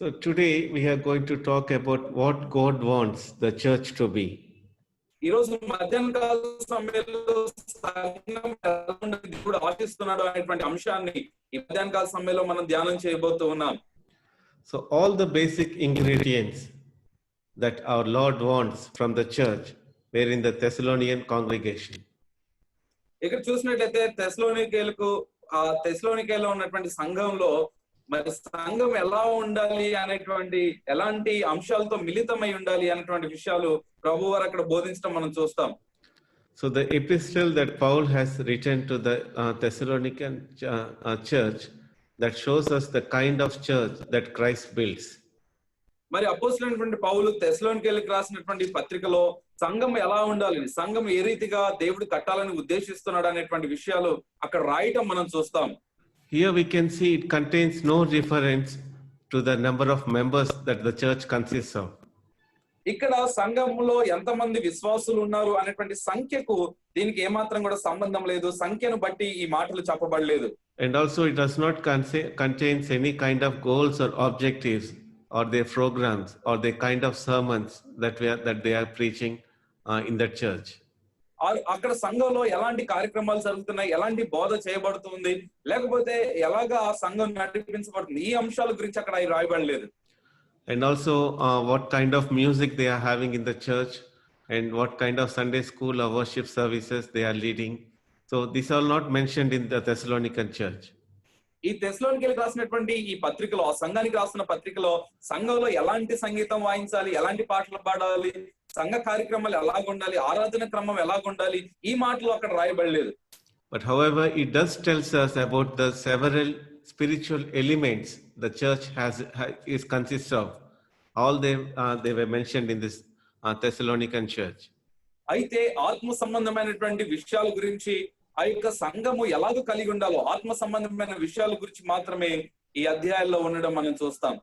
So today we are going to talk about what God wants the church to be. ఈ రోజు మధ్యాహ్న కాల సమయంలో సంఘం ఎలా ఉండాలి, దేవుడు ఆశిస్తున్నాడు అనేటువంటి అంశాన్ని ఈ మధ్యాహ్న కాల సమయంలో మనం ధ్యానం చేయబోతూ ఉన్నాం. So all the basic ingredients that our Lord wants from the church were in the Thessalonian congregation. ఇక్కడ చూసినట్లయితే తెస్సలోనికేలో ఉన్నటువంటి సంఘంలో మరి సంఘం ఎలా ఉండాలి అనేటువంటి ఎలాంటి అంశాలతో మిళితమై ఉండాలి అనేటువంటి విషయాలు ప్రభు వారు అక్కడ బోధించడం మనం చూస్తాం. So the epistle that Paul has written to the Thessalonican church that shows us the kind of church that Christ builds. మరి అపోస్తలుడైనటువంటి పౌలు తెస్సలోనికేయులకు రాసినటువంటి పత్రికలో సంఘం ఎలా ఉండాలి, సంఘం ఏ రీతిగా దేవుడు కట్టాలని ఉద్దేశిస్తున్నాడు అనేటువంటి విషయాలు అక్కడ రాయటం మనం చూస్తాం. Here we can see it contains no reference to the number of members that the church consists of. ఇక్కడ సంఘంలో ఎంతమంది విశ్వాసులు ఉన్నారు అనేటువంటి సంఖ్యకు దీనికి ఏమాత్రం కూడా సంబంధం లేదు. సంఖ్యను బట్టి ఈ మాటలు చెప్పబడలేదు. And also it does not contains any kind of goals or objectives or their programs or the kind of sermons that they are preaching in that church. అక్కడ సంఘంలో ఎలాంటి కార్యక్రమాలు జరుగుతున్నాయి, ఎలాంటి బోధ చేయబడుతుంది, లేకపోతే ఎలాగా ఆ సంఘం నడిపించబడుతుంది, ఈ అంశాల గురించి అక్కడ రాయబడలేదు. And also what kind of music they are having in the church and what kind of Sunday school or worship services they are leading. So these are not mentioned in the Thessalonican church. ఈ తెస్సలోనికేయులకు రాసినటువంటి ఈ పత్రికలో, ఆ సంఘానికి రాసిన పత్రికలో సంఘంలో ఎలాంటి సంగీతం వాయించాలి, ఎలాంటి పాటలు పాడాలి, సంఘ కార్యక్రమాలు ఎలాగుండాలి, ఆరాధన క్రమం ఎలాగుండాలి, ఈ మాటలు అక్కడ రాయబడలేదు. But however, it does tells us about the several spiritual elements the church consists of. All they were mentioned in this Thessalonican church. అయితే ఆత్మ సంబంధమైనటువంటి విషయాల గురించి, ఆ యొక్క సంఘము ఎలాగో కలిగి ఉండాలో ఆత్మ సంబంధమైన విషయాల గురించి మాత్రమే ఈ అధ్యాయాల్లో ఉండడం మనం చూస్తాం.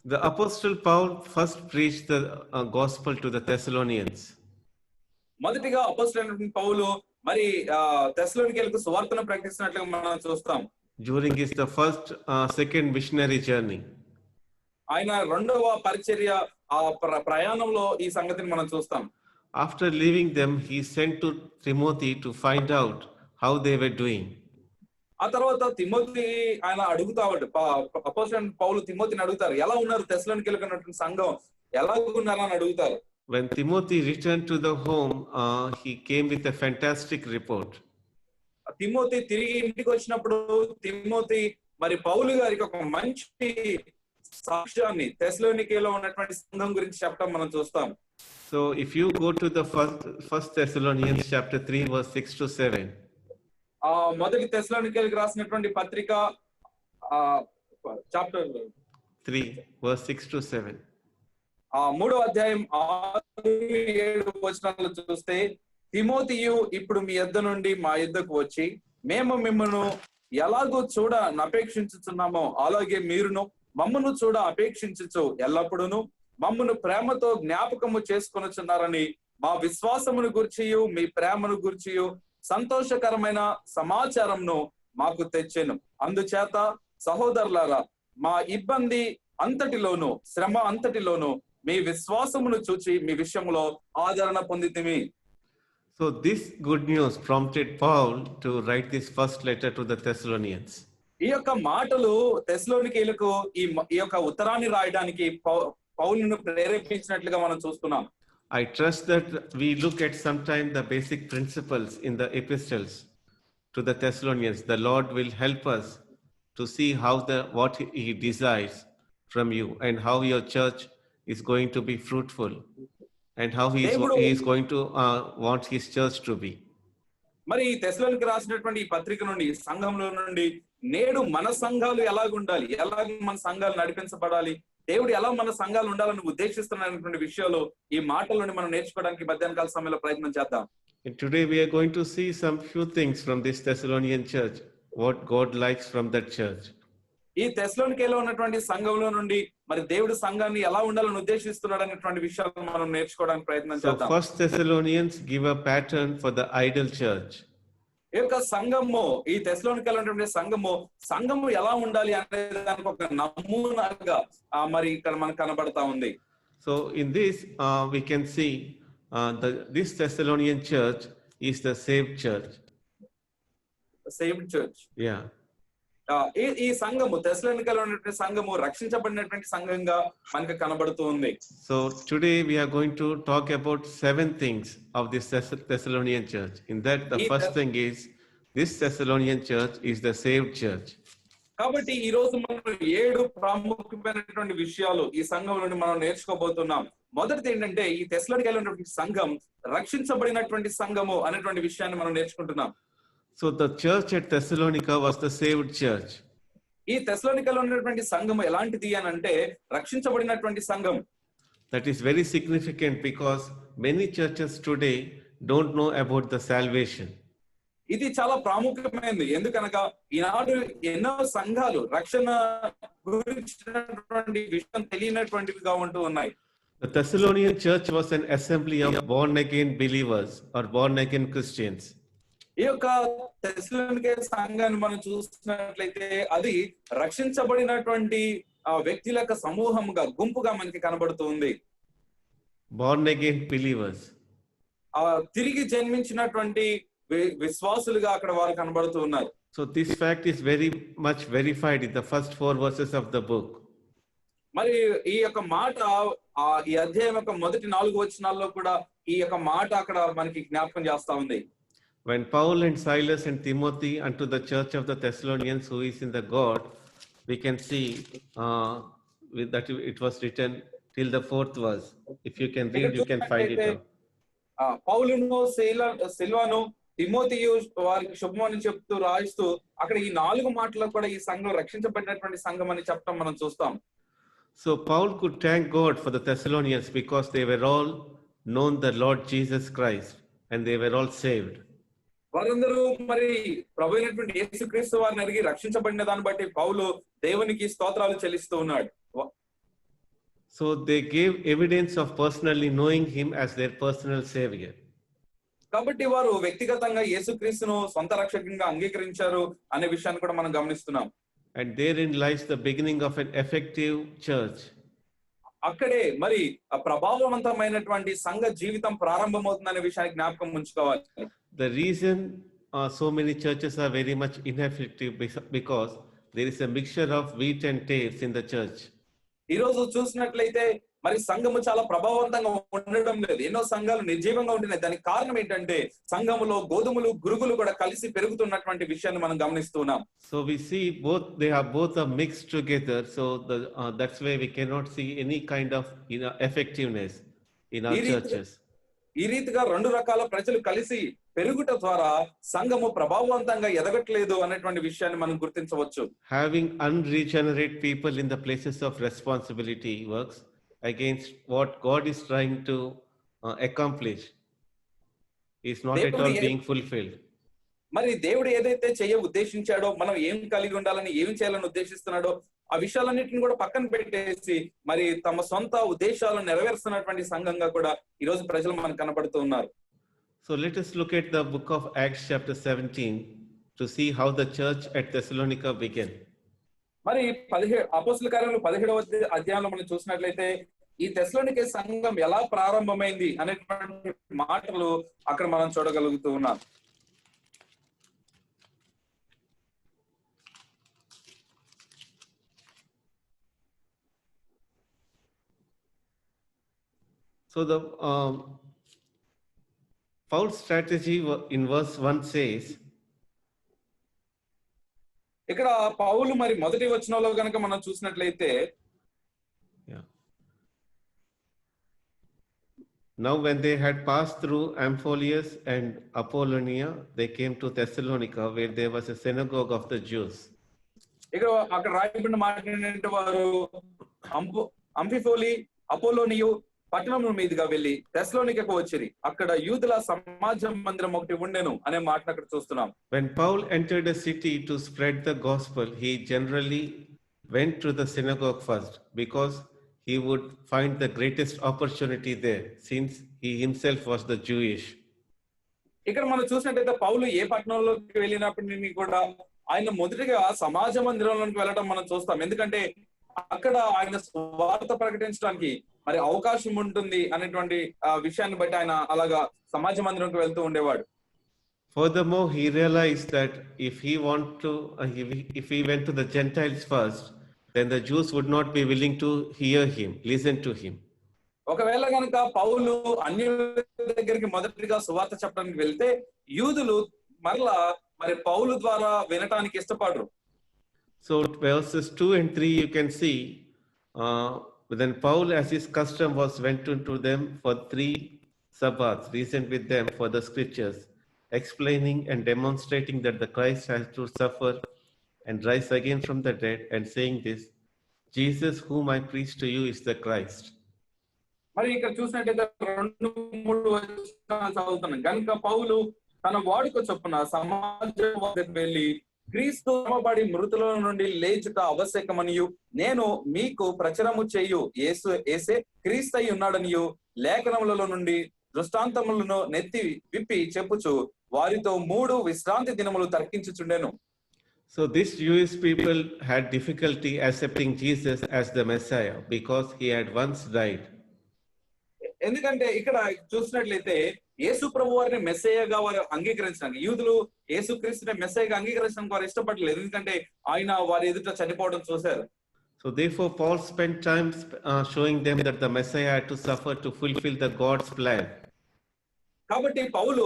The apostle Paul first preached the gospel to the Thessalonians. మొదటిగా అపోస్తలుడైన పౌలు మరి తెస్సలోనికేయులకు సువార్తను ప్రకటిస్తున్నట్లుగా మనం చూస్తాం. During his second missionary journey. ఆయన రెండవ పరిచర్య ప్రయాణంలో ఈ సంగతిని మనం చూస్తాం. After leaving them, he sent to Timothy to find out how they were doing. ఆ తర్వాత తిమోతి ఆయన అడుగుతాడు, అపోస్తలుడైన పౌలు తిమోతిని అడుగుతారు, ఎలా ఉన్నారు తెస్సలోనికేయులకు ఉన్నటువంటి సంఘం ఎలా ఉన్నారు అని అడుగుతారు. When Timothy returned to the home, he came with a fantastic report. Timothy తిరిగి ఇంటికి వచ్చినప్పుడు తిమోతి మరి పౌలు గారికి ఒక మంచి సాక్ష్యాన్ని తెస్సలోనికేయులో ఉన్నటువంటి సంఘం గురించి చెప్పడం మనం చూస్తాం. So if you go to the first Thessalonians chapter 3 verse 6 to 7. మొదటి తెస్సలోనికేయులకు రాసినటువంటి పత్రిక చాప్టర్ 3 verse 6 to 7. మూడవ అధ్యాయం 6-7 వచనాలు చూస్తే, తిమోతియు ఇప్పుడు మీ యొద్ద నుండి మా యొద్దకు వచ్చి మేము మిమ్మల్ని ఎలాగో చూడ అపేక్షించుచున్నామో అలాగే మీరును మమ్మను చూడ అపేక్షించు ఎల్లప్పుడూను మమ్మను ప్రేమతో జ్ఞాపకము చేసుకొనుచున్నారని మా విశ్వాసమును గుర్చియు మీ ప్రేమను గుర్చియు సంతోషకరమైన సమాచారంను మాకు తెచ్చెను. అందుచేత సహోదరులారా, మా ఇబ్బంది అంతటిలోను శ్రమ అంతటిలోను మీ విశ్వాసమును చూచి మీ విషయంలో ఆదరణ పొందితిమి. So this good news prompted Paul to write this first letter to the Thessalonians. ఈ యొక్క మాటలు తెస్సలోనికేయులకు ఈ యొక్క ఉత్తరాన్ని రాయడానికి పౌలును ప్రేరేపించినట్లుగా మనం చూస్తున్నాం. I trust that we look at sometime the basic principles in the epistles to the Thessalonians. The Lord will help us to see what he desires from you and how your church is going to be fruitful and how he is going to want his church to be. మరి ఈ తెస్సలోనికి రాసినటువంటి ఈ పత్రిక నుండి సంఘంలో నుండి నేడు మన సంఘాలు ఎలాగుండాలి, ఎలాగ మన సంఘాలు నడిపించబడాలి, దేవుడు ఎలా మన సంఘాలు ఉండాలని ఉద్దేశిస్తున్నటువంటి విషయాలు ఈ మాటల నుండి మనం నేర్చుకోవడానికి మధ్యాహ్న కాల సమయంలో ప్రయత్నం చేద్దాం. And today we are going to see some few things from this Thessalonian church, what God likes from that church. ఈ తెస్సలోనికేయులో ఉన్నటువంటి సంఘంలో నుండి మరి దేవుడు సంఘాన్ని ఎలా ఉండాలని ఉద్దేశిస్తున్నాడు అనేటువంటి విషయాలను మనం నేర్చుకోవడానికి ప్రయత్నం చేద్దాం. So first Thessalonians give a pattern for the idol church. ఈ యొక్క సంఘము, ఈ తెస్సలోనికలో ఉన్నటువంటి సంఘము ఎలా ఉండాలి అనే దానికి ఒక నమూనాగా మరి ఇక్కడ మనకు కనబడతా ఉంది. So in this we can see this Thessalonian church is the saved church. Saved church. Yeah. ఈ సంఘము, తెస్సలోనికలో ఉన్నటువంటి సంఘము రక్షించబడినటువంటి సంఘంగా మనకు కనబడుతూ ఉంది. So today we are going to talk about 7 things of this Thessalonian church. In that the first thing is this Thessalonian church is the saved church. కాబట్టి ఈ రోజు మనం 7 ప్రాముఖ్యమైనటువంటి విషయాలు ఈ సంఘం నుండి మనం నేర్చుకోబోతున్నాం. మొదటిది ఏంటంటే ఈ తెస్సలోనికలో ఉన్నటువంటి సంఘం రక్షించబడినటువంటి సంఘము అనేటువంటి విషయాన్ని మనం నేర్చుకుంటున్నాం. So the church at Thessalonica was the saved church. ఈ తెస్సలోనికలో ఉన్నటువంటి సంఘం ఎలాంటిది అని అంటే రక్షించబడినటువంటి సంఘం. That is very significant because many churches today don't know about the salvation. ఇది చాలా ప్రాముఖ్యమైనది. ఎందుకనగా ఈనాడు ఎన్నో సంఘాలు రక్షణ గురించినటువంటి విషయం తెలియనటువంటివిగా ఉంటూ ఉన్నాయి. The Thessalonian church was an assembly of born again believers or born again Christians. ఈ యొక్క తెస్సలోనికే సంఘాన్ని మనం చూసినట్లయితే అది రక్షించబడినటువంటి వ్యక్తుల యొక్క సమూహంగా, గుంపుగా మనకి కనబడుతూ ఉంది. Born again believers. తిరిగి జన్మించినటువంటి విశ్వాసులుగా అక్కడ వారు కనబడుతూ ఉన్నారు. So this fact is very much verified in the first 4 verses of the book. మరి ఈ యొక్క మాట ఈ అధ్యాయం యొక్క మొదటి 4 వచనాల్లో కూడా ఈ యొక్క మాట అక్కడ మనకి జ్ఞాపకం చేస్తా ఉంది. When Paul and Silas and Timothy unto the church of the Thessalonians who is in the God, we can see that it was written till the 4th verse. If you can read, you can find it out. పౌలును సిల్వాను తిమోతియు వారికి శుభమని చెప్తూ రాయిస్తూ అక్కడ ఈ 4 మాటల్లో కూడా ఈ సంఘం రక్షించబడినటువంటి సంఘం అని చెప్పడం మనం చూస్తాం. So Paul could thank God for the Thessalonians because they were all known the Lord Jesus Christ and they were all saved. వారందరూ మరి ప్రభువైనటువంటి యేసుక్రీస్తు వారిని ఎరిగి రక్షించబడిన దాన్ని బట్టి పౌలు దేవునికి స్తోత్రాలు చెల్లిస్తూ ఉన్నాడు. So they gave evidence of personally knowing him as their personal savior. కాబట్టి వారు వ్యక్తిగతంగా యేసుక్రీస్తును సొంత రక్షకునిగా అంగీకరించారు అనే విషయాన్ని కూడా మనం గమనిస్తున్నాం. And therein lies the beginning of an effective church. అక్కడే మరి ప్రభావవంతమైనటువంటి సంఘ జీవితం ప్రారంభమవుతుందనే విషయాన్ని జ్ఞాపకం ఉంచుకోవాలి. The reason so many churches are very much ineffective because there is a mixture of wheat and tares in the church. ఈ రోజు చూసినట్లయితే మరి సంఘము చాలా ప్రభావవంతంగా ఉండడం లేదు. ఎన్నో సంఘాలు నిర్జీవంగా ఉంటున్నాయి. దానికి కారణం ఏంటంటే సంఘములో గోధుమలు గురుగులు కూడా కలిసి పెరుగుతున్నటువంటి విషయాన్ని మనం గమనిస్తున్నాం. So we see they are both mixed together. So that's why we cannot see any kind of effectiveness in our churches. ఈ రీతిగా 2 రకాల ప్రజలు కలిసి పెరుగుట ద్వారా సంఘము ప్రభావవంతంగా ఎదగట్లేదు అనేటువంటి విషయాన్ని మనం గుర్తించవచ్చు. Having unregenerate people in the places of responsibility works against what God is trying to accomplish. Is not at all being fulfilled. మరి దేవుడు ఏదైతే ఉద్దేశించాడో, మనం ఏం కలిగి ఉండాలని, ఏం చేయాలని ఉద్దేశిస్తున్నాడో ఆ విషయాలన్నిటిని కూడా పక్కన పెట్టేసి మరి తమ సొంత ఉద్దేశాలను నెరవేరుస్తున్నటువంటి సంఘంగా కూడా ఈ రోజు ప్రజలు మనకు కనబడుతూ ఉన్నారు. So let us look at the book of Acts chapter 17 to see how the church at Thessalonica began. మరి అపోస్తలుల కార్యములు 17వ అధ్యాయంలో మనం చూసినట్లయితే ఈ తెస్సలోనికే సంఘం ఎలా ప్రారంభమైంది అనేటువంటి మాటలు అక్కడ మనం చూడగలుగుతూ ఉన్నాం. So the Paul's strategy in verse 1 says, ఇక్కడ పౌలు మరి మొదటి వచనంలో గనుక మనం చూసినట్లయితే, now when they had passed through Amphipolis and Apollonia, they came to Thessalonica, where there was a synagogue of the Jews. ఇక్కడ అక్కడ రాయబడిన మాట ఏంటంటే వారు అంఫిపోలి, అపోలోనియు పట్టణం మీదుగా వెళ్లి తెస్సలోనికకు వచ్చిరి. అక్కడ యూదుల సమాజ మందిరం ఒకటి ఉండెను అనే మాటను అక్కడ చూస్తున్నాం. When Paul entered a city to spread the gospel, he generally went to the synagogue first because he would find the greatest opportunity there, since he himself was the Jewish. ఇక్కడ మనం చూసినట్టయితే పౌలు ఏ పట్టణంలోకి వెళ్ళినప్పటికీ కూడా ఆయన మొదటిగా సమాజ మందిరంలోకి వెళ్ళడం మనం చూస్తాం. ఎందుకంటే అక్కడ ఆయన స్వార్థ ప్రకటించడానికి మరి అవకాశం ఉంటుంది అనేటువంటి విషయాన్ని బట్టి ఆయన అలాగా సమాజ మందిరంకి వెళ్తూ ఉండేవాడు. Furthermore, he realized that if he went to the Gentiles first, then the Jews would not be willing to hear him, listen to him. ఒకవేళ కనుక పౌలు అన్యుల దగ్గరికి మొదటిగా సువార్త చెప్పడానికి వెళ్తే యూదులు మరలా మరి పౌలు ద్వారా వినటానికి ఇష్టపడరు. So verses 2 and 3 you can see, then Paul, as his custom was, went into them for 3 Sabbaths, reasoned with them for the scriptures, explaining and demonstrating that the Christ has to suffer and rise again from the dead, and saying this, Jesus whom I preach to you is the Christ. మరి ఇక్కడ చూసినట్టయితే 2-3 వచనాలు చదువుతున్నాం. కనుక పౌలు తన వాడుక చొప్పున సమాజం వద్దకు వెళ్ళి క్రీస్తు శ్రమపడి మృతుల నుండి లేచుట ఆవశ్యకమనియు నేను మీకు ప్రచురము చేయు యేసే క్రీస్తు అయి ఉన్నాడనియు లేఖనములలో నుండి దృష్టాంతములను నెత్తి విప్పి చెప్పుచు వారితో 3 విశ్రాంతి దినములు తర్కించుచుండెను. So these Jewish people had difficulty accepting Jesus as the Messiah because he had once died. ఎందుకంటే ఇక్కడ చూసినట్లయితే యేసు ప్రభు వారిని మెస్సయ్యగా వారు అంగీకరించడానికి, యూదులు యేసు క్రీస్తుని మెస్సయ్యగా అంగీకరించడానికి వారు ఇష్టపడలేదు. ఎందుకంటే ఆయన వారి ఎదుట చనిపోవడం చూశారు. So therefore Paul spent time showing them that the Messiah had to suffer to fulfill the God's plan. కాబట్టి పౌలు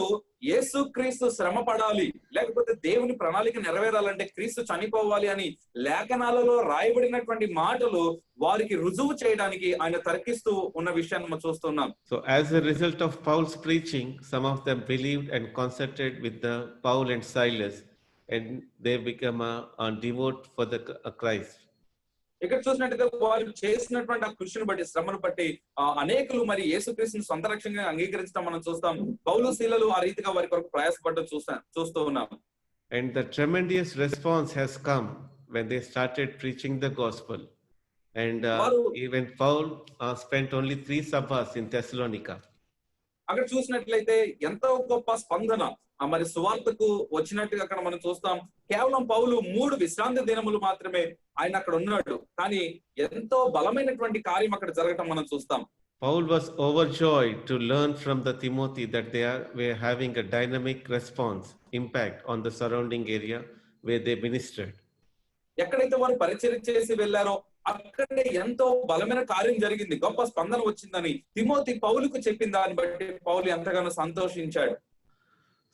యేసు క్రీస్తు శ్రమ పడాలి, లేకపోతే దేవుని ప్రణాళిక నెరవేరాలంటే క్రీస్తు చనిపోవాలి అని లేఖనాలలో రాయబడినటువంటి మాటలు వారికి రుజువు చేయడానికి ఆయన తర్కిస్తూ ఉన్న విషయాన్ని మనం చూస్తున్నాం. So as a result of Paul's preaching, some of them believed and concerted with the Paul and Silas, and they become a devote for the Christ. ఇక్కడ చూసినట్టయితే వారు చేసినటువంటి ఆ కృషిని బట్టి, శ్రమను బట్టి అనేకులు మరి యేసుక్రీస్తుని సొంత రక్షణగా అంగీకరించడం మనం చూస్తాం. పౌలు శీలలు ఆ రీతిగా వారి కొరకు ప్రయాసపడడం చూస్తూ ఉన్నాం. And the tremendous response has come when they started preaching the gospel. And even Paul spent only 3 Sabbaths in Thessalonica. అక్కడ చూసినట్లయితే ఎంతో గొప్ప స్పందన మరి సువార్తకు వచ్చినట్టుగా అక్కడ మనం చూస్తాం. కేవలం పౌలు 3 విశ్రాంతి దినములు మాత్రమే ఆయన అక్కడ ఉన్నాడు, కానీ ఎంతో బలమైనటువంటి కార్యం అక్కడ జరగటం మనం చూస్తాం. Paul was overjoyed to learn from the Timothy that were having a dynamic response, impact on the surrounding area where they ministered. ఎక్కడైతే వారు పరిచర్య చేసి వెళ్ళారో అక్కడే ఎంతో బలమైన కార్యం జరిగింది, గొప్ప స్పందన వచ్చిందని తిమోతి పౌలుకు చెప్పిన దాన్ని బట్టి పౌలు ఎంతగానో సంతోషించాడు.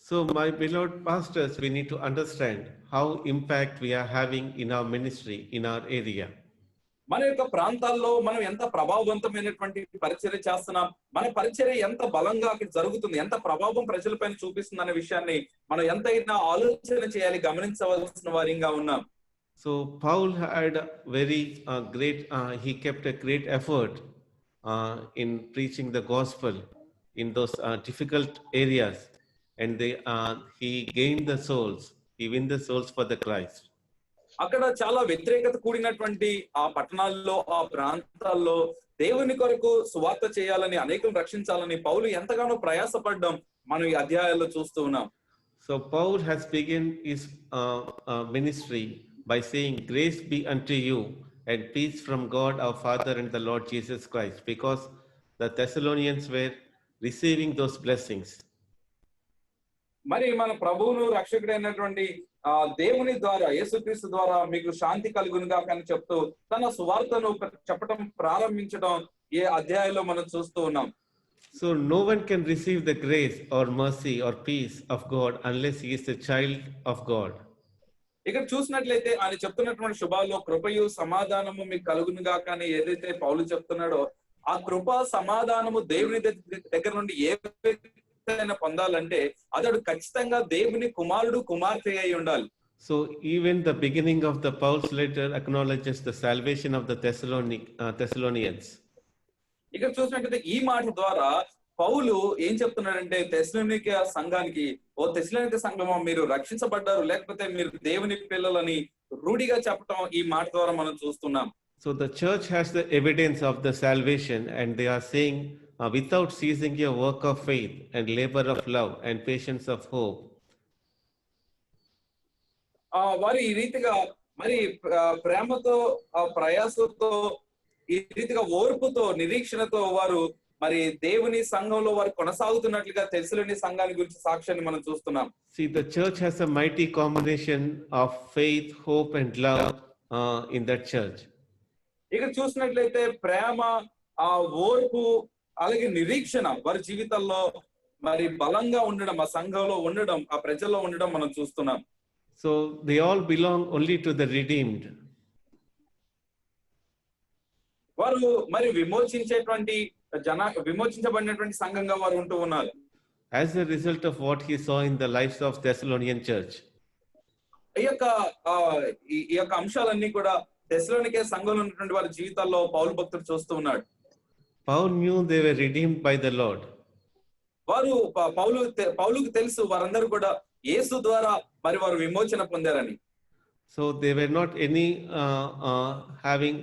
So my beloved pastors, we need to understand how impact we are having in our ministry, in our area. మన యొక్క ప్రాంతాల్లో మనం ఎంత ప్రభావవంతమైనటువంటి పరిచర్య చేస్తున్నాం, మన పరిచర్య ఎంత బలంగా అక్కడ జరుగుతుంది, ఎంత ప్రభావం ప్రజలపైన చూపిస్తుంది అనే విషయాన్ని మనం ఎంతైనా ఆలోచన చేయాలి, గమనించవలసిన వారిగా ఉన్నాం. So Paul had very he kept a great effort in preaching the gospel in those difficult areas, and he gained the souls, he win the souls for the Christ. అక్కడ చాలా వ్యతిరేకత కూడినటువంటి ఆ పట్టణాల్లో, ఆ ప్రాంతాల్లో దేవుని కొరకు సువార్త చేయాలని, అనేకులను రక్షించాలని పౌలు ఎంతగానో ప్రయాసపడడం మనం ఈ అధ్యాయాల్లో చూస్తూ ఉన్నాం. So Paul has begun his ministry by saying, grace be unto you and peace from God our Father and the Lord Jesus Christ, because the Thessalonians were receiving those blessings. మరి మన ప్రభువును రక్షకుడైనటువంటి దేవుని ద్వారా, యేసుక్రీస్తు ద్వారా మీకు శాంతి కలుగునుగా అని చెప్తూ తన సువార్తను చెప్పడం ప్రారంభించడం ఈ అధ్యాయంలో మనం చూస్తూ ఉన్నాం. So no one can receive the grace or mercy or peace of God unless he is a child of God. ఇక్కడ చూసినట్లయితే ఆయన చెప్తున్నటువంటి శుభాల్లో కృపయు సమాధానము మీకు కలుగునుగా కానీ ఏదైతే పౌలు చెప్తున్నాడో ఆ కృప సమాధానము దేవుని దగ్గర నుండి ఏ వ్యక్తి పొందాలంటే అతడు ఖచ్చితంగా దేవుని కుమారుడు, కుమార్తె అయి ఉండాలి. So even the beginning of the Paul's letter acknowledges the salvation of the Thessalonians. ఇక్కడ చూసినట్లయితే ఈ మాట ద్వారా పౌలు ఏం చెప్తున్నాడంటే తెస్సలోనిక సంఘానికి, ఓ తెస్సలోనిక సంఘమా మీరు రక్షించబడ్డారు, లేకపోతే మీరు దేవుని పిల్లలని రూఢిగా చెప్పటం ఈ మాట ద్వారా మనం చూస్తున్నాం. So the church has the evidence of the salvation, and they are saying without ceasing your work of faith and labor of love and patience of hope. వారు ఈ రీతిగా మరి ప్రేమతో ప్రయాసతో ఈ రీతిగా ఓర్పుతో నిరీక్షణతో వారు మరి దేవుని సంఘంలో వారు కొనసాగుతున్నట్లుగా తెస్సలోనియ సంఘాన్ని గురించి సాక్ష్యాన్ని మనం చూస్తున్నాం. See, the church has a mighty combination of faith, hope, and love in that church. ఇక్కడ చూసినట్లయితే ప్రేమ, ఆ ఓర్పు, అలాగే నిరీక్షణ వారి జీవితాల్లో మరి బలంగా ఉండడం, ఆ సంఘంలో ఉండడం, ఆ ప్రజల్లో ఉండడం మనం చూస్తున్నాం. So they all belong only to the redeemed. వారు మరి విమోచించబడినటువంటి సంఘంగా వారు ఉంటూ ఉన్నారు. As a result of what he saw in the lives of Thessalonian church. ఈ యొక్క అంశాలన్నీ కూడా తెస్సలోనికే సంఘంలో ఉన్నటువంటి వారి జీవితాల్లో పౌలు భక్తుడు చూస్తూ ఉన్నాడు. Paul knew they were redeemed by the Lord. వారు పౌలుకు తెలుసు వారందరూ కూడా యేసు ద్వారా మరి వారు విమోచన పొందారని. So they were not any having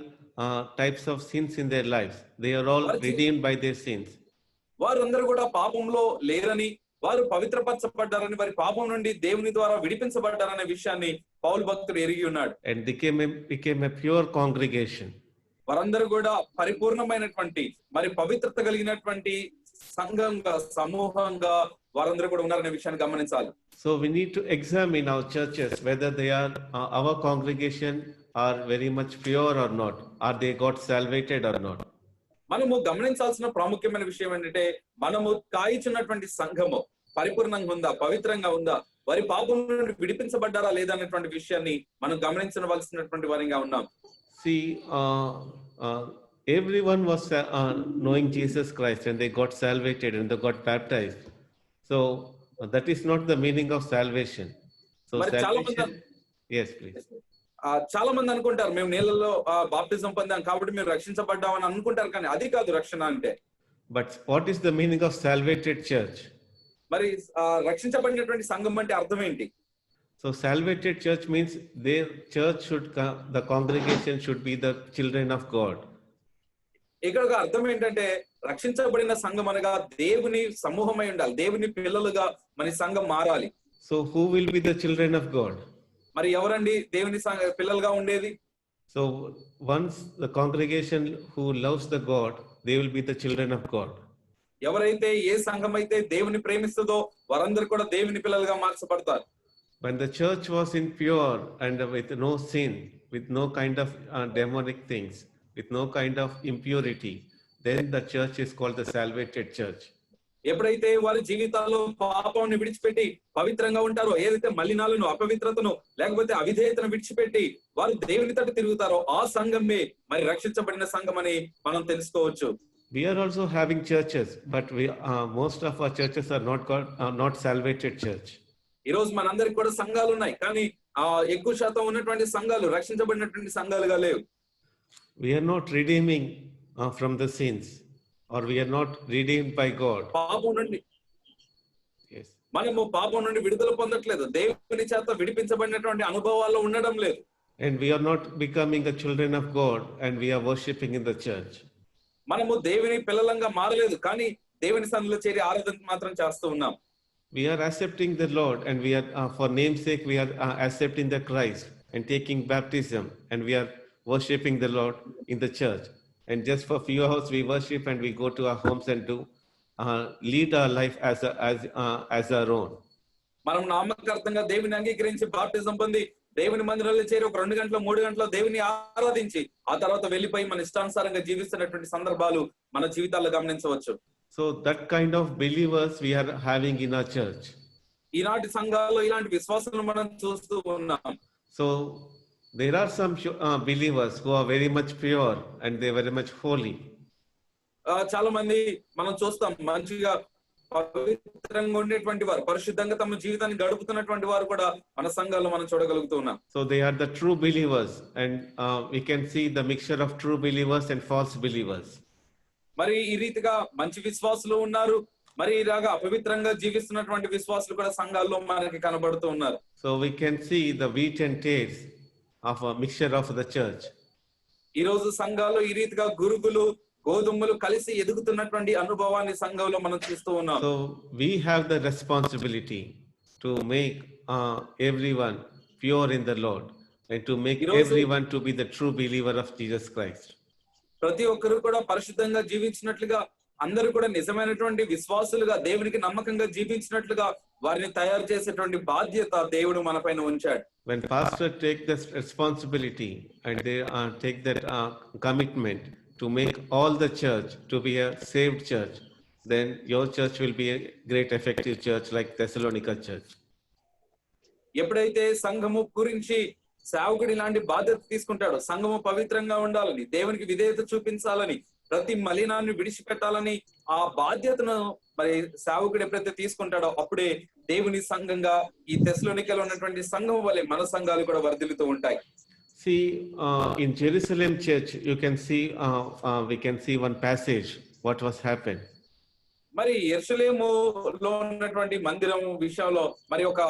types of sins in their lives. They are all redeemed by their sins. వారందరూ కూడా పాపంలో లేరని, వారు పవిత్రపరచబడ్డారని, వారి పాపం నుండి దేవుని ద్వారా విడిపించబడ్డారనే విషయాన్ని పౌలు భక్తుడు ఎరిగి ఉన్నాడు. And became a pure congregation. వారందరూ కూడా పరిపూర్ణమైనటువంటి మరి పవిత్రత కలిగినటువంటి సంఘంగా, సమూహంగా వారందరూ కూడా ఉన్నారనే విషయాన్ని గమనించాలి. So we need to examine our churches whether they are our congregation are very much pure or not. Are they got salvated or not? మనము గమనించాల్సిన ప్రాముఖ్యమైన విషయం ఏంటంటే మనము కాయిచున్నటువంటి సంఘము పరిపూర్ణంగా ఉందా, పవిత్రంగా ఉందా, వారి పాపం నుండి విడిపించబడ్డారా లేదా అనేటువంటి విషయాన్ని మనం గమనించవలసినటువంటి వారిగా ఉన్నాం. See, everyone was knowing Jesus Christ and they got salvated and they got baptized. So that is not the meaning of salvation. So salvation, yes, please. చాలా మంది అనుకుంటారు మేము నీళ్ళలో బాప్టిజం పొందాం కాబట్టి మేము రక్షించబడ్డామని అనుకుంటారు, కానీ అది కాదు రక్షణ అంటే. But what is the meaning of salvated church? మరి రక్షించబడినటువంటి సంఘం అంటే అర్థం ఏంటి? So salvated church means their church the congregation should be the children of God. ఇక్కడ అర్థం ఏంటంటే రక్షించబడిన సంఘం అనగా దేవుని సమూహమై ఉండాలి, దేవుని పిల్లలుగా మన సంఘం మారాలి. So who will be the children of God? మరి ఎవరండి దేవుని పిల్లలుగా ఉండేది? So once the congregation who loves the God, they will be the children of God. ఎవరైతే ఏ సంఘం అయితే దేవుని ప్రేమిస్తుందో వారందరూ కూడా దేవుని పిల్లలుగా మార్చబడతారు. When the church was in pure and with no sin, with no kind of demonic things, with no kind of impurity, then the church is called the salvated church. ఎప్పుడైతే వారి జీవితాల్లో పాపాన్ని విడిచిపెట్టి పవిత్రంగా ఉంటారో, ఏదైతే మలినాలను, అపవిత్రతను లేకపోతే అవిధేయతను విడిచిపెట్టి వారు దేవుని తట్టు తిరుగుతారో ఆ సంఘమే మరి రక్షించబడిన సంఘం అని మనం తెలుసుకోవచ్చు. We are also having churches, but most of our churches are not salvated church. ఈ రోజు మనందరికి కూడా సంఘాలు ఉన్నాయి, కానీ ఎక్కువ శాతం ఉన్నటువంటి సంఘాలు రక్షించబడినటువంటి సంఘాలుగా లేవు. We are not redeeming from the sins, or we are not redeemed by God. పాపం నుండి Yes. మనము పాపం నుండి విడుదల పొందట్లేదు, దేవుని చేత విడిపించబడినటువంటి అనుభవాల్లో ఉండడం లేదు. And we are not becoming the children of God and we are worshipping in the church. మనము దేవుని పిల్లలంగా మారలేదు, కానీ దేవుని సన్నిధిలో చేరి ఆరాధన మాత్రం చేస్తూ ఉన్నాం. We are accepting the Lord and we are for name's sake we are accepting the Christ and taking baptism and we are worshipping the Lord in the church. And just for few hours we worship and we go to our homes and do lead our life as our own. మనం నామకార్థంగా దేవుని అంగీకరించి baptism పొంది దేవుని మందిరంలో చేరి ఒక 2 గంటలు 3 గంటలు దేవుని ఆరాధించి ఆ తర్వాత వెళ్ళిపోయి మన ఇష్టానుసారంగా జీవిస్తున్నటువంటి సందర్భాలు మన జీవితాల్లో గమనించవచ్చు. So that kind of believers we are having in our church. ఈనాటి సంఘాల్లో ఇలాంటి విశ్వాసాలను మనం చూస్తూ ఉన్నాం. So there are some believers who are very much pure and they are very much holy. చాలా మంది మనం చూస్తాం మంచిగా పవిత్రంగా ఉండేటువంటి వారు, పరిశుద్ధంగా తమ జీవితాన్ని గడుపుతున్నటువంటి వారు కూడా మన సంఘాల్లో మనం చూడగలుగుతూ ఉన్నాం. So they are the true believers and we can see the mixture of true believers and false believers. మరి ఈ రీతిగా మంచి విశ్వాసులు ఉన్నారు, మరి ఇలాగా అపవిత్రంగా జీవిస్తున్నటువంటి విశ్వాసులు కూడా సంఘాల్లో మనకి కనబడుతూ ఉన్నారు. So we can see the wheat and tares of a mixture of the church. ఈ రోజు సంఘాల్లో ఈ రీతిగా గురుగులు గోధుమలు కలిసి ఎదుగుతున్నటువంటి అనుభవాన్ని సంఘంలో మనం చూస్తూ ఉన్నాం. So we have the responsibility to make everyone pure in the Lord and to make everyone to be the true believer of Jesus Christ. ప్రతి ఒక్కరు కూడా పరిశుద్ధంగా జీవించినట్లుగా, అందరూ కూడా నిజమైనటువంటి విశ్వాసులుగా, దేవునికి నమ్మకంగా జీవించినట్లుగా వారిని తయారు చేసేటువంటి బాధ్యత దేవుడు మన పైన ఉంచాడు. When pastor take this responsibility and they take that commitment to make all the church to be a saved church, then your church will be a great effective church like Thessalonica church. ఎప్పుడైతే సంఘము గురించి సేవకుడు ఇలాంటి బాధ్యత తీసుకుంటాడో, సంఘము పవిత్రంగా ఉండాలని, దేవునికి విధేయత చూపించాలని, ప్రతి మలినాన్ని విడిచిపెట్టాలని ఆ బాధ్యతను మరి సేవకుడు ఎప్పుడైతే తీసుకుంటాడో అప్పుడే దేవుని సంఘంగా ఈ తెస్సలోనికలో ఉన్నటువంటి సంఘం వలె మన సంఘాలు కూడా వర్ధిల్లుతూ ఉంటాయి. See, in Jerusalem church, you can see, we can see one passage, what was happened. మరి యెరూషలేములో ఉన్నటువంటి మందిరం విషయంలో మరి ఒక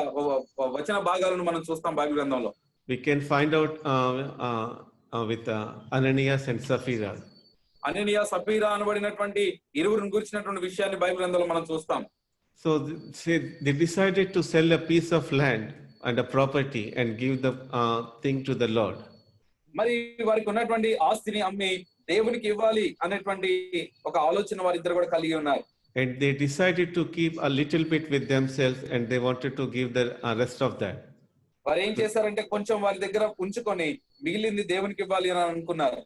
వచన భాగాలను మనం చూస్తాం బైబిల్ గ్రంథంలో. We can find out with Ananias and Sapphira. అననీయ సఫీరా అనబడినటువంటి ఇరువురిని గురించినటువంటి విషయాన్ని బైబిల్ గ్రంథంలో మనం చూస్తాం. So they decided to sell a piece of land and a property and give the thing to the Lord. మరి వారికి ఉన్నటువంటి ఆస్తిని అమ్మి దేవునికి ఇవ్వాలి అనేటువంటి ఒక ఆలోచన వారిద్దరు కూడా కలిగి ఉన్నారు. And they decided to keep a little bit with themselves and they wanted to give the rest of that. వారు ఏం చేశారంటే కొంచెం వారి దగ్గర ఉంచుకొని మిగిలింది దేవునికి ఇవ్వాలి అని అనుకున్నారు.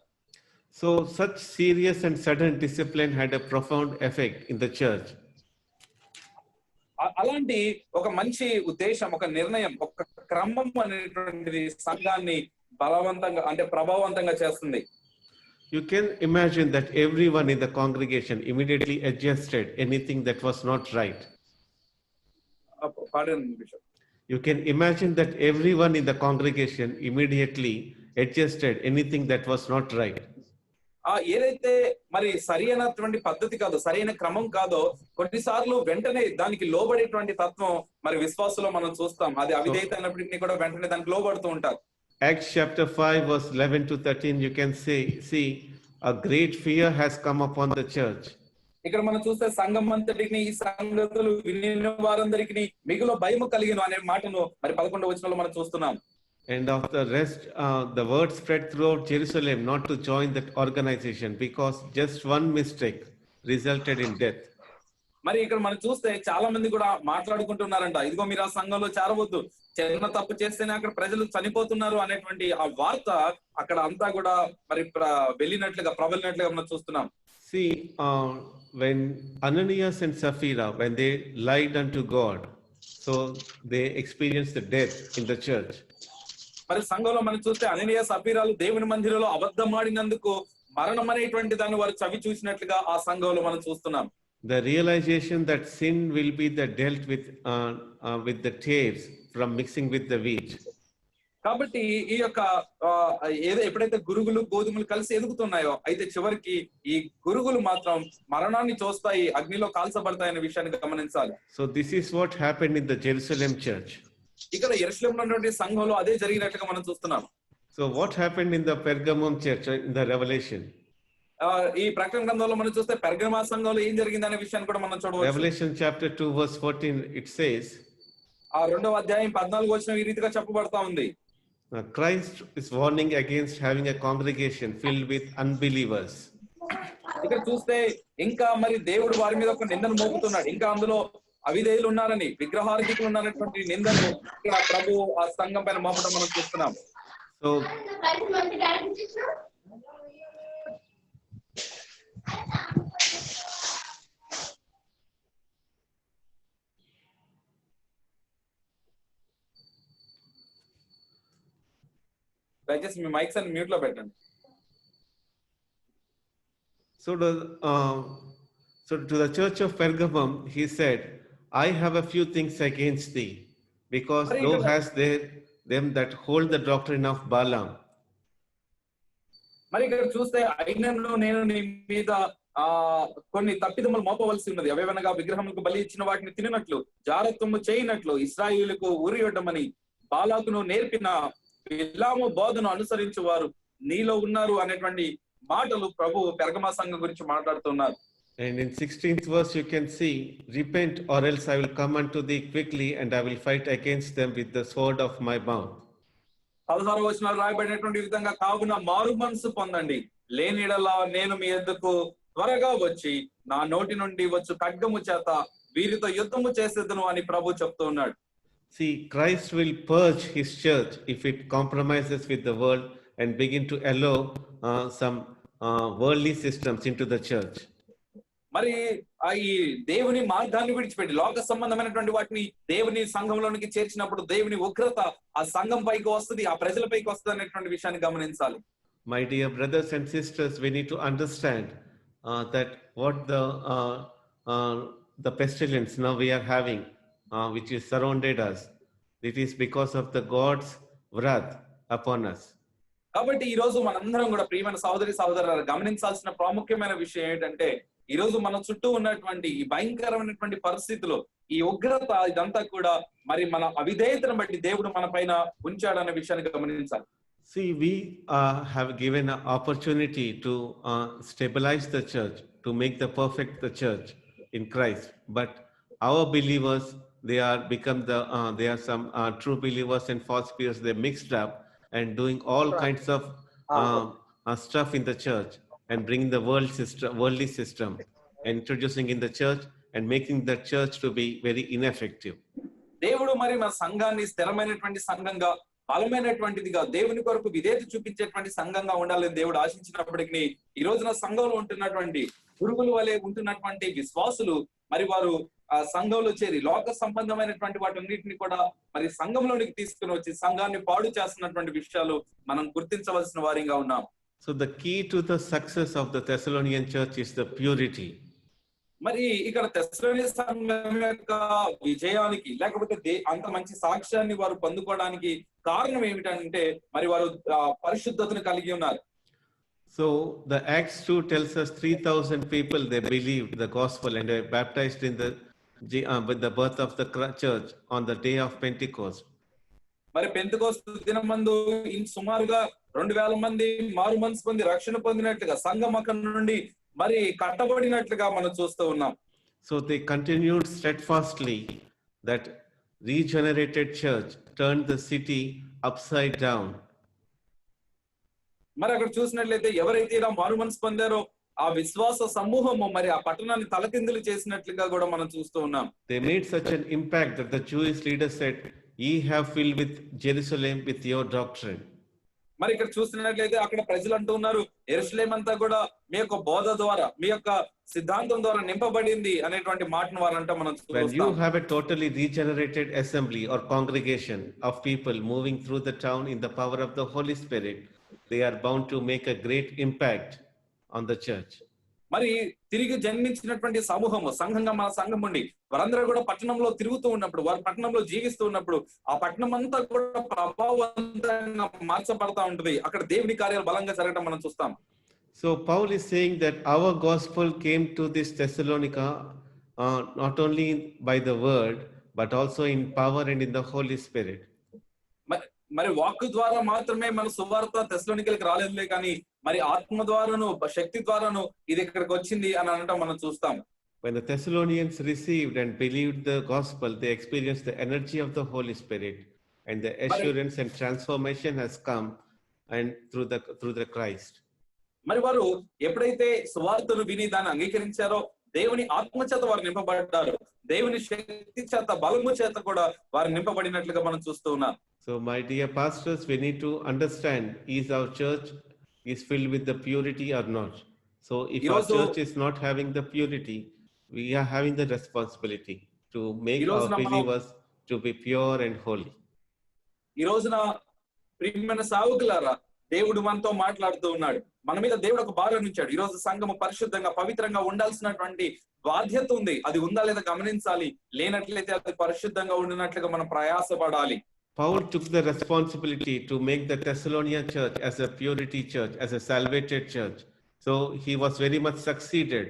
So such serious and sudden discipline had a profound effect in the church. అలాంటి ఒక మంచి ఉద్దేశం, ఒక నిర్ణయం, ఒక క్రమం అనేటువంటిది సంఘాన్ని బలవంతంగా అంటే ప్రభావవంతంగా చేస్తుంది. You can imagine that everyone in the congregation immediately adjusted anything that was not right. Pardon, Bishop. You can imagine that everyone in the congregation immediately adjusted anything that was not right. ఏదైతే మరి సరైనటువంటి పద్ధతి కాదో, సరైన క్రమం కాదో, కొన్నిసార్లు వెంటనే దానికి లోబడేటువంటి తత్వం మరి విశ్వాసంలో మనం చూస్తాం. అది అవిధేయత అయినప్పటికీ కూడా వెంటనే దానికి లోబడుతూ ఉంటారు. Acts chapter 5 verse 11 to 13, you can see a great fear has come upon the church. ఇక్కడ మనం చూస్తే సంఘం అంతటికి ఈ సంగతులు వినిన వారందరికీ మిగుల భయము కలిగిన అనే మాటను మరి 11వ వచనంలో మనం చూస్తున్నాం. And of the rest, the word spread throughout Jerusalem not to join that organization because just one mistake resulted in death. మరి ఇక్కడ మనం చూస్తే చాలా మంది కూడా మాట్లాడుకుంటున్నారంట, ఇదిగో మీరు ఆ సంఘంలో చేరవద్దు, చిన్న తప్పు చేస్తేనే అక్కడ ప్రజలు చనిపోతున్నారు అనేటువంటి ఆ వార్త అక్కడ అంతా కూడా మరి వెళ్ళినట్లుగా ప్రబలినట్లుగా మనం చూస్తున్నాం. See, when Ananias and Sapphira, when they lied unto God, so they experienced the death in the church. మరి సంఘంలో మనం చూస్తే అననీయ సఫీరాలు దేవుని మందిరంలో అబద్ధమాడినందుకు మరణం అనేటువంటి దాన్ని వారు చవి చూసినట్లుగా ఆ సంఘంలో మనం చూస్తున్నాం. The realization that sin will be dealt with the tares from mixing with the wheat. కాబట్టి ఈ యొక్క ఎప్పుడైతే గురుగులు గోధుమలు కలిసి ఎదుగుతున్నాయో అయితే చివరికి ఈ గురుగులు మాత్రం మరణాన్ని చూస్తాయి, అగ్నిలో కాల్చబడతాయి అనే విషయాన్ని గమనించాలి. So this is what happened in the Jerusalem church. ఇక్కడ యెరూషలేములో ఉన్నటువంటి సంఘంలో అదే జరిగినట్లుగా మనం చూస్తున్నాం. So what happened in the Pergamum church in the Revelation? ఈ ప్రకటన గ్రంథంలో మనం చూస్తే పెర్గమా సంఘంలో ఏం జరిగింది అనే విషయాన్ని కూడా మనం చూడవచ్చు. Revelation chapter 2 verse 14, it says, ఆ 2వ అధ్యాయం 14వ వచనం ఈ రీతిగా చెప్పబడతా ఉంది. Christ is warning against having a congregation filled with unbelievers. ఇక్కడ చూస్తే ఇంకా మరి దేవుడు వారి మీద ఒక నిందను మోపుతున్నాడు, ఇంకా అందులో అవిధేయులు ఉన్నారని, విగ్రహార్ధికులు ఉన్నటువంటి నిందను ఇక్కడ ప్రభు ఆ సంఘం పైన మోపడం మనం చూస్తున్నాం. So దయచేసి మీ మైక్స్ అని మ్యూట్ లో పెట్టండి. So to the church of Pergamum, he said, I have a few things against thee, because thou hast them that hold the doctrine of Balaam. మరి ఇక్కడ చూస్తే అయినను నేను నీ మీద కొన్ని తప్పిదములు మోపవలసి ఉన్నది. అవేవనగా విగ్రహములకు బలి ఇచ్చిన వాటిని తినట్లు, జారత్వము చేయనట్లు, ఇశ్రాయేలుకు ఉరియొడ్డమని బాలాకును నేర్పిన బిలాము బోధను అనుసరించు వారు నీలో ఉన్నారు అనేటువంటి మాటలు ప్రభు పెర్గమ సంఘం గురించి మాట్లాడుతున్నారు. And in 16th verse, you can see, repent or else I will come unto thee quickly and I will fight against them with the sword of my mouth. 16వ వచనాలు రాయబడినటువంటి విధంగా, కావున మారు మనసు పొందండి, లేనిడలా నేను మీ యొద్దకు త్వరగా వచ్చి నా నోటి నుండి వచ్చు ఖడ్గము చేత వీరితో యుద్ధము చేసేదను అని ప్రభు చెప్తూ ఉన్నాడు. See, Christ will purge his church if it compromises with the world and begin to allow some worldly systems into the church. మరి ఈ దేవుని మార్గాన్ని విడిచిపెట్టి లోక సంబంధమైనటువంటి వాటిని దేవుని సంఘంలోనికి చేర్చినప్పుడు దేవుని ఉగ్రత ఆ సంఘం పైకి వస్తుంది, ఆ ప్రజల పైకి వస్తుంది అనేటువంటి విషయాన్ని గమనించాలి. My dear brothers and sisters, we need to understand that what the pestilence now we are having, which is surrounded us, it is because of the God's wrath upon us. కాబట్టి ఈ రోజు మనందరం కూడా ప్రియమైన సహోదరి సహోదరులు గమనించాల్సిన ప్రాముఖ్యమైన విషయం ఏంటంటే, ఈ రోజు మన చుట్టూ ఉన్నటువంటి ఈ భయంకరమైనటువంటి పరిస్థితిలో ఈ ఉగ్రత ఇదంతా కూడా మరి మన అవిధేయతను బట్టి దేవుడు మన పైన ఉంచాడనే విషయాన్ని గమనించాలి. See, we have given an opportunity to stabilize the church, to make the perfect the church in Christ. But our believers, they are some true believers and false believers. They mixed up and doing all kinds of stuff in the church and bringing the worldly system, introducing in the church and making the church to be very ineffective. దేవుడు మరి మన సంఘాన్ని స్థిరమైనటువంటి సంఘంగా, బలమైనటువంటిదిగా, దేవుని కొరకు విధేయత చూపించేటువంటి సంఘంగా ఉండాలని దేవుడు ఆశించినప్పటికీ ఈ రోజున సంఘంలో ఉంటున్నటువంటి పురుగుల వలె ఉంటున్నటువంటి విశ్వాసులు మరి వారు ఆ సంఘంలో చేరి లోక సంబంధమైనటువంటి వాటన్నిటిని కూడా మరి సంఘంలోనికి తీసుకుని వచ్చి సంఘాన్ని పాడు చేస్తున్నటువంటి విషయాలు మనం గుర్తించవలసిన వారిగా ఉన్నాం. So the key to the success of the Thessalonian church is the purity. మరి ఇక్కడ తెస్సలోనిక సంఘం యొక్క విజయానికి లేకపోతే అంత మంచి సాక్ష్యాన్ని వారు పొందుకోవడానికి కారణం ఏమిటంటే మరి వారు పరిశుద్ధతను కలిగి ఉన్నారు. So the Acts 2 tells us 3,000 people, they believed the gospel and were baptized in with the birth of the church on the day of Pentecost. మరి పెంతెకోస్తు దినమందు సుమారుగా 2,000 మంది మారు మనసు పొంది రక్షణ పొందినట్లుగా సంఘం అక్కడ నుండి మరి కట్టబడినట్లుగా మనం చూస్తూ ఉన్నాం. So they continued steadfastly. That regenerated church turned the city upside down. మరి అక్కడ చూసినట్లయితే ఎవరైతే ఇలా మారు మనసు పొందారో ఆ విశ్వాస సమూహము మరి ఆ పట్టణాన్ని తలకిందులు చేసినట్లుగా కూడా మనం చూస్తూ ఉన్నాం. They made such an impact that the Jewish leaders said, "Ye have filled with Jerusalem with your doctrine." మరి ఇక్కడ చూస్తున్నట్లయితే అక్కడ ప్రజలు అంటూ ఉన్నారు, యెరూషలేము అంతా కూడా మీ యొక్క బోధ ద్వారా, మీ యొక్క సిద్ధాంతం ద్వారా నింపబడింది అనేటువంటి మాటను వారంట మనం చూస్తాం. When you have a totally regenerated assembly or congregation of people moving through the town in the power of the Holy Spirit, they are bound to make a great impact on the church. మరి తిరిగి జన్మించినటువంటి సమూహము సంఘంగా మన సంఘం ఉండి వారందరూ కూడా పట్టణంలో తిరుగుతూ ఉన్నప్పుడు, వారు పట్టణంలో జీవిస్తూ ఉన్నప్పుడు ఆ పట్టణం అంతా కూడా ప్రభావవంతంగా మార్చబడతా ఉంటుంది. అక్కడ దేవుని కార్యాలు బలంగా జరగడం మనం చూస్తాం. So Paul is saying that our gospel came to this Thessalonica not only by the word but also in power and in the Holy Spirit. మరి వాక్కు ద్వారా మాత్రమే మన సువార్త తెస్సలోనికలకు రాలేదులే కానీ మరి ఆత్మ ద్వారాను శక్తి ద్వారాను ఇది ఇక్కడికి వచ్చింది అని అనటం మనం చూస్తాం. When the Thessalonians received and believed the gospel, they experienced the energy of the Holy Spirit, and the assurance and transformation has come and through the Christ. మరి వారు ఎప్పుడైతే సువార్తను విని దాన్ని అంగీకరించారో దేవుని ఆత్మ చేత వారు నింపబడ్డారు, దేవుని శక్తి చేత బలము చేత కూడా వారు నింపబడినట్లుగా మనం చూస్తూ ఉన్నాం. So my dear pastors, we need to understand, is our church is filled with the purity or not? So if our church is not having the purity, we are having the responsibility to make our believers to be pure and holy. ఈ రోజున ప్రియమైన సేవకులారా, దేవుడు మనతో మాట్లాడుతూ ఉన్నాడు. మన మీద దేవుడు ఒక భారం ఉంచాడు. ఈ రోజు సంఘము పరిశుద్ధంగా పవిత్రంగా ఉండాల్సినటువంటి బాధ్యత ఉంది. అది ఉందా లేదా గమనించాలి. లేనట్లయితే అది పరిశుద్ధంగా ఉండినట్లుగా మనం ప్రయాసపడాలి. Paul took the responsibility to make the Thessalonian church as a purity church, as a salvated church. So he was very much succeeded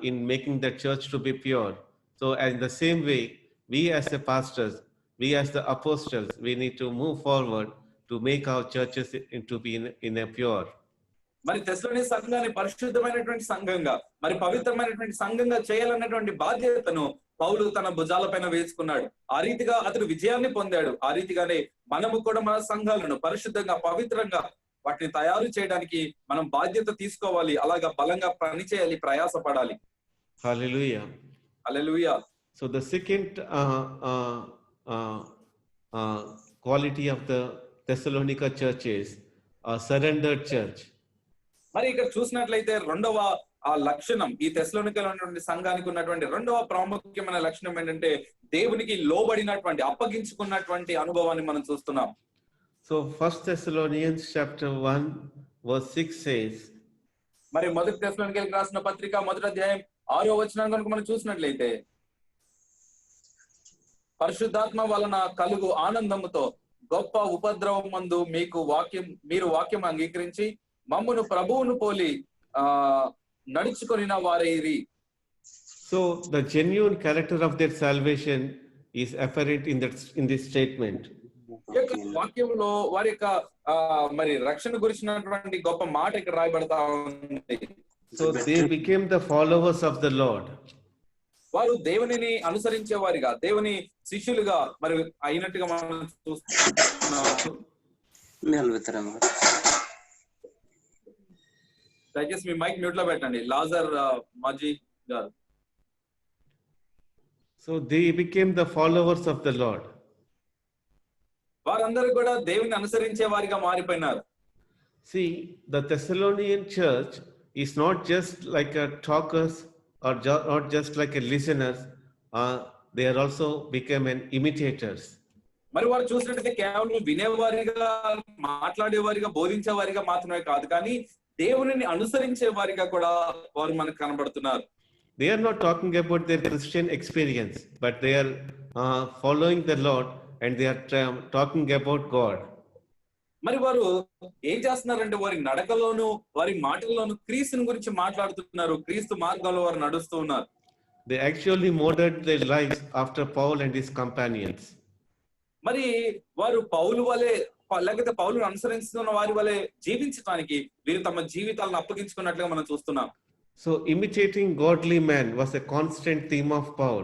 in making the church to be pure. So in the same way, we as the pastors, we as the apostles, we need to move forward to make our churches to be in a pure. మరి తెస్సలోనిక సంఘాన్ని పరిశుద్ధమైనటువంటి సంఘంగా, మరి పవిత్రమైనటువంటి సంఘంగా చేయాలన్నటువంటి బాధ్యతను పౌలు తన భుజాల పైన వేసుకున్నాడు. ఆ రీతిగా అతడు విజయాన్ని పొందాడు. ఆ రీతిగానే మనము కూడా మన సంఘాలను పరిశుద్ధంగా, పవిత్రంగా వాటిని తయారు చేయడానికి మనం బాధ్యత తీసుకోవాలి. అలాగా బలంగా పని చేయాలి, ప్రయాసపడాలి. Hallelujah. Hallelujah. So the second quality of the Thessalonica church is a surrendered church. మరి ఇక్కడ చూసినట్లయితే రెండవ లక్షణం, ఈ తెస్సలోనికలో ఉన్నటువంటి సంఘానికి ఉన్నటువంటి రెండవ ప్రాముఖ్యమైన లక్షణం ఏంటంటే దేవునికి లోబడినటువంటి, అప్పగించుకున్నటువంటి అనుభవాన్ని మనం చూస్తున్నాం. So 1 Thessalonians chapter 1 verse 6 says, మరి మొదటి తెస్సలోనికీయులకు రాసిన పత్రిక 1వ అధ్యాయం 6వ వచనం కనుక మనం చూసినట్లయితే, పరిశుద్ధాత్మ వలన కలుగు ఆనందముతో గొప్ప ఉపద్రవం మందు మీరు వాక్యం అంగీకరించి మమ్మును ప్రభువును పోలి నడుచుకొనిన వారైరి. So the genuine character of their salvation is apparent in this statement. వాక్యంలో వారి యొక్క మరి రక్షణ గురించినటువంటి గొప్ప మాట ఇక్కడ రాయబడతా ఉంది. So they became the followers of the Lord. వారు దేవునిని అనుసరించే వారిగా, దేవుని శిష్యులుగా మరి అయినట్టుగా మనం చూస్తున్నాం. దయచేసి మీ మైక్ మ్యూట్ లో పెట్టండి, లాజర్ మాజీ గారు. So they became the followers of the Lord. వారందరూ కూడా దేవుని అనుసరించే వారిగా మారిపోయినారు. See, the Thessalonian church is not just like a talkers or not just like a listeners. They are also become an imitators. మరి వారు చూసినట్టయితే కేవలం వినేవారిగా, మాట్లాడేవారిగా, బోధించేవారిగా మాత్రమే కాదు, కానీ దేవునిని అనుసరించే వారిగా కూడా వారు మనకు కనబడుతున్నారు. They are not talking about their Christian experience, but they are following the Lord and they are talking about God. మరి వారు ఏం చేస్తున్నారంటే వారి నడకలోను, వారి మాటల్లోను క్రీస్తుని గురించి మాట్లాడుతున్నారు. క్రీస్తు మార్గంలో వారు నడుస్తూ ఉన్నారు. They actually modeled their lives after Paul and his companions. మరి వారు పౌలు వలె, లేకపోతే పౌలును అనుసరిస్తున్న వారి వలె జీవించడానికి వీరు తమ జీవితాలను అప్పగించుకున్నట్లుగా మనం చూస్తున్నాం. So imitating godly man was a constant theme of Paul.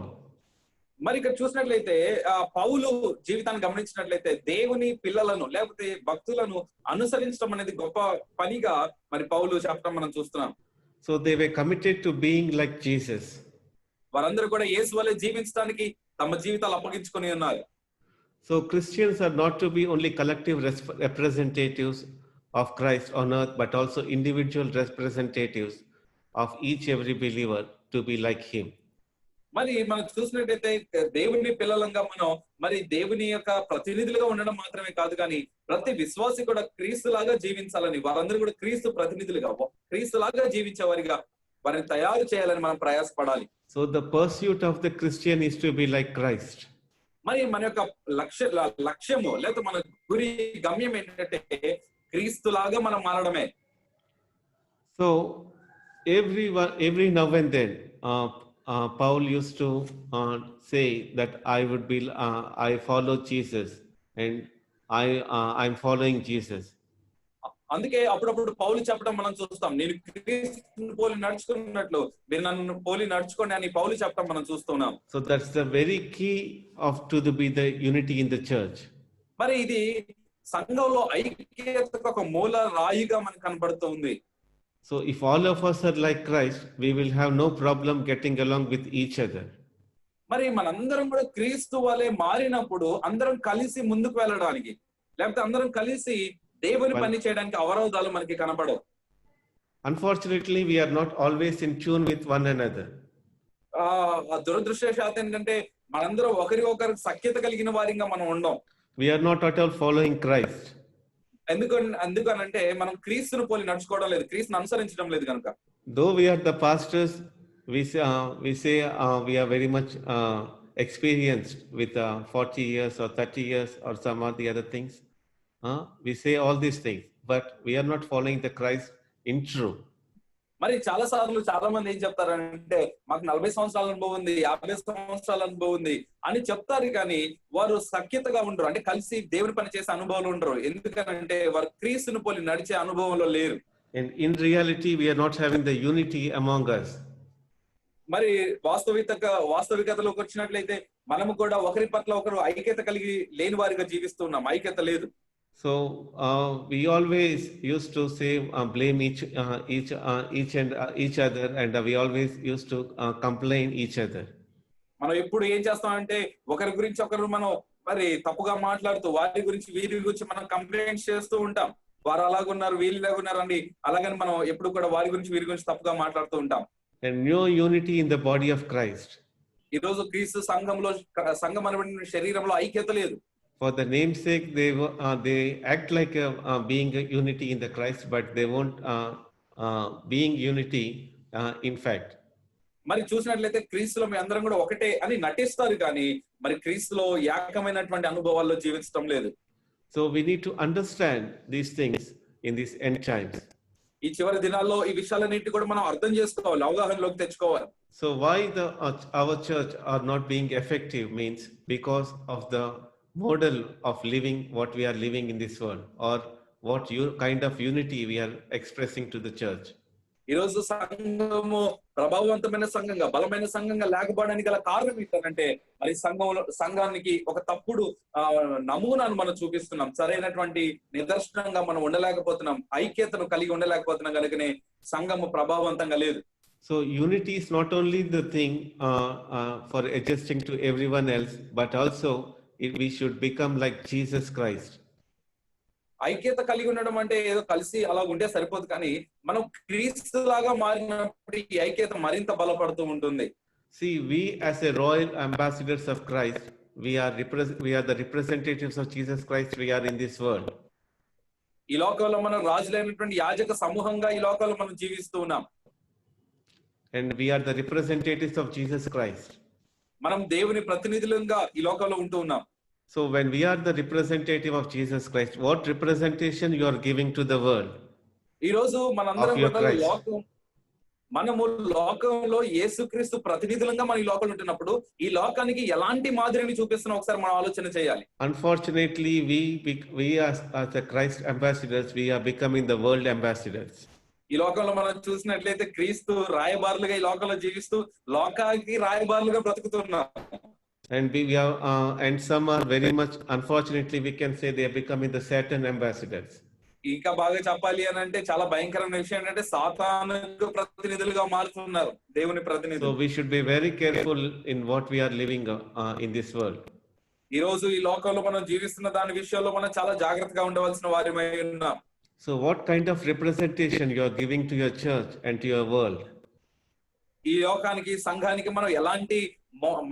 మరి ఇక్కడ చూసినట్లయితే పౌలు జీవితాన్ని గమనించినట్లయితే దేవుని పిల్లలను లేకపోతే భక్తులను అనుసరించడం అనేది గొప్ప పనిగా మరి పౌలు చెప్పడం మనం చూస్తున్నాం. So they were committed to being like Jesus. వారందరూ కూడా యేసు వలె జీవించడానికి తమ జీవితాలు అప్పగించుకొని ఉన్నారు. So Christians are not to be only collective representatives of Christ on earth, but also individual representatives of each every believer to be like him. మరి మనం చూసినట్టయితే దేవుని పిల్లలంగా మనం మరి దేవుని యొక్క ప్రతినిధులుగా ఉండడం మాత్రమే కాదు, కానీ ప్రతి విశ్వాసి కూడా క్రీస్తులాగా జీవించాలని, వారందరూ కూడా క్రీస్తు ప్రతినిధులుగా, క్రీస్తులాగా జీవించేవారిగా వారిని తయారు చేయాలని మనం ప్రయాసపడాలి. So the pursuit of the Christian is to be like Christ. మరి మన యొక్క లక్ష్యము లేకపోతే మన గురి గమ్యం ఏంటంటే క్రీస్తులాగా మనం మారడమే. So every now and then Paul used to say that I follow Jesus and I'm following Jesus. అందుకే అప్పుడప్పుడు పౌలు చెప్పడం మనం చూస్తాం, నేను క్రీస్తుని పోలి నడుచుకున్నట్లు మీరు నన్ను పోలి నడుచుకోండి అని పౌలు చెప్పడం మనం చూస్తున్నాం. So that's the very key to be the unity in the church. మరి ఇది సంఘంలో ఐక్యతకు ఒక మూల రాయిగా మనకు కనబడుతుంది. So if all of us are like Christ, we will have no problem getting along with each other. మరి మనందరం కూడా క్రీస్తు వలె మారినప్పుడు అందరం కలిసి ముందుకు వెళ్ళడానికి, లేకపోతే అందరం కలిసి దేవుని పని చేయడానికి అవరోధాలు మనకి కనబడవు. Unfortunately, we are not always in tune with one another. దురదృష్టవశాత్తు ఏంటంటే మనందరం ఒకరికొకరు సఖ్యత కలిగిన వారిగా మనం ఉండం. We are not at all following Christ. ఎందుకనంటే మనం క్రీస్తును పోలి నడుచుకోవడం లేదు, క్రీస్తును అనుసరించడం లేదు కనుక. Though we are the pastors, we say we are very much experienced with 40 years or 30 years or some of the other things. We say all these things, but we are not following the Christ in true. మరి చాలా సార్లు చాలా మంది ఏం చెప్తారంటే మాకు 40 సంవత్సరాల అనుభవం ఉంది, 50 సంవత్సరాల అనుభవం ఉంది అని చెప్తారు, కానీ వారు సఖ్యతగా ఉండరు, అంటే కలిసి దేవుని పని చేసే అనుభవాలు ఉండరు. ఎందుకనంటే వారు క్రీస్తుని పోలి నడిచే అనుభవంలో లేరు. And in reality, we are not having the unity among us. మరి వాస్తవికతలోకి వచ్చినట్లయితే మనము కూడా ఒకరి పట్ల ఒకరు ఐక్యత కలిగి లేని వారిగా జీవిస్తున్నాం. ఐక్యత లేదు. So we always used to say blame each other, and we always used to complain each other. మనం ఎప్పుడు ఏం చేస్తామంటే ఒకరి గురించి ఒకరు మనం మరి తప్పుగా మాట్లాడుతూ వారి గురించి మనం కంప్లైంట్స్ చేస్తూ ఉంటాం. వారు అలాగున్నారు, వీళ్ళు ఇలాగున్నారు అండి, అలాగని మనం ఎప్పుడు కూడా వీరి గురించి తప్పుగా మాట్లాడుతూ ఉంటాం. And no unity in the body of Christ. ఈ రోజు క్రీస్తు సంఘం అనబడిన శరీరంలో ఐక్యత లేదు. For the namesake, they act like being a unity in the Christ, but they won't being unity in fact. మరి చూసినట్లయితే క్రీస్తులో మీ అందరం కూడా ఒకటే అని నటిస్తారు, కానీ మరి క్రీస్తులో ఏకమైనటువంటి అనుభవాల్లో జీవించడం లేదు. So we need to understand these things in these end times. ఈ చివరి దినాల్లో ఈ విషయాలన్నింటినీ కూడా మనం అర్థం చేసుకోవాలి, అవగాహనలోకి తెచ్చుకోవాలి. So why our church are not being effective means because of the model of living what we are living in this world, or what kind of unity we are expressing to the church. ఈ రోజు సంఘము ప్రభావవంతమైన సంఘంగా, బలమైన సంఘంగా లేకపోవడానికి గల కారణం ఏంటంటే మరి సంఘానికి ఒక తప్పుడు నమూనాను మనం చూపిస్తున్నాం. సరైనటువంటి నిదర్శనంగా మనం ఉండలేకపోతున్నాం, ఐక్యతను కలిగి ఉండలేకపోతున్నాం, కనుకనే సంఘము ప్రభావవంతంగా లేదు. So unity is not only the thing for adjusting to everyone else, but also we should become like Jesus Christ. ఐక్యత కలిగి ఉండడం అంటే ఏదో కలిసి అలా ఉంటే సరిపోదు, కానీ మనం క్రీస్తు లాగా మారినప్పుడు ఈ ఐక్యత మరింత బలపడుతూ ఉంటుంది. See, we as a royal ambassadors of Christ, we are the representatives of Jesus Christ. We are in this world. ఈ లోకంలో మనం రాజులైనటువంటి యాజక సమూహంగా ఈ లోకంలో మనం జీవిస్తూ ఉన్నాం. And we are the representatives of Jesus Christ. మనం దేవుని ప్రతినిధులుగా ఈ లోకంలో ఉంటూ ఉన్నాం. So when we are the representative of Jesus Christ, what representation you are giving to the world? ఈ రోజు మనందరం మనము లోకంలో యేసుక్రీస్తు ప్రతినిధులుగా మనం ఈ లోకంలో ఉంటున్నప్పుడు ఈ లోకానికి ఎలాంటి మాదిరిని చూపిస్తున్నా ఒకసారి మనం ఆలోచన చేయాలి. Unfortunately, we as the Christ ambassadors, we are becoming the world ambassadors. ఈ లోకంలో మనం చూసినట్లయితే క్రీస్తు రాయబారులుగా ఈ లోకంలో జీవిస్తూ లోకానికి రాయబారులుగా బ్రతుకుతున్నాం. And and some are very much, unfortunately, we can say they are becoming the Satan ambassadors. ఇంకా బాగా చెప్పాలి అని అంటే చాలా భయంకరమైన విషయం ఏంటంటే సాతానుకు ప్రతినిధులుగా మారుతున్నారు దేవుని ప్రతినిధులు. So we should be very careful in what we are living in this world. ఈ రోజు ఈ లోకంలో మనం జీవిస్తున్న దాని విషయంలో మనం చాలా జాగ్రత్తగా ఉండవలసిన వారిమై ఉన్నాం. So what kind of representation you are giving to your church and to your world? ఈ లోకానికి సంఘానికి మనం ఎలాంటి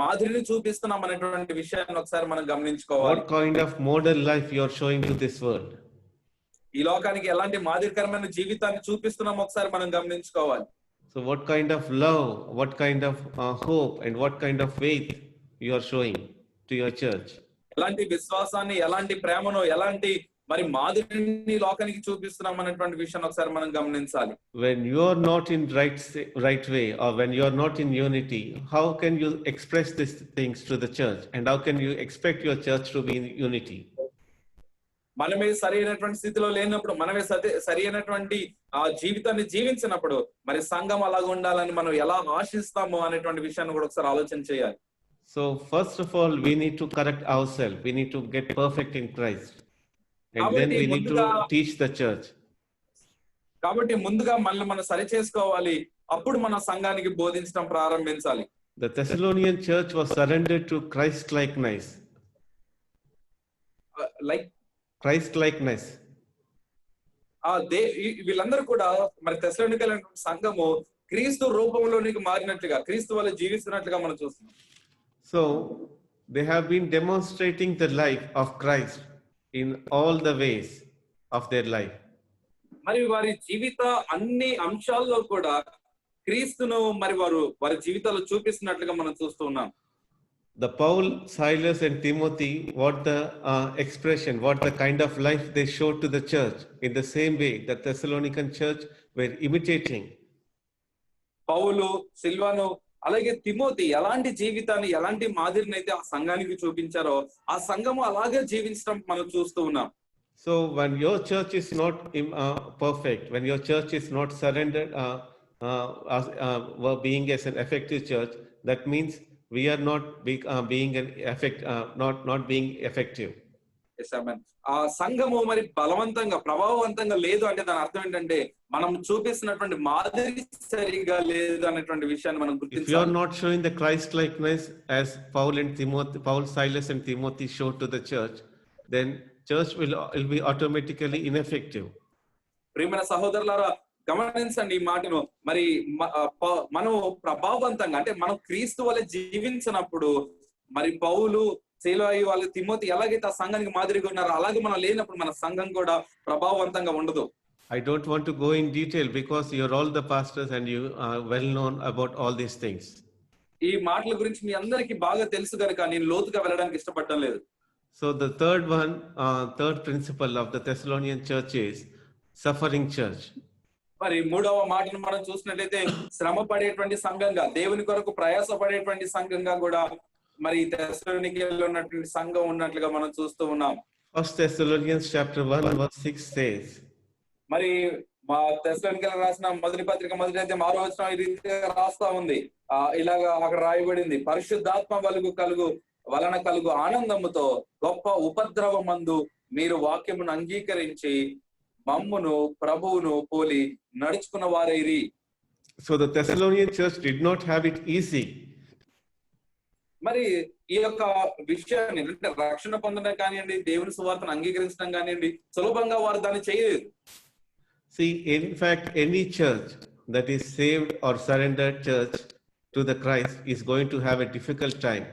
మాదిరిని చూపిస్తున్నాం అనేటువంటి విషయాన్ని ఒకసారి మనం గమనించుకోవాలి. What kind of model life you are showing to this world? ఈ లోకానికి ఎలాంటి మాదిరికరమైన జీవితాన్ని చూపిస్తున్నాం ఒకసారి మనం గమనించుకోవాలి. So what kind of love, what kind of hope, and what kind of faith you are showing to your church? ఎలాంటి విశ్వాసాన్ని, ఎలాంటి ప్రేమను, ఎలాంటి మరి మాదిరిని లోకానికి చూపిస్తున్నాం అనేటువంటి విషయాన్ని ఒకసారి మనం గమనించాలి. When you are not in right way, or when you are not in unity, how can you express these things to the church, and how can you expect your church to be in unity? మనమే సరైనటువంటి స్థితిలో లేనప్పుడు, మనమే సరైనటువంటి ఆ జీవితాన్ని జీవించినప్పుడు మరి సంఘం అలాగ ఉండాలని మనం ఎలా ఆశిస్తాము అనేటువంటి విషయాన్ని కూడా ఒకసారి ఆలోచన చేయాలి. So first of all, we need to correct ourselves. We need to get perfect in Christ. And then we need to teach the church. కాబట్టి ముందుగా మనం సరి చేసుకోవాలి, అప్పుడు మన సంఘానికి బోధించడం ప్రారంభించాలి. The Thessalonian church was surrendered to Christ-likeness. Christ-likeness. వీళ్ళందరూ కూడా మరి తెస్సలోనికల సంఘము క్రీస్తు రూపంలోనికి మారినట్లుగా, క్రీస్తు వల్ల జీవిస్తున్నట్లుగా మనం చూస్తున్నాం. So they have been demonstrating the life of Christ in all the ways of their life. మరి వారి జీవిత అన్ని అంశాల్లో కూడా క్రీస్తును మరి వారి జీవితాల్లో చూపిస్తున్నట్లుగా మనం చూస్తూ ఉన్నాం. The Paul, Silas, and Timothy, what the expression, what the kind of life they showed to the church, in the same way the Thessalonican church were imitating. పౌలు, సిల్వాను, అలాగే తిమోతి ఎలాంటి జీవితాన్ని, ఎలాంటి మాదిరిని అయితే ఆ సంఘానికి చూపించారో ఆ సంఘము అలాగే జీవించడం మనం చూస్తూ ఉన్నాం. So when your church is not perfect, when your church is not surrendered, being as an effective church, that means we are not being an not being effective. Yes, amen. ఆ సంఘము మరి బలవంతంగా ప్రభావవంతంగా లేదు అంటే దాని అర్థం ఏంటంటే మనం చూపిస్తున్నటువంటి మాదిరి సరిగా లేదు అనేటువంటి విషయాన్ని మనం If you are గుర్తించాలి. not showing the Christ likeness as Paul, Silas, and Timothy showed to the church, then church will be automatically ineffective. ప్రియమైన సహోదరులారా గమనించండి ఈ మాటను. మరి మనం ప్రభావవంతంగా అంటే మనం క్రీస్తు వలె జీవించినప్పుడు మరి పౌలు సేలాయి వాళ్ళు తిమోతి ఎలాగైతే ఆ సంఘానికి మాదిరిగా ఉన్నారో అలాగే మనం లేనప్పుడు మన సంఘం కూడా ప్రభావవంతంగా ఉండదు. I don't want to go in detail because you're all the pastors and you are well known about all these things. ఈ మాటల గురించి మీ అందరికీ బాగా తెలుసు కనుక నేను లోతుగా వెళ్ళడానికి ఇష్టపడడం లేదు. So the third principle of the Thessalonian church is suffering church. మరి మూడవ మాటను మనం చూసినట్లయితే శ్రమ పడేటువంటి సంఘంగా, దేవుని కొరకు ప్రయాస పడేటువంటి సంఘంగా కూడా మరి తెస్సలోనికీలో ఉన్నటువంటి సంఘం ఉన్నట్లుగా మనం చూస్తూ ఉన్నాం. 1 Thessalonians chapter 1 verse 6 says, మరి మా తెస్సలోనికీలకు రాసిన మొదటి పత్రిక 1వ అధ్యాయం 6వ వచనం ఈ రీతిగా రాస్తా ఉంది. ఇలాగా అక్కడ రాయబడింది, పరిశుద్ధాత్మ వలన కలుగు ఆనందముతో గొప్ప ఉపద్రవమందు మీరు వాక్యమును అంగీకరించి మమ్మును ప్రభువును పోలి నడుచుకున్న వారైరి. So the Thessalonian church did not have it easy. మరి ఈ యొక్క విషయాన్ని అంటే రక్షణ పొందడం కానివ్వండి, దేవుని సువార్తను అంగీకరించడం కానివ్వండి, సులభంగా వారు దాన్ని చేయలేదు. See, in fact, any church that is saved or surrendered church to the Christ is going to have a difficult time.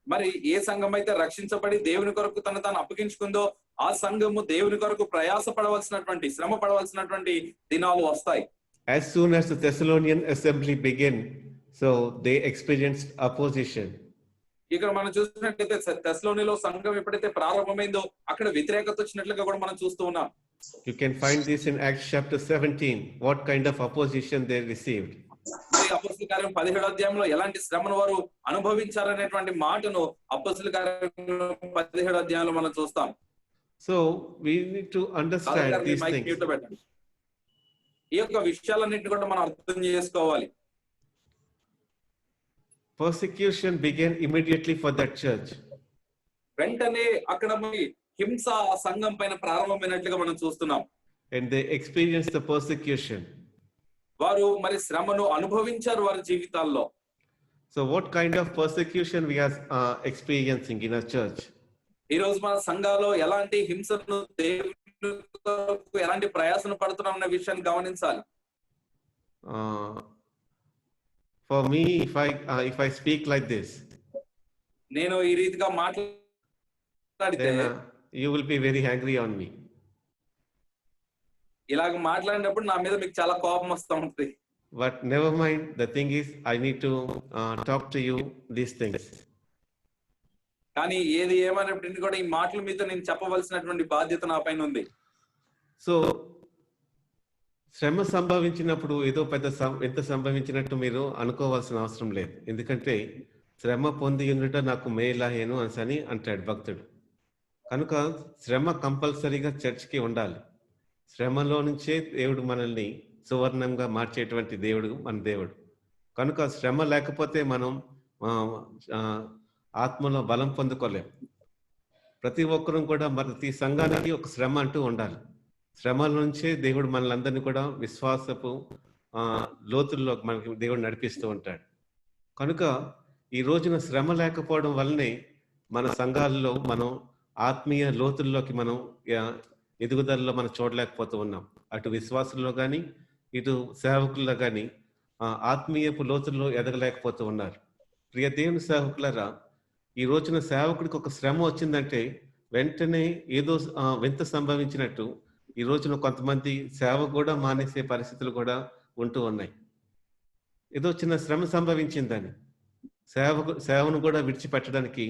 మరి ఏ సంఘం అయితే రక్షించబడి దేవుని కొరకు తాను అప్పగించుకుందో ఆ సంఘము దేవుని కొరకు ప్రయాస పడవలసినటువంటి, శ్రమ పడవలసినటువంటి దినాలు వస్తాయి. As soon as the Thessalonian assembly began, so they experienced opposition. ఇక్కడ మనం చూసినట్లయితే తెస్సలోనిలో సంఘం ఎప్పుడైతే ప్రారంభమైందో అక్కడ వ్యతిరేకత వచ్చినట్లుగా కూడా మనం చూస్తూ ఉన్నాం. You can find this in Acts chapter 17, what kind of opposition they received. అపొస్తలుల కార్యం 17వ అధ్యాయంలో ఎలాంటి శ్రమను వారు అనుభవించారనేటువంటి మాటను అపొస్తలుల కార్యం 17వ అధ్యాయంలో మనం చూస్తాం. So we need to understand these things. ఈ యొక్క విషయాలన్నింటినీ కూడా మనం అర్థం చేసుకోవాలి. Persecution began immediately for that church. వెంటనే అక్కడ హింస ఆ సంఘం పైన ప్రారంభమైనట్లుగా మనం చూస్తున్నాం. And they experienced the persecution. వారు మరి శ్రమను అనుభవించారు వారి జీవితాల్లో. So what kind of persecution we are experiencing in our church? ఈ రోజు మన సంఘాల్లో ఎలాంటి హింసను, దేవుని కొరకు ఎలాంటి ప్రయాసను పడుతున్నాం అనే విషయాన్ని గమనించాలి. For me, if I speak like this, నేను ఈ రీతిగా మాట్లాడితే then you will be very angry on me. ఇలాగ మాట్లాడినప్పుడు నా మీద మీకు చాలా కోపం వస్తూ ఉంటుంది. But never mind, the thing is I need to talk to you these things. కానీ ఏది ఏమైనప్పటికీ కూడా ఈ మాటల మీద నేను చెప్పవలసినటువంటి బాధ్యత నా పైన ఉంది. సో శ్రమ సంభవించినప్పుడు ఏదో ఎంత సంభవించినట్టు మీరు అనుకోవాల్సిన అవసరం లేదు. ఎందుకంటే శ్రమ పొంది ఉండుట నాకు మేలాయేను అని అంటాడు భక్తుడు. కనుక శ్రమ కంపల్సరీగా చర్చ్కి ఉండాలి. శ్రమలో నుంచే దేవుడు మనల్ని సువర్ణంగా మార్చేటువంటి దేవుడు మన దేవుడు. కనుక శ్రమ లేకపోతే మనం ఆత్మలో బలం పొందుకోలేం. ప్రతి ఒక్కరూ కూడా ప్రతి సంఘానికి ఒక శ్రమ అంటూ ఉండాలి. శ్రమల నుంచే దేవుడు మనలందరినీ కూడా విశ్వాసపు లోతుల్లో మనకి దేవుడు నడిపిస్తూ ఉంటాడు. కనుక ఈ రోజున శ్రమ లేకపోవడం వల్లనే మన సంఘాల్లో మనం ఆత్మీయ లోతుల్లోకి మనం ఎదుగుదలలో మనం చూడలేకపోతూ ఉన్నాం. అటు విశ్వాసుల్లో కానీ ఇటు సేవకుల్లో కానీ ఆత్మీయపు లోతుల్లో ఎదగలేకపోతూ ఉన్నారు. ప్రియ దేవుని సేవకులరా, ఈ రోజున సేవకుడికి ఒక శ్రమ వచ్చిందంటే వెంటనే ఏదో వింత సంభవించినట్టు ఈ రోజున కొంతమంది సేవ కూడా మానేసే పరిస్థితులు కూడా ఉంటూ ఉన్నాయి. ఏదో చిన్న శ్రమ సంభవించిందని సేవను కూడా విడిచిపెట్టడానికి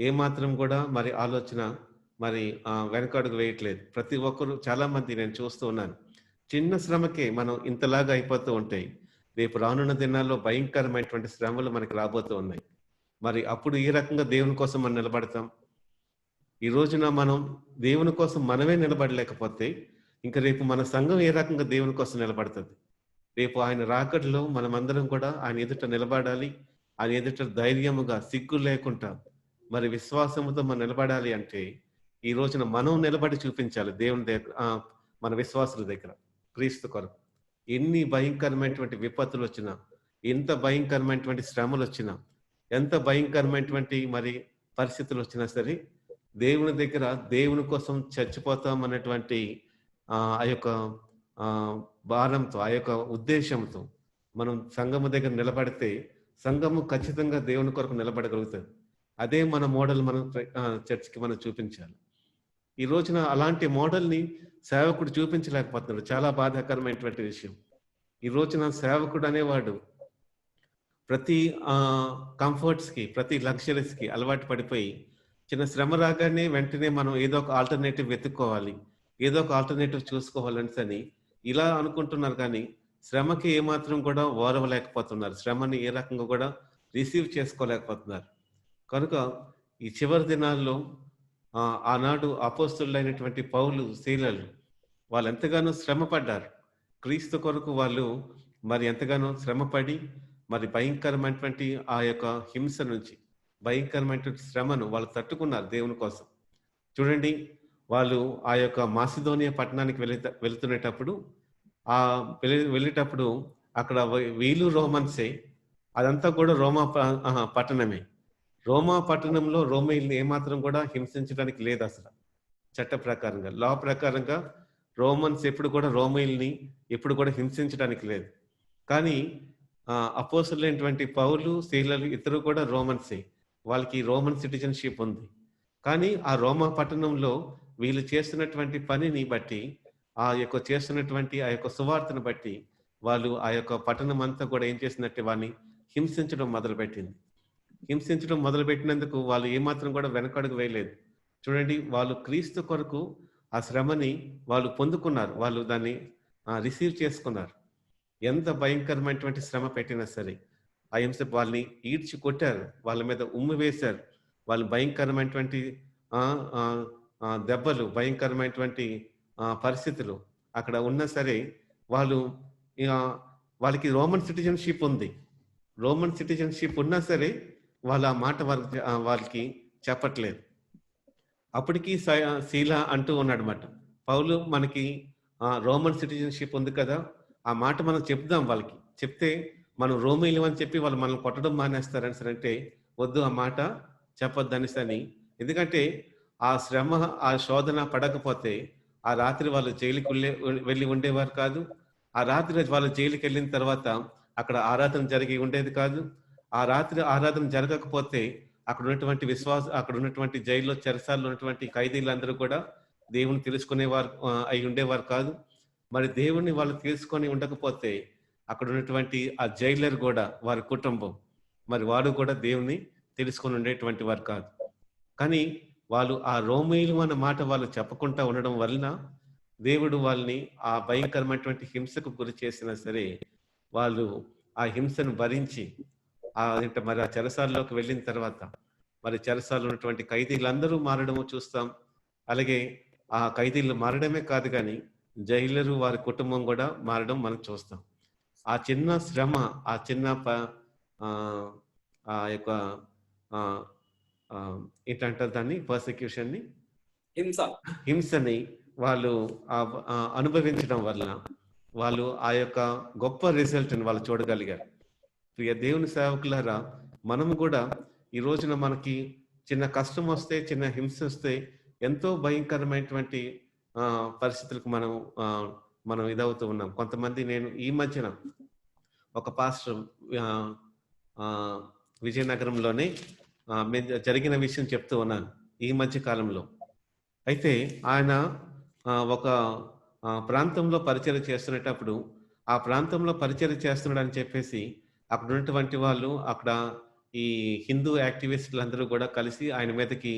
ఏమాత్రం కూడా మరి ఆలోచన మరి వెనకడుగు వేయట్లేదు. ప్రతి ఒక్కరు చాలా మంది నేను చూస్తూ ఉన్నాను. చిన్న శ్రమకే మనం ఇంతలాగా అయిపోతూ ఉంటాయి. రేపు రానున్న దినాల్లో భయంకరమైనటువంటి శ్రమలు మనకి రాబోతూ ఉన్నాయి. మరి అప్పుడు ఏ రకంగా దేవుని కోసం మనం నిలబడతాం? ఈ రోజున మనం దేవుని కోసం మనమే నిలబడలేకపోతే ఇంకా రేపు మన సంఘం ఏ రకంగా దేవుని కోసం నిలబడుతుంది? రేపు ఆయన రాకడలో మనమందరం కూడా ఆయన ఎదుట నిలబడాలి. ఆయన ఎదుట ధైర్యముగా సిగ్గు లేకుండా మరి విశ్వాసముతో మనం నిలబడాలి అంటే ఈ రోజున మనం నిలబడి చూపించాలి దేవుని దగ్గర, మన విశ్వాసుల దగ్గర క్రీస్తు కొరకు. ఎన్ని భయంకరమైనటువంటి విపత్తులు వచ్చినా, ఎంత భయంకరమైనటువంటి శ్రమలు వచ్చినా, ఎంత భయంకరమైనటువంటి మరి పరిస్థితులు వచ్చినా సరే దేవుని దగ్గర దేవుని కోసం చచ్చిపోతాం అన్నటువంటి ఆ యొక్క భారంతో, ఆ యొక్క ఉద్దేశంతో మనం సంఘము దగ్గర నిలబడితే సంఘము ఖచ్చితంగా దేవుని కొరకు నిలబడగలుగుతుంది. అదే మన మోడల్ మనం చర్చికి మనం చూపించాలి. ఈ రోజున అలాంటి మోడల్ని సేవకుడు చూపించలేకపోతున్నాడు. చాలా బాధాకరమైనటువంటి విషయం. ఈ రోజున సేవకుడు అనేవాడు ప్రతి కంఫర్ట్స్కి, ప్రతి లగ్జరీస్కి అలవాటు పడిపోయి చిన్న శ్రమ రాగానే వెంటనే మనం ఏదో ఒక ఆల్టర్నేటివ్ వెతుక్కోవాలి, ఏదో ఒక ఆల్టర్నేటివ్ చూసుకోవాలని ఇలా అనుకుంటున్నారు. కానీ శ్రమకి ఏమాత్రం కూడా ఓరవలేకపోతున్నారు. శ్రమని ఏ రకంగా కూడా రిసీవ్ చేసుకోలేకపోతున్నారు. కనుక ఈ చివరి దినాల్లో ఆనాడు అపోస్తులైనటువంటి పౌలు, శీలలు వాళ్ళు ఎంతగానో శ్రమ పడ్డారు. క్రీస్తు కొరకు వాళ్ళు మరి ఎంతగానో శ్రమపడి మరి భయంకరమైనటువంటి ఆ యొక్క హింస నుంచి, భయంకరమైనటువంటి శ్రమను వాళ్ళు తట్టుకున్నారు దేవుని కోసం. చూడండి, వాళ్ళు ఆ యొక్క మాసిదోనియా పట్టణానికి వెళుతునేటప్పుడు వెళ్ళేటప్పుడు అక్కడ వీళ్ళు రోమన్సే, అదంతా కూడా రోమా పట్టణమే. రోమా పట్టణంలో రోమీల్ని ఏమాత్రం కూడా హింసించడానికి లేదు అసలు. చట్ట ప్రకారంగా, లా ప్రకారంగా రోమన్స్ ఎప్పుడు కూడా రోమీల్ని ఎప్పుడు కూడా హింసించడానికి లేదు. కానీ అపోస్తులైనటువంటి పౌలు, శీలలు ఇద్దరు కూడా రోమన్సే. వాళ్ళకి రోమన్ సిటిజన్షిప్ ఉంది. కానీ ఆ రోమా పట్టణంలో వీళ్ళు చేస్తున్నటువంటి పనిని బట్టి, ఆ యొక్క చేస్తున్నటువంటి ఆ యొక్క సువార్తను బట్టి వాళ్ళు ఆ యొక్క పట్టణం అంతా కూడా ఏం చేసినట్టే వాడిని హింసించడం మొదలుపెట్టింది. హింసించడం మొదలుపెట్టినందుకు వాళ్ళు ఏమాత్రం కూడా వెనకడుగు వేయలేదు. చూడండి, వాళ్ళు క్రీస్తు కొరకు ఆ శ్రమని వాళ్ళు పొందుకున్నారు. వాళ్ళు దాన్ని రిసీవ్ చేసుకున్నారు. ఎంత భయంకరమైనటువంటి శ్రమ పెట్టినా సరే ఆ హింస వాళ్ళని ఈడ్చి కొట్టారు, వాళ్ళ మీద ఉమ్మి వేశారు. వాళ్ళు భయంకరమైనటువంటి దెబ్బలు, భయంకరమైనటువంటి పరిస్థితులు అక్కడ ఉన్నా సరే వాళ్ళకి రోమన్ సిటిజన్షిప్ ఉంది. రోమన్ సిటిజన్షిప్ ఉన్నా సరే వాళ్ళ ఆ మాట వాళ్ళకి చెప్పట్లేదు. అప్పటికి శీల అంటూ ఉన్నాడన్నమాట, పౌలు మనకి రోమన్ సిటిజన్షిప్ ఉంది కదా, ఆ మాట మనం చెప్దాం వాళ్ళకి, చెప్తే మనం రోమీలు అని చెప్పి వాళ్ళు మనల్ని కొట్టడం మానేస్తారని అంటే వద్దు, ఆ మాట చెప్పొద్దనిసని. ఎందుకంటే ఆ శ్రమ, ఆ శోధన పడకపోతే ఆ రాత్రి వాళ్ళు జైలుకి వెళ్ళి ఉండేవారు కాదు. ఆ రాత్రి వాళ్ళు జైలుకి వెళ్ళిన తర్వాత అక్కడ ఆరాధన జరిగి ఉండేది కాదు. ఆ రాత్రి ఆరాధన జరగకపోతే అక్కడ ఉన్నటువంటి జైల్లో, చెరసాల్లో ఉన్నటువంటి ఖైదీలందరూ కూడా దేవుని తెలుసుకునేవారు అయి ఉండేవారు కాదు. మరి దేవుణ్ణి వాళ్ళు తెలుసుకొని ఉండకపోతే అక్కడ ఉన్నటువంటి ఆ జైలర్ కూడా, వారి కుటుంబం, మరి వాడు కూడా దేవుణ్ణి తెలుసుకొని ఉండేటువంటి వారు కాదు. కానీ వాళ్ళు ఆ రోమీయులు అన్న మాట వాళ్ళు చెప్పకుండా ఉండడం వలన దేవుడు వాళ్ళని ఆ భయంకరమైనటువంటి హింసకు గురి చేసినా సరే వాళ్ళు ఆ హింసను భరించి మరి ఆ చెరసాల్లోకి వెళ్ళిన తర్వాత మరి చెరసాల్లో ఉన్నటువంటి ఖైదీలందరూ మారడము చూస్తాం. అలాగే ఆ ఖైదీలు మారడమే కాదు కానీ జైలరు, వారి కుటుంబం కూడా మారడం మనం చూస్తాం. ఆ చిన్న శ్రమ, ఆ చిన్న ఆ యొక్క ఏంటంటారు దాన్ని, పర్సిక్యూషన్ని, హింసని వాళ్ళు అనుభవించడం వల్ల వాళ్ళు ఆ యొక్క గొప్ప రిజల్ట్ని వాళ్ళు చూడగలిగారు. ప్రియ దేవుని సేవకులారా, మనము కూడా ఈ రోజున మనకి చిన్న కష్టం వస్తే, చిన్న హింస వస్తే ఎంతో భయంకరమైనటువంటి పరిస్థితులకు మనం ఇదవుతూ ఉన్నాం. కొంతమంది, నేను ఈ మధ్యన ఒక పాస్టర్ విజయనగరంలోనే జరిగిన విషయం చెప్తూ ఉన్నాను ఈ మధ్య కాలంలో. అయితే ఆయన ఒక ప్రాంతంలో పరిచర్య చేస్తున్నప్పుడు, ఆ ప్రాంతంలో పరిచర్య చేస్తున్నాడని చెప్పేసి అక్కడ ఉన్నటువంటి వాళ్ళు, అక్కడ ఈ హిందూ యాక్టివిస్టులు అందరూ కూడా కలిసి ఆయన మీదకి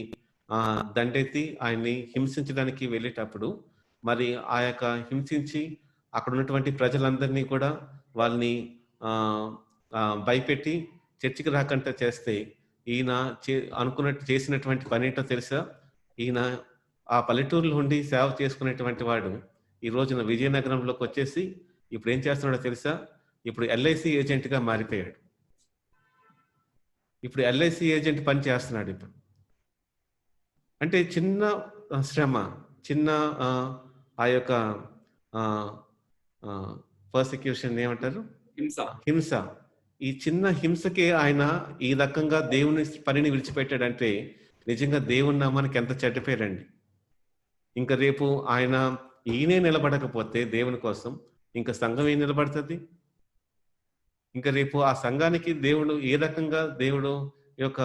దండెత్తి ఆయన్ని హింసించడానికి వెళ్ళేటప్పుడు, మరి ఆ యొక్క హింసించి అక్కడ ఉన్నటువంటి ప్రజలందరినీ కూడా వాళ్ళని భయపెట్టి చర్చికి రాకుండా చేస్తే ఈయన అనుకున్నట్టు చేసినటువంటి పని ఏంటో తెలుసా? ఈయన ఆ పల్లెటూరులో ఉండి సేవ చేసుకునేటువంటి వాడు ఈ రోజున విజయనగరంలోకి వచ్చేసి ఇప్పుడు ఏం చేస్తున్నాడో తెలుసా? ఇప్పుడు ఎల్ఐసి ఏజెంట్గా మారిపోయాడు. ఇప్పుడు ఎల్ఐసి ఏజెంట్ పని చేస్తున్నాడు ఇప్పుడు. అంటే చిన్న శ్రమ, చిన్న ఆ యొక్క పర్సిక్యూషన్ ఏమంటారు, హింస. ఈ చిన్న హింసకే ఆయన ఈ రకంగా దేవుని పనిని విడిచిపెట్టాడంటే నిజంగా దేవుని నామానికి ఎంత చెడ్డ పేరండి. ఇంకా రేపు ఈయనే నిలబడకపోతే దేవుని కోసం ఇంకా సంఘం ఏం నిలబడుతుంది? ఇంకా రేపు ఆ సంఘానికి దేవుడు ఏ రకంగా దేవుడు యొక్క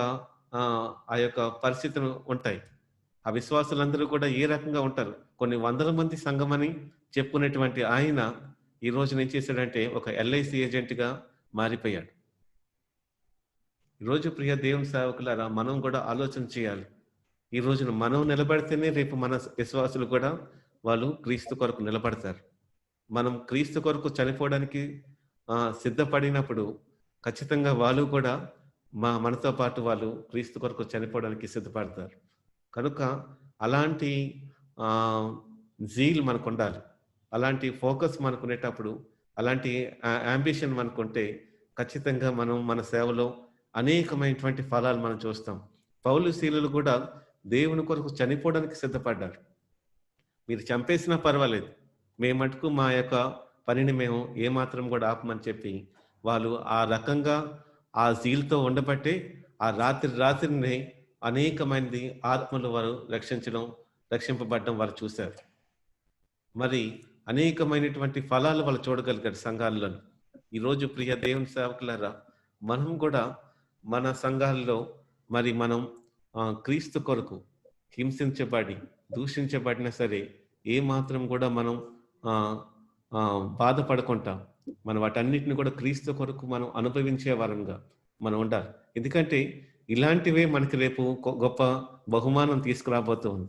ఆ యొక్క పరిస్థితులు ఉంటాయి. ఆ విశ్వాసులందరూ కూడా ఏ రకంగా ఉంటారు? కొన్ని వందల మంది సంఘం అని చెప్పుకునేటువంటి ఆయన ఈ రోజున ఏం చేశాడంటే ఒక ఎల్ఐసి ఏజెంట్గా మారిపోయాడు. ఈరోజు ప్రియ దేవుని సేవకులారా, మనం కూడా ఆలోచన చేయాలి. ఈ రోజున మనం నిలబడితేనే రేపు మన విశ్వాసులు కూడా వాళ్ళు క్రీస్తు కొరకు నిలబడతారు. మనం క్రీస్తు కొరకు చనిపోవడానికి సిద్ధపడినప్పుడు ఖచ్చితంగా వాళ్ళు కూడా మనతో పాటు వాళ్ళు క్రీస్తు కొరకు చనిపోవడానికి సిద్ధపడతారు. కనుక అలాంటి జీల్ మనకు ఉండాలి, అలాంటి ఫోకస్ మనకునేటప్పుడు, అలాంటి అంబిషన్ మనకుంటే ఖచ్చితంగా మనం మన సేవలో అనేకమైనటువంటి ఫలాలు మనం చూస్తాం. పౌలు శీలులు కూడా దేవుని కొరకు చనిపోవడానికి సిద్ధపడ్డారు. మీరు చంపేసినా పర్వాలేదు, మేము మటుకు మా యొక్క పనిని మేము ఏమాత్రం కూడా ఆపమని చెప్పి వాళ్ళు ఆ రకంగా ఆ జీల్తో ఉండబట్టే ఆ రాత్రిని అనేకమైనది ఆత్మలు వారు రక్షింపబడడం వారు చూశారు. మరి అనేకమైనటువంటి ఫలాలు వాళ్ళు చూడగలిగారు సంఘాలలో. ఈరోజు ప్రియ దేవుని సేవకులారా, మనం కూడా మన సంఘాల్లో మరి మనం క్రీస్తు కొరకు హింసించబడి దూషించబడినా సరే ఏ మాత్రం కూడా మనం బాధపడకుండా మనం వాటన్నిటిని కూడా క్రీస్తు కొరకు మనం అనుభవించే వారంగా మనం ఉండాలి. ఎందుకంటే ఇలాంటివే మనకి రేపు గొప్ప బహుమానం తీసుకురాబోతుంది.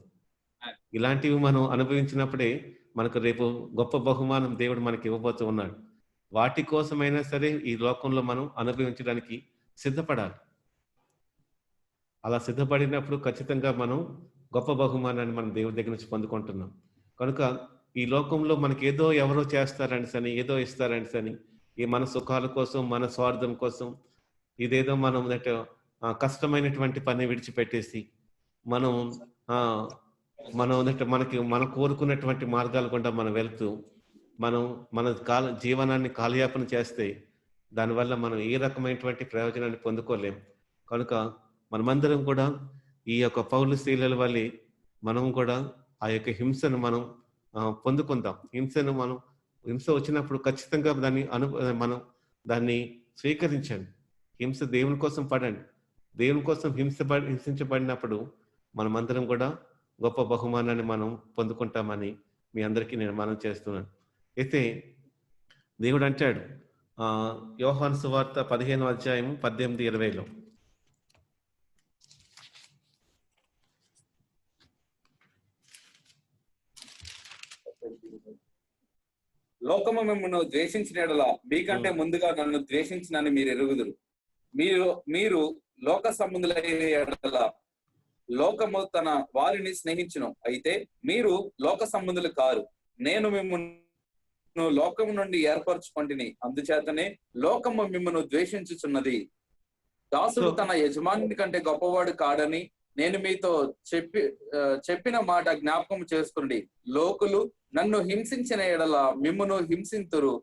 ఇలాంటివి మనం అనుభవించినప్పుడే మనకు రేపు గొప్ప బహుమానం దేవుడు మనకి ఇవ్వబోతూ ఉన్నాడు. వాటి కోసమైనా సరే ఈ లోకంలో మనం అనుభవించడానికి సిద్ధపడాలి. అలా సిద్ధపడినప్పుడు ఖచ్చితంగా మనం గొప్ప బహుమానాన్ని మనం దేవుడి దగ్గర నుంచి పొందుకుంటున్నాం. కనుక ఈ లోకంలో మనకి ఏదో ఎవరో చేస్తారని ఏదో ఇస్తారని ఈ మన సుఖాల కోసం, మన స్వార్థం కోసం ఇదేదో మనం కష్టమైనటువంటి పని విడిచిపెట్టేసి మనం కోరుకున్నటువంటి మార్గాలు గుండా మనం వెళ్తూ మన జీవనాన్ని కాలయాపన చేస్తే దానివల్ల మనం ఏ రకమైనటువంటి ప్రయోజనాన్ని పొందుకోలేం. కనుక మనమందరం కూడా ఈ యొక్క పౌలు శీలల వల్ల మనం కూడా ఆ యొక్క హింసను మనం పొందుకుందాం. హింస వచ్చినప్పుడు ఖచ్చితంగా మనం దాన్ని స్వీకరించండి. హింస దేవుని కోసం పడండి. దేవుని కోసం హింసించబడినప్పుడు మనమందరం కూడా గొప్ప బహుమానాన్ని మనం పొందుకుంటామని మీ అందరికీ నేను మనం చేస్తున్నాను. అయితే దేవుడు అంటాడు యోహాను సువార్త 15వ అధ్యాయం 18-20లో, లోకము మిమ్మల్ని ద్వేషించిన యెడల మీకంటే ముందుగా నన్ను ద్వేషించినని మీరు ఎరుగుదురు. మీరు లోక సంబంధులైన యెడల లోకము తన వారిని స్నేహించును. అయితే మీరు లోక సంబంధులు కారు, నేను మిమ్మల్ని లోకము నుండి ఏర్పరచుకొంటిని. అందుచేతనే లోకము మిమ్మల్ని ద్వేషించుచున్నది. దాసుడు తన యజమాని కంటే గొప్పవాడు కాడని నేను మీతో చెప్పిన మాట జ్ఞాపకం చేసుకోండి. లోకులు నన్ను హింసించిన ఎడల మిమ్మును హింసింతురు,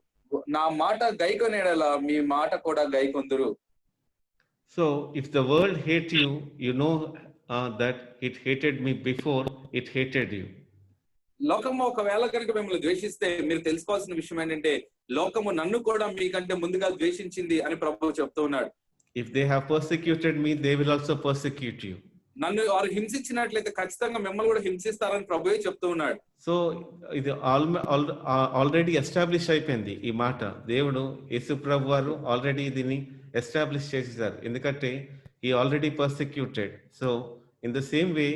నా మాట గైకొన ఎడల మీ మాట కూడా గైకొందురు. So if the world hate you, you know that it hated me before it hated you. లోకము ఒకవేళ కనుక మిమ్మల్ని ద్వేషిస్తే మీరు తెలుసుకోవాల్సిన విషయం ఏంటంటే లోకము నన్ను కూడా మీకంటే ముందుగా ద్వేషించింది అని ప్రభువు చెప్తూ ఉన్నాడు. If they have persecuted me, they will also persecute you. నన్ను వారు హింసించినట్లయితే ఖచ్చితంగా మిమ్మల్ని కూడా హింసిస్తారని ప్రభువే చెప్తూ ఉన్నాడు. సో ఇది ఆల్రెడీ ఎస్టాబ్లిష్ అయిపోయింది ఈ మాట. దేవుడు యేసు ప్రభు వారు ఆల్రెడీ దీన్ని ఎస్టాబ్లిష్ చేసేసారు. ఎందుకంటే he already persecuted. So in the same way,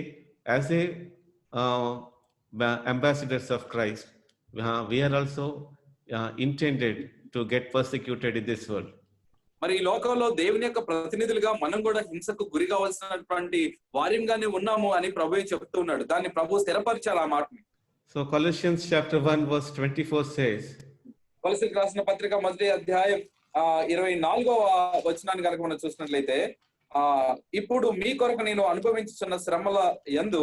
as a ambassadors of Christ, we are also intended to get persecuted in this world. మరి ఈ లోకంలో దేవుని యొక్క ప్రతినిధులుగా మనం కూడా హింసకు గురి కావాల్సినటువంటి వార్యంగానే ఉన్నాము అని ప్రభు చెప్తూ ఉన్నాడు. దాన్ని ప్రభు స్థిరపరిచాలి ఆ మాటని. So Colossians chapter 1 verse 24 says, కొలస్సీలకు రాసిన పత్రిక మొదటి అధ్యాయం 24వ వచనాన్ని కనుక మనం చూసినట్లయితే, ఇప్పుడు మీ కొరకు నేను అనుభవించుచున్న శ్రమల యందు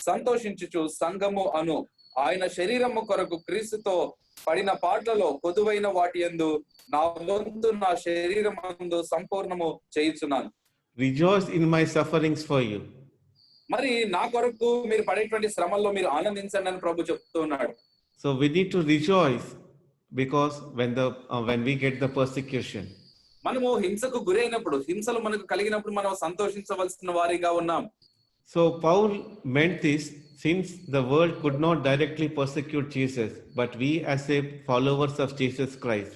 సంతోషించుచు సంఘము అను ఆయన శరీరము కొరకు క్రీస్తుతో పడిన పాటలలో కొదువైన వాటి యందు నా వంతు నా శరీరమందు సంపూర్ణము చేయుచున్నాను. rejoice in my sufferings for you. మరి నా కొరకు మీరు పడేటువంటి శ్రమల్లో మీరు ఆనందించండి అని ప్రభు చెప్తూ ఉన్నాడు. So we need to rejoice because when we get the persecution, మనము హింసకు గురైనప్పుడు, హింసలు మనకు కలిగినప్పుడు మనం సంతోషించవలసిన వారిగా ఉన్నాం. so Paul meant this since the world could not directly persecute Jesus, but we as a followers of Jesus Christ,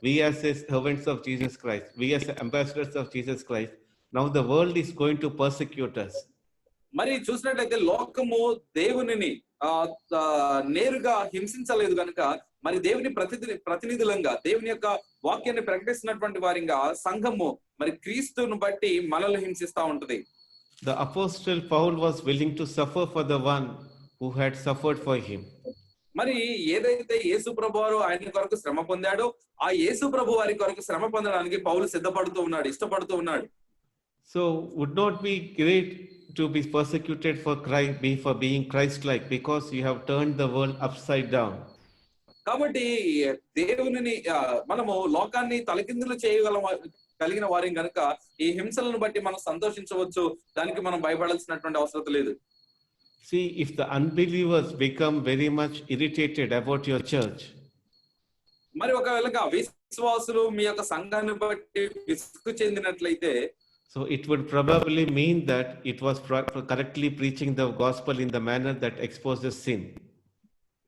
we as a servants of Jesus Christ, we as ambassadors of Jesus Christ, now the world is going to persecute us. మరి చూసినట్లయితే లోకము దేవునిని నేరుగా హింసించలేదు కనుక మరి దేవుని ప్రతినిధులంగా దేవుని యొక్క వాక్యాన్ని ప్రకటిస్తున్నటువంటి వారిగా సంఘము మరి క్రీస్తును బట్టి మనల్ని హింసిస్తా ఉంటది. The apostle Paul was willing to suffer for the one who had suffered for him. మరి ఏదైతే యేసు ప్రభు వారు ఆయన కొరకు శ్రమ పొందాడో ఆ యేసు ప్రభు వారి కొరకు శ్రమ పొందడానికి పౌలు సిద్ధపడుతూ ఉన్నాడు, ఇష్టపడుతూ ఉన్నాడు. So would not be great to be persecuted for being Christ-like, because you have turned the world upside down. కాబట్టి దేవునిని మనము లోకాన్ని తలకిందులు కలిగిన వారి గనుక ఈ హింసలను బట్టి మనం సంతోషించవచ్చు, దానికి మనం భయపడాల్సినటువంటి అవసరం లేదు. See, if the unbelievers become very much irritated about your church, మరి ఒకవేళ అవిశ్వాసులు మీ యొక్క సంఘాన్ని బట్టి విసుగు చెందినట్లయితే, so it would probably mean that it was correctly preaching the gospel in the manner that exposes sin.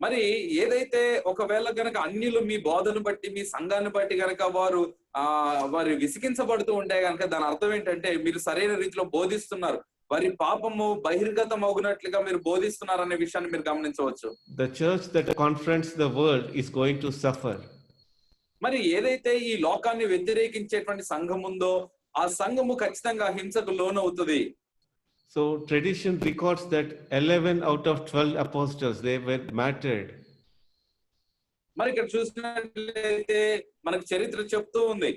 మరి ఏదైతే ఒకవేళ గనక అన్యులు మీ బోధను బట్టి మీ సంఘాన్ని బట్టి గనక వారు విసిగించబడుతూ ఉంటే గనక దాని అర్థం ఏంటంటే మీరు సరైన రీతిలో బోధిస్తున్నారు, వారి పాపము బహిర్గతం అవునట్లుగా మీరు బోధిస్తున్నారు అనే విషయాన్ని మీరు గమనించవచ్చు. The church that confronts the world is going to suffer. మరి ఏదైతే ఈ లోకాన్ని వ్యతిరేకించేటువంటి సంఘం ఉందో ఆ సంఘము ఖచ్చితంగా హింసకు లోనవుతుంది. So tradition records that 11 out of 12 apostles, they were martyred. మరి ఇక్కడ చూసినట్లయితే మనకు చరిత్ర చెప్తూ ఉంది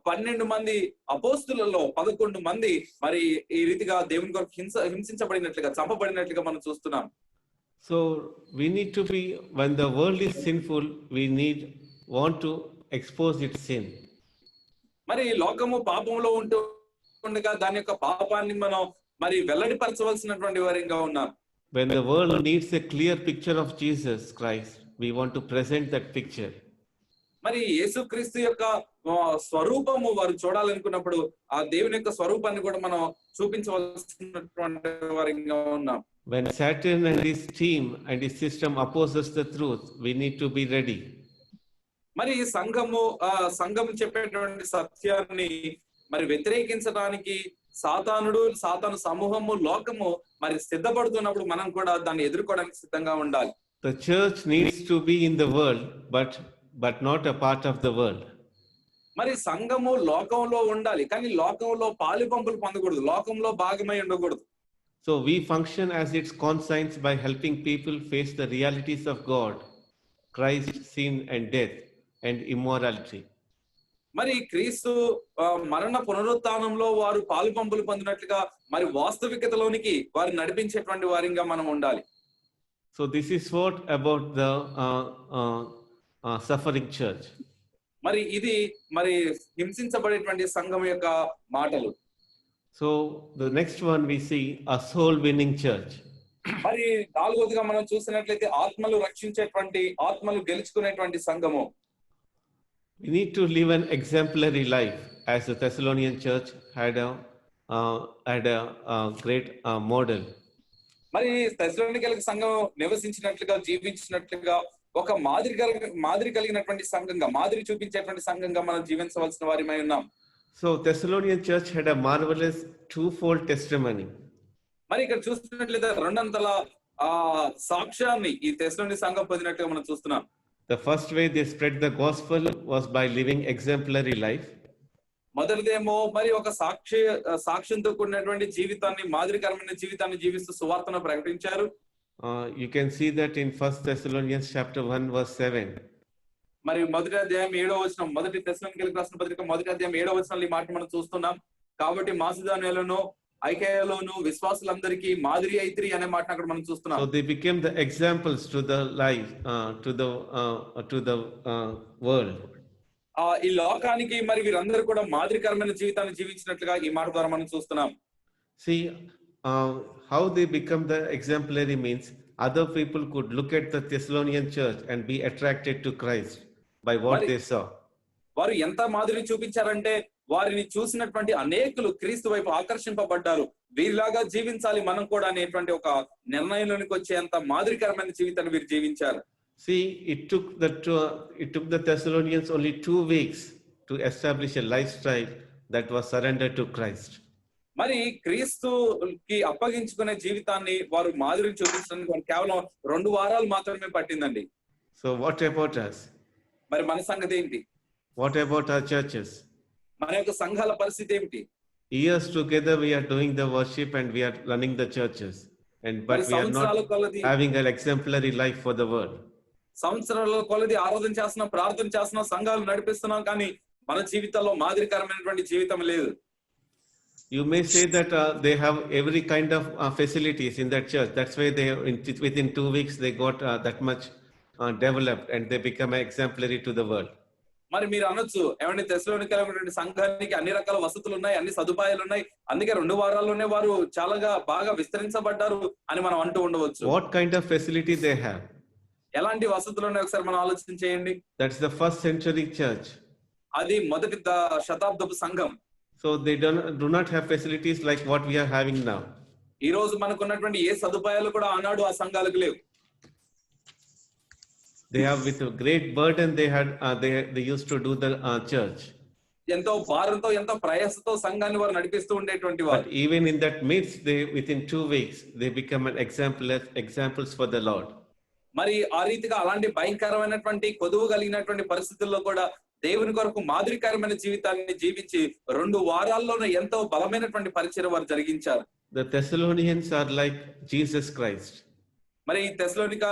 12 మంది అపోస్తులలో 11 మంది మరి ఈ రీతిగా దేవుని కొరకు హింసించబడినట్లుగా చంపబడినట్లుగా మనం చూస్తున్నాం. So we need to be, when the world is sinful, we want to expose its sin. మరి లోకము పాపంలో ఉండగా దాని యొక్క పాపాన్ని మనం మరి వెల్లడిపరచవలసినటువంటి వారిగా ఉన్నాం. When the world needs a clear picture of Jesus Christ, we want to present that picture. మరి యేసుక్రీస్తు యొక్క స్వరూపము వారు చూడాలనుకున్నప్పుడు ఆ దేవుని యొక్క స్వరూపాన్ని కూడా మనం చూపించవలసినటువంటి వారిగా ఉన్నాం. When Satan and his team and his system opposes the truth, we need to be ready. మరి సంఘం చెప్పేటువంటి సత్యాన్ని మరి వ్యతిరేకించడానికి సాతాను సమూహము లోకము మరి సిద్ధపడుతున్నప్పుడు మనం కూడా దాన్ని ఎదుర్కోవడానికి సిద్ధంగా ఉండాలి. The church needs to be in the world, but not a part of the world. మరి సంఘము లోకంలో ఉండాలి, కానీ లోకంలో పాలుపంపులు పొందకూడదు, లోకంలో భాగమై ఉండకూడదు. So we function as its conscience by helping people face the realities of God, Christ, sin and death and immorality. మరి క్రీస్తు మరణ పునరుత్థానంలో వారు పాలుపంపులు పొందినట్లుగా మరి వాస్తవికతలోనికి వారు నడిపించేటువంటి వారిగా మనం ఉండాలి. So this is what about the suffering church. మరి ఇది మరి హింసించబడేటువంటి సంఘం యొక్క మాటలు. So the next one we see a soul winning church. మరి నాలుగోదిగా మనం చూసినట్లయితే ఆత్మలు రక్షించేటువంటి, ఆత్మలు గెలుచుకునేటువంటి సంఘము. We need to live an exemplary life, as the Thessalonian church had a great model. మరి తెస్సలోనికల సంఘం నివసించినట్లుగా జీవించినట్లుగా ఒక మాదిరి కలిగినటువంటి సంఘంగా, మాదిరి చూపించేటువంటి సంఘంగా మనం జీవించవలసిన వారిమై ఉన్నాం. So Thessalonian church had a marvelous twofold testimony. మరి ఇక్కడ చూస్తున్నట్లయితే రెండంతల సాక్ష్యాన్ని ఈ తెస్సలోని సంఘం పొందినట్టుగా మనం చూస్తున్నాం. The first way they spread the gospel was by living exemplary life. మొదటిదేమో మరి ఒక సాక్ష్యంతో కూడినటువంటి జీవితాన్ని, మాదిరికరమైన జీవితాన్ని జీవిస్తూ సువార్తను ప్రకటించారు. You can see that in 1 Thessalonians chapter 1 verse 7. మరి మొదటి అధ్యాయం 7వ వచనం, మొదటి తెస్సలోనికీయులకు రాసిన పత్రిక మొదటి అధ్యాయం 7వ వచనంలో ఈ మాట మనం చూస్తున్నాం. కాబట్టి మాసిదోనియాలోను ఐకేయలోను విశ్వాసులందరికీ మాదిరి అయితిరి అనే మాట అక్కడ మనం చూస్తున్నాం. So they became the examples to the life, to the world. ఈ లోకానికి మరి వీరందరూ కూడా మాదిరికరమైన జీవితాన్ని జీవించినట్లుగా ఈ మాట ద్వారా మనం చూస్తున్నాం. See, how they become the exemplary means other people could look at the Thessalonian church and be attracted to Christ by what they saw. వారు ఎంత మాదిరి చూపించారంటే వారిని చూసినటువంటి అనేకులు క్రీస్తు వైపు ఆకర్షింపబడ్డారు. వీరిలాగా జీవించాలి మనం కూడా అనేటువంటి ఒక నిర్ణయంలోనికి వచ్చేంత మాదిరికరమైన జీవితాన్ని వీరు జీవించారు. See, it took the Thessalonians only 2 weeks to establish a lifestyle that was surrendered to Christ. మరి క్రీస్తుకి అప్పగించుకునే జీవితాన్ని వారు మాదిరిని చూపించడానికి వారు కేవలం 2 వారాలు మాత్రమే పట్టిందండి. So what about us? మరి మన సంగతి ఏంటి? What about our churches? మన యొక్క సంఘాల పరిస్థితి ఏమిటి? Years together we are doing the worship and we are running the churches, but we are not having an exemplary life for the world. సంవత్సరాల కొలది ఆరాధన చేస్తున్నాం, ప్రార్థన చేస్తున్నాం, సంఘాలు నడిపిస్తున్నాం, కానీ మన జీవితాల్లో మాదిరికరమైనటువంటి జీవితం లేదు. You may say that they have every kind of facilities in that church. That's why within 2 weeks they got that much developed and they become exemplary to the world. మరి మీరు అనొచ్చు, ఏమంటే తెస్సలోనికీయుల సంఘానికి అన్ని రకాల వసతులు ఉన్నాయి, అన్ని సదుపాయాలు ఉన్నాయి, అందుకే 2 వారాల్లోనే వారు చాలా బాగా విస్తరించబడ్డారు అని మనం అంటూ ఉండవచ్చు. What kind of facility they have? ఎలాంటి వసతులు ఉన్నాయి ఒకసారి మనం ఆలోచన చేయండి. That's the first century church. అది మొదటి శతాబ్దపు సంఘం. So they do not have facilities like what we are having now. ఈ రోజు మనకున్నటువంటి ఏ సదుపాయాలు కూడా ఆనాడు ఆ సంఘాలకు లేవు. They have with a great burden they used to do the church. ఎంతో భారంతో ఎంతో ప్రయాసతో సంఘాన్ని వారు నడిపిస్తూ ఉండేటువంటి వారు. But even in that midst, within 2 weeks they become an examples for the Lord. మరి ఆ రీతిగా అలాంటి భయంకరమైనటువంటి కొదువు కలిగినటువంటి పరిస్థితుల్లో కూడా దేవుని కొరకు మాదిరికరమైన జీవితాన్ని జీవించి 2 వారాల్లోనే ఎంతో బలమైనటువంటి పరిచయం వారు జరిగించారు. The Thessalonians are like Jesus Christ. మరి ఈ తెస్సలోనిక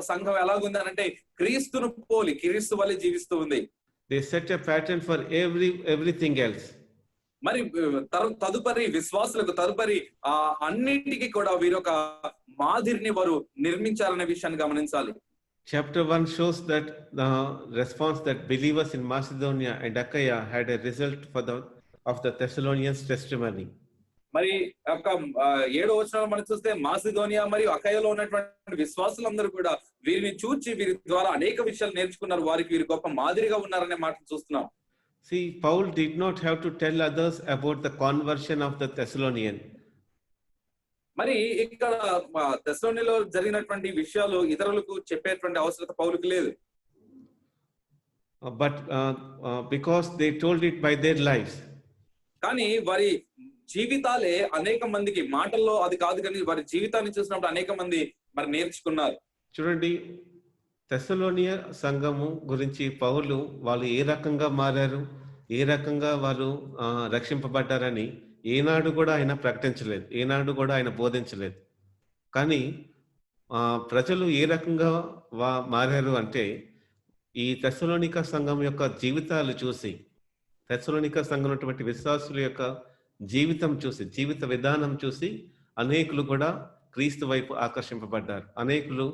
సంఘం ఎలాగుందనంటే క్రీస్తును పోలి క్రీస్తు వలె జీవిస్తూ ఉంది. They set a pattern for everything else. మరి తదుపరి విశ్వాసులకు తదుపరి అన్నిటికీ కూడా వీరొక మాదిరిని వారు నిర్మించాలనే విషయాన్ని గమనించాలి. Chapter 1 shows that the response that believers in Macedonia and Achaia had a result of the Thessalonians' testimony. మరి ఒక 7వ వచనంలో మనం చూస్తే మాసిదోనియా మరియు అఖాయలో ఉన్నటువంటి విశ్వాసులందరూ కూడా వీరిని చూచి వీరి ద్వారా అనేక విషయాలు నేర్చుకున్నారు, వారికి వీరి గొప్ప మాదిరిగా ఉన్నారనే మాట చూస్తున్నాం. See, Paul did not have to tell others about the conversion of the Thessalonian. మరి ఇక్కడ తెస్సలోనిలో జరిగినటువంటి విషయాలు ఇతరులకు చెప్పేటువంటి అవసరత పౌలుకు లేదు. But because they told it by their lives. కానీ వారి జీవితాలే అనేక మందికి, మాటల్లో అది కాదు కానీ వారి జీవితాన్ని చూసినప్పుడు అనేక మంది మరి నేర్చుకున్నారు. చూడండి, తెస్సలోనియ సంఘము గురించి పౌలు వాళ్ళు ఏ రకంగా మారారు, ఏ రకంగా వాళ్ళు రక్షింపబడ్డారని ఏనాడు కూడా ఆయన ప్రకటించలేదు, ఏనాడు కూడా ఆయన బోధించలేదు. కానీ ప్రజలు ఏ రకంగా మారారు అంటే ఈ తెస్సలోనిక సంఘం యొక్క జీవితాలు చూసి, తెస్సలోనిక సంఘం ఉన్నటువంటి విశ్వాసుల యొక్క జీవితం చూసి, జీవిత విధానం చూసి అనేకులు కూడా క్రీస్తు వైపు ఆకర్షింపబడ్డారు. అనేకులు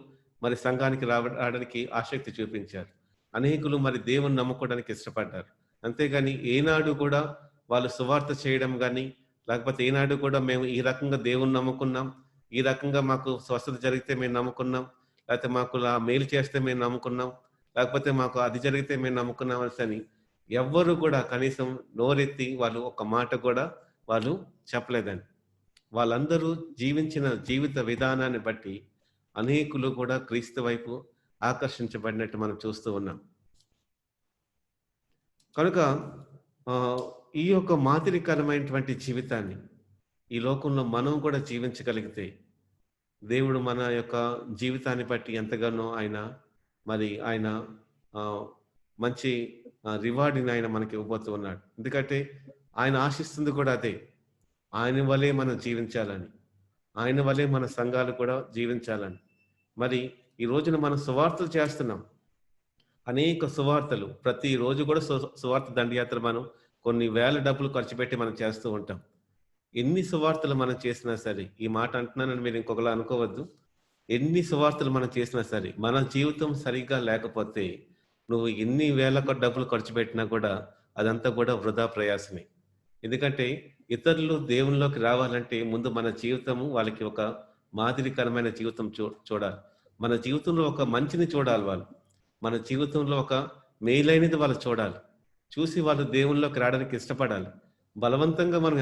మరి సంఘానికి రావడానికి ఆసక్తి చూపించారు. అనేకులు మరి దేవుని నమ్ముకోవడానికి ఇష్టపడ్డారు. అంతేగాని ఏనాడు కూడా వాళ్ళు సువార్త చేయడం కానీ, లేకపోతే ఏనాడు కూడా మేము ఈ రకంగా దేవుని నమ్ముకున్నాం, ఈ రకంగా మాకు స్వస్థత జరిగితే మేము నమ్ముకున్నాం, లేకపోతే మాకు మేలు చేస్తే మేము నమ్ముకున్నాం, లేకపోతే మాకు అది జరిగితే మేము నమ్ముకున్నాం అని ఎవ్వరు కూడా కనీసం నోరెత్తి వాళ్ళు ఒక మాట కూడా వాళ్ళు చెప్పలేదని. వాళ్ళందరూ జీవించిన జీవిత విధానాన్ని బట్టి అనేకులు కూడా క్రీస్తు వైపు ఆకర్షించబడినట్టు మనం చూస్తూ ఉన్నాం. కనుక ఈ యొక్క మాదిరికరమైనటువంటి జీవితాన్ని ఈ లోకంలో మనం కూడా జీవించగలిగితే దేవుడు మన యొక్క జీవితాన్ని బట్టి ఎంతగానో ఆయన మంచి రివార్డుని ఆయన మనకి ఇవ్వబోతూ ఉన్నాడు. ఎందుకంటే ఆయన ఆశిస్తుంది కూడా అదే. ఆయన వలే మనం జీవించాలని. ఆయన వలే మన సంఘాలు కూడా జీవించాలని. మరి ఈ రోజున మనం సువార్తలు చేస్తున్నాం. అనేక సువార్తలు ప్రతిరోజు కూడా సువార్త దండయాత్ర మనం కొన్ని వేల డబ్బులు ఖర్చు పెట్టి మనం చేస్తూ ఉంటాం. ఎన్ని సువార్తలు మనం చేసినా సరే, ఈ మాట అంటున్నానని మీరు ఇంకొకలా అనుకోవద్దు. ఎన్ని సువార్తలు మనం చేసినా సరే, మన జీవితం సరిగ్గా లేకపోతే నువ్వు ఎన్ని వేల డబ్బులు ఖర్చు పెట్టినా కూడా అదంతా కూడా వృధా ప్రయాసమే. ఎందుకంటే ఇతరులు దేవునిలోకి రావాలంటే ముందు మన జీవితము వాళ్ళకి ఒక మాదిరికరమైన జీవితం చూడాలి. మన జీవితంలో ఒక మంచిని చూడాలి వాళ్ళు. మన జీవితంలో ఒక మేలైనది వాళ్ళు చూడాలి. చూసి వాళ్ళు దేవునిలోకి రావడానికి ఇష్టపడాలి. బలవంతంగా మనం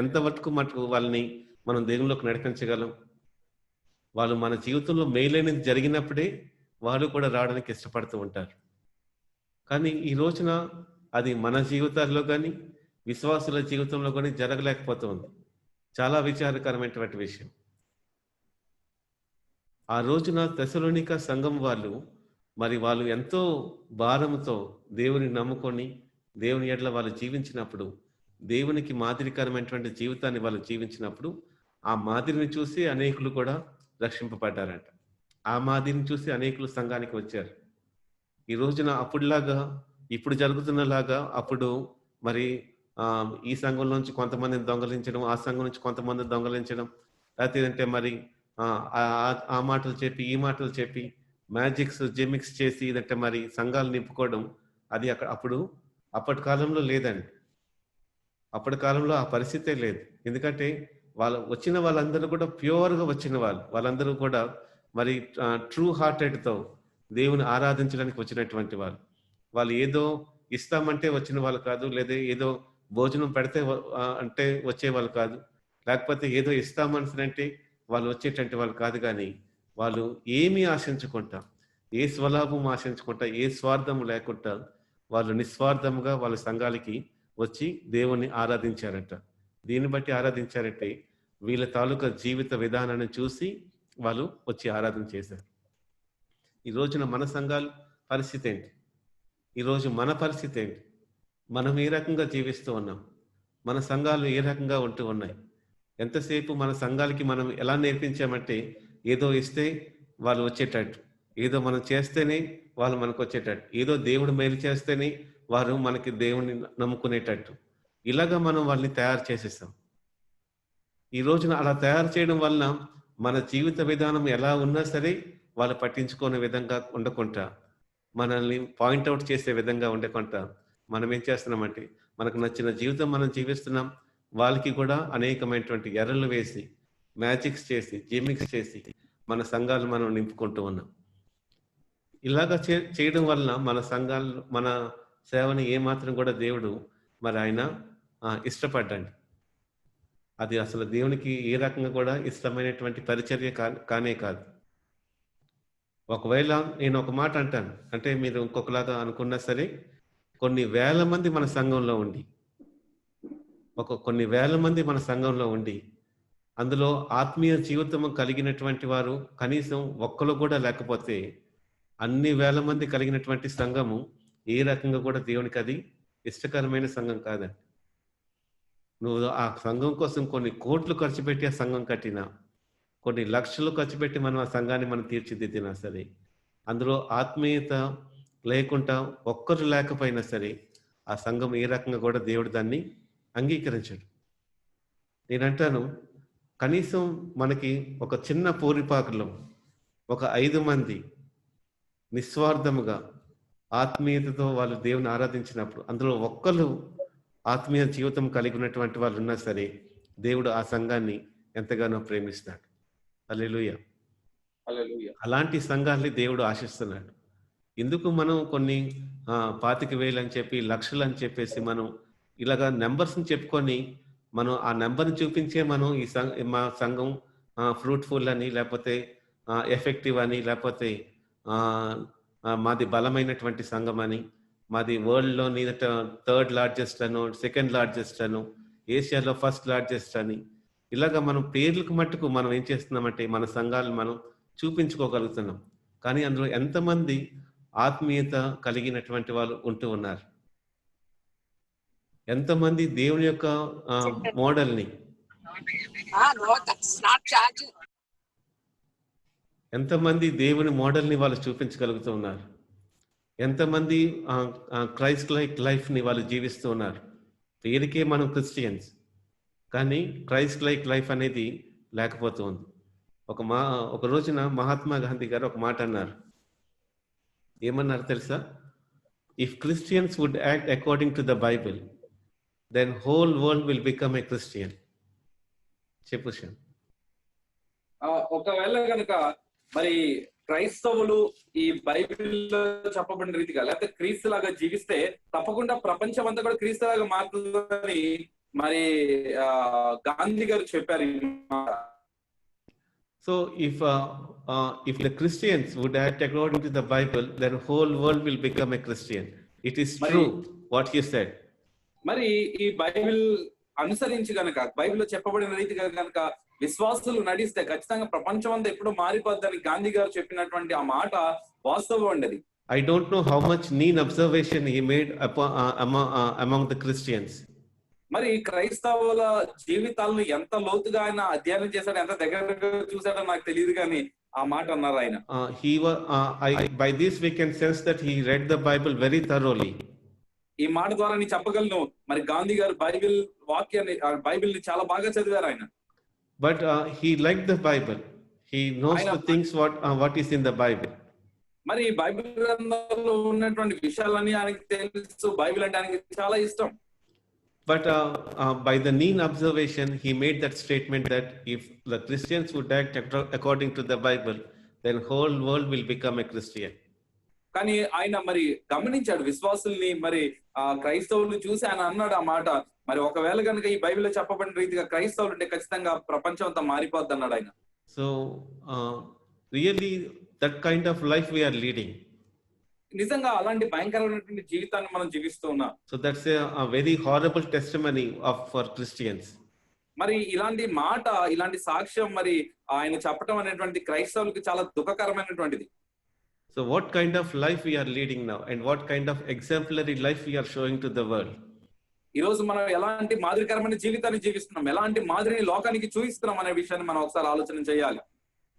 ఎంతవరకు మటుకు వాళ్ళని మనం దేవునిలోకి నడిపించగలం? వాళ్ళు మన జీవితంలో మేలైనది జరిగినప్పుడే వాళ్ళు కూడా రావడానికి ఇష్టపడుతూ ఉంటారు. కానీ ఈ రోజున అది మన జీవితాల్లో కానీ, విశ్వాసుల జీవితంలో కానీ జరగలేకపోతుంది. చాలా విచారకరమైనటువంటి విషయం. ఆ రోజున తెస్సలోనిక సంఘం వాళ్ళు ఎంతో భారంతో దేవుని నమ్ముకొని దేవుని ఎడల వాళ్ళు జీవించినప్పుడు, దేవునికి మాదిరికరమైనటువంటి జీవితాన్ని వాళ్ళు జీవించినప్పుడు, ఆ మాదిరిని చూసి అనేకులు కూడా రక్షింపబడ్డారంట. ఆ మాదిరిని చూసి అనేకులు సంఘానికి వచ్చారు. ఈ రోజున అప్పుడులాగా, ఇప్పుడు జరుగుతున్నలాగా అప్పుడు మరి ఈ సంఘం నుంచి కొంతమందిని దొంగలించడం, ఆ సంఘం నుంచి కొంతమందిని దొంగలించడం, లేకపోతే మరి ఆ మాటలు చెప్పి, ఈ మాటలు చెప్పి, మ్యాజిక్స్, జిమిక్స్ చేసి ఇదంటే మరి సంఘాలు నింపుకోవడం, అది అప్పటి కాలంలో లేదండి. అప్పటి కాలంలో ఆ పరిస్థితే లేదు. ఎందుకంటే వచ్చిన వాళ్ళందరూ కూడా ప్యూర్గా వచ్చిన వాళ్ళందరూ కూడా మరి ట్రూ హార్టెడ్తో దేవుని ఆరాధించడానికి వచ్చినటువంటి వాళ్ళు ఏదో ఇస్తామంటే వచ్చిన వాళ్ళు కాదు, లేదా ఏదో భోజనం పెడితే అంటే వచ్చేవాళ్ళు కాదు, లేకపోతే ఏదో ఇస్తామనంటే వాళ్ళు వచ్చేటువంటి వాళ్ళు కాదు. కానీ వాళ్ళు ఏమీ ఆశించుకుంటా, ఏ స్వలాభం ఆశించుకుంటా, ఏ స్వార్థం లేకుండా వాళ్ళు నిస్వార్థముగా వాళ్ళ సంఘాలకి వచ్చి దేవుణ్ణి ఆరాధించారట. దీన్ని బట్టి ఆరాధించారంటే వీళ్ళ తాలూకా జీవిత విధానాన్ని చూసి వాళ్ళు వచ్చి ఆరాధన చేశారు. ఈ రోజున మన సంఘాల పరిస్థితి ఏంటి? ఈరోజు మన పరిస్థితి ఏంటి? మనం ఏ రకంగా జీవిస్తూ ఉన్నాం? మన సంఘాలు ఏ రకంగా ఉంటూ ఉన్నాయి? ఎంతసేపు మన సంఘాలకి మనం ఎలా నేర్పించామంటే, ఏదో ఇస్తే వాళ్ళు వచ్చేటట్టు, ఏదో మనం చేస్తేనే వాళ్ళు మనకు వచ్చేటట్టు, ఏదో దేవుడు మేలు చేస్తేనే వారు మనకి దేవుని నమ్ముకునేటట్టు, ఇలాగా మనం వాళ్ళని తయారు చేసేస్తాం. ఈ రోజున అలా తయారు చేయడం వలన మన జీవిత విధానం ఎలా ఉన్నా సరే వాళ్ళు పట్టించుకునే విధంగా ఉండకుండా, మనల్ని పాయింట్అవుట్ చేసే విధంగా ఉండకుండా మనం ఏం చేస్తున్నామంటే, మనకు నచ్చిన జీవితం మనం జీవిస్తున్నాం, వాళ్ళకి కూడా అనేకమైనటువంటి ఎర్రలు వేసి, మ్యాజిక్స్ చేసి, జిమిక్స్ చేసి మన సంఘాలు మనం నింపుకుంటూ ఉన్నాం. ఇలాగా చేయడం వలన మన సంఘాలు, మన సేవని ఏమాత్రం కూడా దేవుడు మరి ఆయన ఇష్టపడ్డండి. అది అసలు దేవునికి ఏ రకంగా కూడా ఇష్టమైనటువంటి పరిచర్య కానే కాదు. ఒకవేళ నేను ఒక మాట అంటాను, అంటే మీరు ఇంకొకలాగా అనుకున్నా సరే, కొన్ని వేల మంది మన సంఘంలో ఉండి అందులో ఆత్మీయ జీవితం కలిగినటువంటి వారు కనీసం ఒక్కరు కూడా లేకపోతే, అన్ని వేల మంది కలిగినటువంటి సంఘము ఏ రకంగా కూడా దేవునికి అది ఇష్టకరమైన సంఘం కాదండి. నువ్వు ఆ సంఘం కోసం కొన్ని కోట్లు ఖర్చు పెట్టి ఆ సంఘం కట్టినా, కొన్ని లక్షలు ఖర్చు పెట్టి మనం ఆ సంఘాన్ని మనం తీర్చిదిద్దినా సరే, అందులో ఆత్మీయత లేకుండా ఒక్కరు లేకపోయినా సరే ఆ సంఘం ఏ రకంగా కూడా దేవుడు దాన్ని అంగీకరించడు. నేనంటాను, కనీసం మనకి ఒక చిన్న పూరిపాకులో ఒక 5 మంది నిస్వార్థముగా ఆత్మీయతతో వాళ్ళు దేవుని ఆరాధించినప్పుడు, అందులో ఒక్కరు ఆత్మీయ జీవితం కలిగి ఉన్నటువంటి వాళ్ళు ఉన్నా సరే, దేవుడు ఆ సంఘాన్ని ఎంతగానో ప్రేమిస్తాడు. హల్లెలూయా. అలాంటి సంఘాన్ని దేవుడు ఆశిస్తున్నాడు. ఎందుకు మనం కొన్ని 25,000 అని చెప్పి, లక్షలు అని చెప్పేసి మనం ఇలాగా నెంబర్స్ని చెప్పుకొని, మనం ఆ నెంబర్ని చూపించే మనం మా సంఘం ఫ్రూట్ఫుల్ అని, లేకపోతే ఎఫెక్టివ్ అని, లేకపోతే మాది బలమైనటువంటి సంఘం అని, మాది వరల్డ్లోని 3rd లార్జెస్ట్ అను, 2nd లార్జెస్ట్ అను, ఏషియాలో 1st లార్జెస్ట్ అని, ఇలాగా మనం పేర్లకు మట్టుకు మనం ఏం చేస్తున్నామంటే మన సంఘాలను మనం చూపించుకోగలుగుతున్నాం. కానీ అందులో ఎంతమంది ఆత్మీయత కలిగినటువంటి వాళ్ళు ఉంటూ ఉన్నారు? ఎంతమంది దేవుని యొక్క మోడల్ని, No, that's not charging. ఎంతమంది దేవుని మోడల్ని వాళ్ళు చూపించగలుగుతూ ఉన్నారు, ఎంతమంది క్రైస్ట్ లైక్ లైఫ్ని వాళ్ళు జీవిస్తూ ఉన్నారు. పేరుకే మనం క్రిస్టియన్స్, కానీ క్రైస్ట్ లైక్ లైఫ్ అనేది లేకపోతూ ఉంది. ఒక రోజున మహాత్మా గాంధీ గారు ఒక మాట అన్నారు. ఏమన్నారు తెలుసా? If Christians would act according to the Bible, then whole world will become a Christian. చెప్పు శ్యామ్. ఒకవేళ కనుక మరి క్రైస్తవులు ఈ బైబిల్లో చెప్పబడిన రీతిగా లేకపోతే క్రీస్తు లాగా జీవిస్తే తప్పకుండా ప్రపంచం అంతా కూడా క్రీస్తు లాగా మారుతుందని మరి గాంధీ గారు చెప్పారు. So if the Christians would act according to the Bible, then whole world will become a Christian. It is true what he said. మరి ఈ బైబిల్ అనుసరించి గనక బైబిల్లో చెప్పబడిన రీతిగా గనక విశ్వాసులు నడిస్తే ఖచ్చితంగా ప్రపంచం అంతా ఎప్పుడు మారిపోద్దని గాంధీ గారు చెప్పినటువంటి ఆ మాట వాస్తవం అండి. I don't know how much keen observation he made among the Christians. మరి క్రైస్తవుల జీవితాలను ఎంత లోతుగా ఆయన అధ్యయనం చేశాడు, ఎంత దగ్గరగా చూశాడో నాకు తెలియదు, కానీ ఆ మాట అన్నారు ఆయన. By this we can sense that he read the Bible very thoroughly. ఈ మాట ద్వారా నేను చెప్పగలను, మరి గాంధీ గారు బైబిల్ ని చాలా బాగా చదివారు ఆయన. But he liked the Bible. He knows the things what is in the Bible. మరి బైబిల్ గ్రంథంలో ఉన్నటువంటి విషయాలన్నీ ఆయనకి తెలుసు. బైబిల్ అంటే ఆయనకి చాలా ఇష్టం. But by the keen observation, he made that statement that if the Christians would act according to the Bible, then whole world will become a Christian. కానీ ఆయన మరి గమనించాడు విశ్వాసుల్ని, మరి క్రైస్తవుల్ని చూసి ఆయన అన్నాడు ఆ మాట, మరి ఒకవేళ కనుక ఈ బైబిల్లో చెప్పబడిన రీతిగా క్రైస్తవులు ఉంటే ఖచ్చితంగా ప్రపంచం అంతా మారిపోద్ది అన్నాడు ఆయన. So really that kind of life we are leading. నిజంగా అలాంటి భయంకరమైనటువంటి జీవితాన్ని మనం జీవిస్తూ ఉన్నాం. So that's a very horrible testimony for Christians. మరి ఇలాంటి మాట, ఇలాంటి సాక్ష్యం మరి ఆయన చెప్పడం అనేటువంటి క్రైస్తవులకు చాలా దుఃఖకరమైనటువంటిది. So what kind of life we are leading now, and what kind of exemplary life we are showing to the world? ఈ రోజు మనం ఎలాంటి మాదిరికరమైన జీవితాన్ని జీవిస్తున్నాం, ఎలాంటి మాదిరిని లోకానికి చూపిస్తున్నాం అనే విషయాన్ని మనం ఒకసారి ఆలోచన చేయాలి.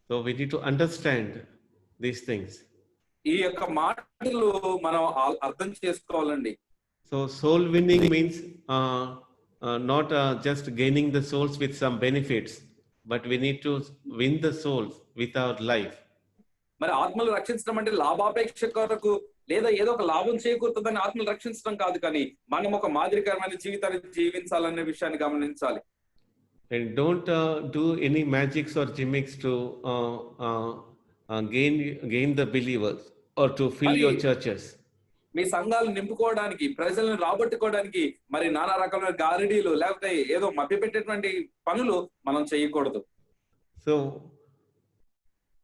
So we need to understand these things. ఈ యొక్క మాటలు మనం అర్థం చేసుకోవాలండి. So soul winning means not just gaining the souls with some benefits, but we need to win the souls with our life. మరి ఆత్మలు రక్షించడం అంటే లాభాపేక్ష కొరకు లేదా ఏదో ఒక లాభం చేకూరుతుందని ఆత్మలు రక్షించడం కాదు, కానీ మనం ఒక మాదిరికరమైన జీవితాన్ని జీవించాలనే విషయాన్ని గమనించాలి. And don't do any magics or gimmicks to gain the believers or to fill your churches. మీ సంఘాలు నింపుకోవడానికి, ప్రజలను రాబట్టుకోవడానికి మరి నానా రకమైన గారడీలు లేకపోతే ఏదో మభ్యపెట్టేటువంటి పనులు మనం చేయకూడదు. So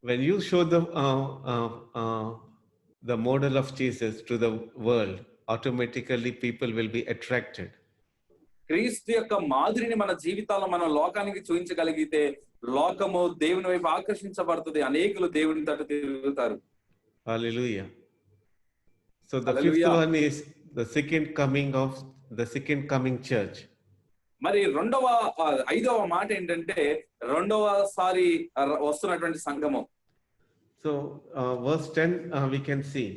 when you show the model of Jesus to the world, automatically people will be attracted. క్రీస్తు యొక్క మాదిరిని మన జీవితాల్లో మనం లోకానికి చూపించగలిగితే లోకము దేవుని వైపు ఆకర్షించబడుతుంది, అనేకులు దేవుని తట్టు తిరుగుతారు. Hallelujah. So the fifth one is the second coming church. మరి ఐదవ మాట ఏంటంటే రెండవసారి వస్తున్నటువంటి సంఘము. So verse 10 we can see